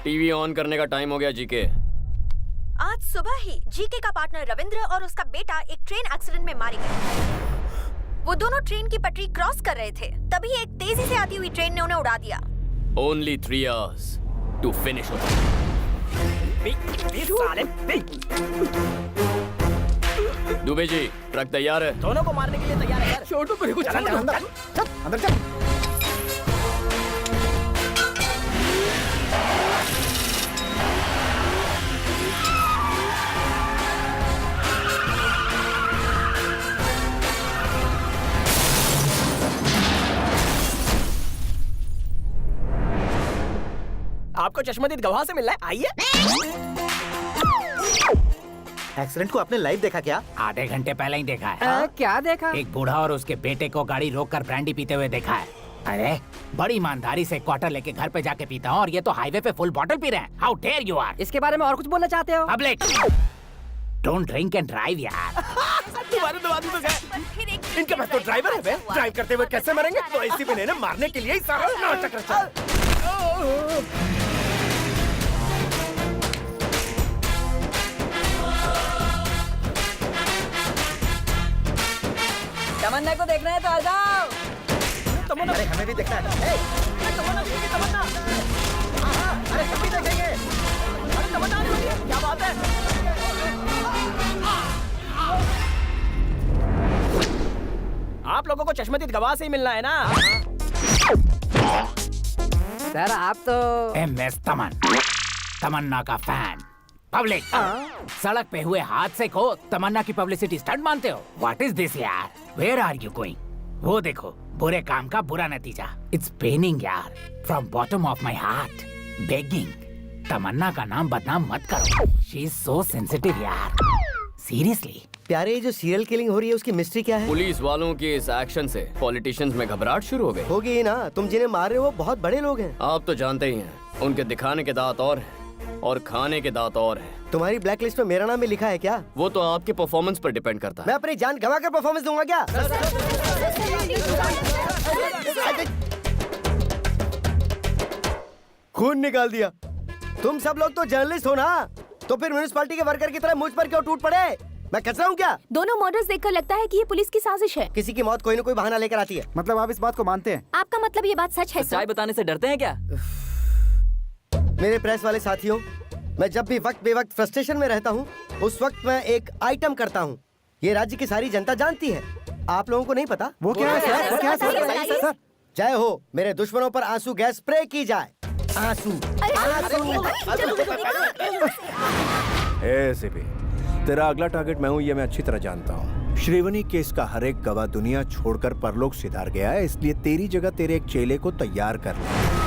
टीवी ऑन करने का टाइम हो गया जीके। आज सुबह ही जीके का पार्टनर रविंद्र और उसका बेटा एक ट्रेन एक्सीडेंट में मारे गए। वो दोनों ट्रेन की पटरी क्रॉस कर रहे थे, तभी एक तेजी से आती हुई ट्रेन ने उन्हें उड़ा दिया। Only 3 hours to finish it. Dubey ji, truck तैयार है। दोनों को मारने के लिए तैयार है। छोटू को कुछ अंदर चल। आपको चश्मदीद गवाह से मिलना है, आइए। एक्सीडेंट को आपने लाइव देखा क्या? आधे घंटे पहले ही देखा है। क्या देखा? एक बूढ़ा और उसके बेटे को गाड़ी रोककर ब्रांडी पीते हुए देखा है। अरे बड़ी ईमानदारी से क्वार्टर लेके घर पे जाके पीता हूँ और ये तो हाईवे पे फुल बॉटल पी रहे हैं। How dare you are. इसके बारे में और कुछ बोलना चाहते हो? Public don't drink and drive यार। इनके पास तो ड्राइवर है बे। ड्राइव करते हुए कैसे मरेंगे? वो इसी में इन्हें मारने के लिए ही सारा नाटक रचा। तमन्ना को देखना है तो आ जाओ। तमन्ना, अरे हमें भी देखना है। तमन्ना देखिए, तमन्ना। अरे सब भी देखेंगे। अरे तमन्ना आने वाली है, क्या बात है? आप लोगों को चश्मदीद गवाह से ही मिलना है ना? सर आप तो MS तमन, तमन्ना का फैन। पब्लिक सड़क पे हुए हादसे को तमन्ना की पब्लिसिटी स्टंट मानते हो? व्हाट इज दिस यार? Where are you going? वो देखो, बुरे काम का बुरा नतीजा। इट्स पेनिंग यार, from bottom of my heart begging. Tamanna का नाम बदनाम मत करो। शी इज सो सेंसिटिव यार, सीरियसली। प्यारे, जो सीरियल किलिंग हो रही है उसकी मिस्ट्री क्या है? पुलिस वालों के इस एक्शन से पॉलिटिशियंस में घबराहट शुरू हो गई। होगी ही ना, तुम जिन्हें मार रहे हो वो बहुत बड़े लोग हैं। आप तो जानते ही हैं, उनके दिखाने के दांत और हैं और खाने के दांत और हैं। तुम्हारी ब्लैक लिस्ट में मेरा नाम भी लिखा है क्या? वो तो आपके परफॉर्मेंस पर डिपेंड करता है। मैं अपनी जान गंवा कर परफॉर्मेंस दूंगा क्या? खून निकाल दिया। तुम सब लोग तो जर्नलिस्ट हो ना, तो फिर म्युनिसिपैलिटी के वर्कर की तरह मुझ पर क्यों टूट पड़े? मैं कचरा हूँ क्या? दोनों मर्डर्स देखकर लगता है कि ये पुलिस की साजिश है। किसी की मौत कोई न कोई बहाना लेकर आती है। मतलब आप इस बात को मानते हैं? आपका मतलब ये बात सच है? सच्चाई बताने से डरते हैं क्या? मेरे प्रेस वाले साथियों, मैं जब भी वक्त बेवक्त फ्रस्ट्रेशन में रहता हूँ, उस वक्त मैं एक आइटम करता हूँ। ये राज्य की सारी जनता जानती है, आप लोगों को नहीं पता। वो क्या है सर? वो क्या है सर? जय हो, मेरे दुश्मनों पर आंसू गैस स्प्रे की जाए। आंसू, एसीपी, तेरा अगला टारगेट मैं हूँ, ये मैं अच्छी तरह जानता हूँ। श्रीवनी केस का हर एक गवाह दुनिया छोड़कर परलोक सिधार गया है, इसलिए तेरी जगह तेरे एक चेले को तैयार कर ले।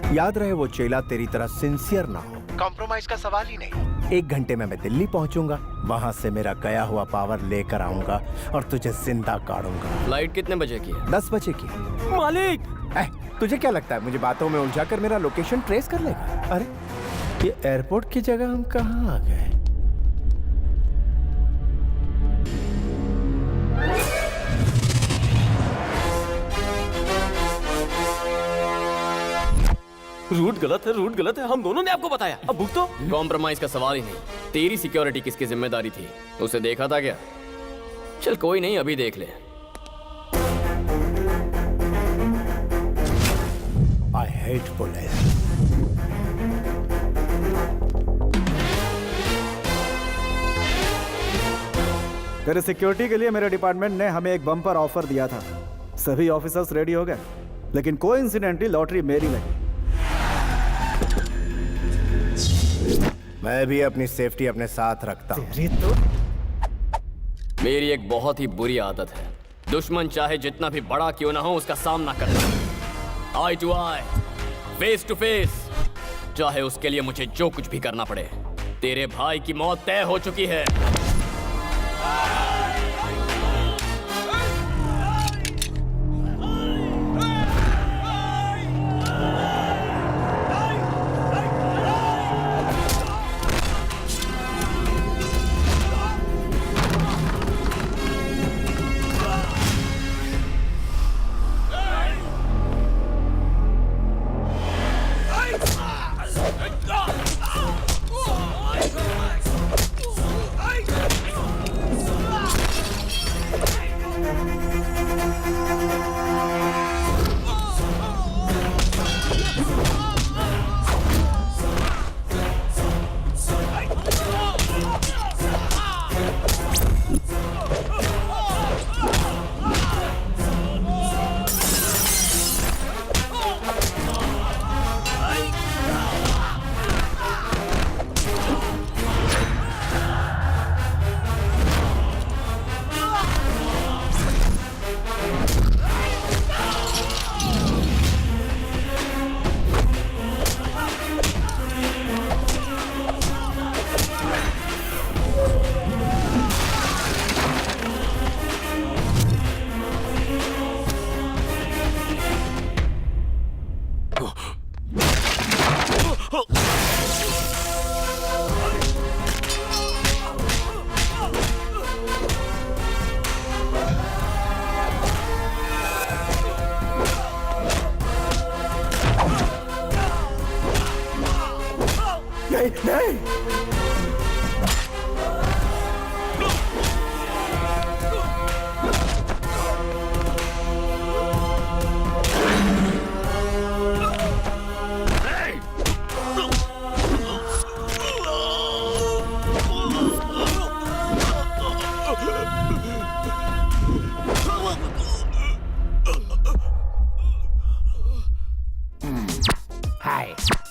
याद रहे, वो चेला तेरी तरह सिंसियर ना हो। कॉम्प्रोमाइज का सवाल ही नहीं। 1 घंटे में मैं दिल्ली पहुंचूंगा, वहां से मेरा गया हुआ पावर लेकर आऊंगा और तुझे जिंदा काटूंगा। फ्लाइट कितने बजे की है? 10 बजे की। मालिक, तुझे क्या लगता है मुझे बातों में उलझाकर मेरा लोकेशन ट्रेस कर लेगा? अरे ये एयरपोर्ट की जगह हम कहाँ आ गए? रूट गलत है, हम दोनों ने आपको बताया, अब भुगतो। कॉम्प्रोमाइज का सवाल ही नहीं। तेरी सिक्योरिटी किसकी जिम्मेदारी थी, उसे देखा था क्या? चल कोई नहीं, अभी देख ले। I hate police. तेरे सिक्योरिटी के लिए मेरे डिपार्टमेंट ने हमें एक बम्पर ऑफर दिया था। सभी ऑफिसर्स रेडी हो गए, लेकिन कोइंसिडेंटली लॉटरी मेरी लगी। मैं भी अपनी सेफ्टी अपने साथ रखता हूँ। मेरी एक बहुत ही बुरी आदत है, दुश्मन चाहे जितना भी बड़ा क्यों ना हो उसका सामना करना, eye to eye, face to face, चाहे उसके लिए मुझे जो कुछ भी करना पड़े। तेरे भाई की मौत तय हो चुकी है।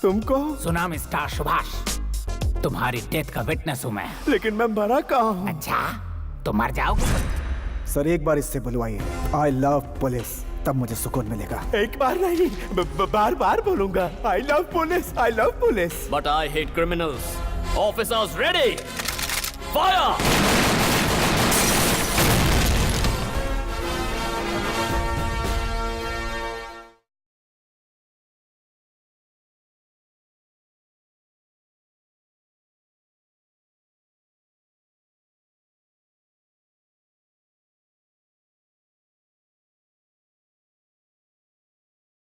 तुमको सुना मिस्टर सुभाष, तुम्हारी डेथ का विटनेस हूँ मैं। लेकिन मैं मरा कहाँ हूँ? अच्छा, तो मर जाओगे। सर एक बार इससे बुलवाइए, आई लव पुलिस, तब मुझे सुकून मिलेगा। एक बार नहीं, बार बार बोलूंगा, I love police, I love police. But I hate criminals. Officers ready, fire!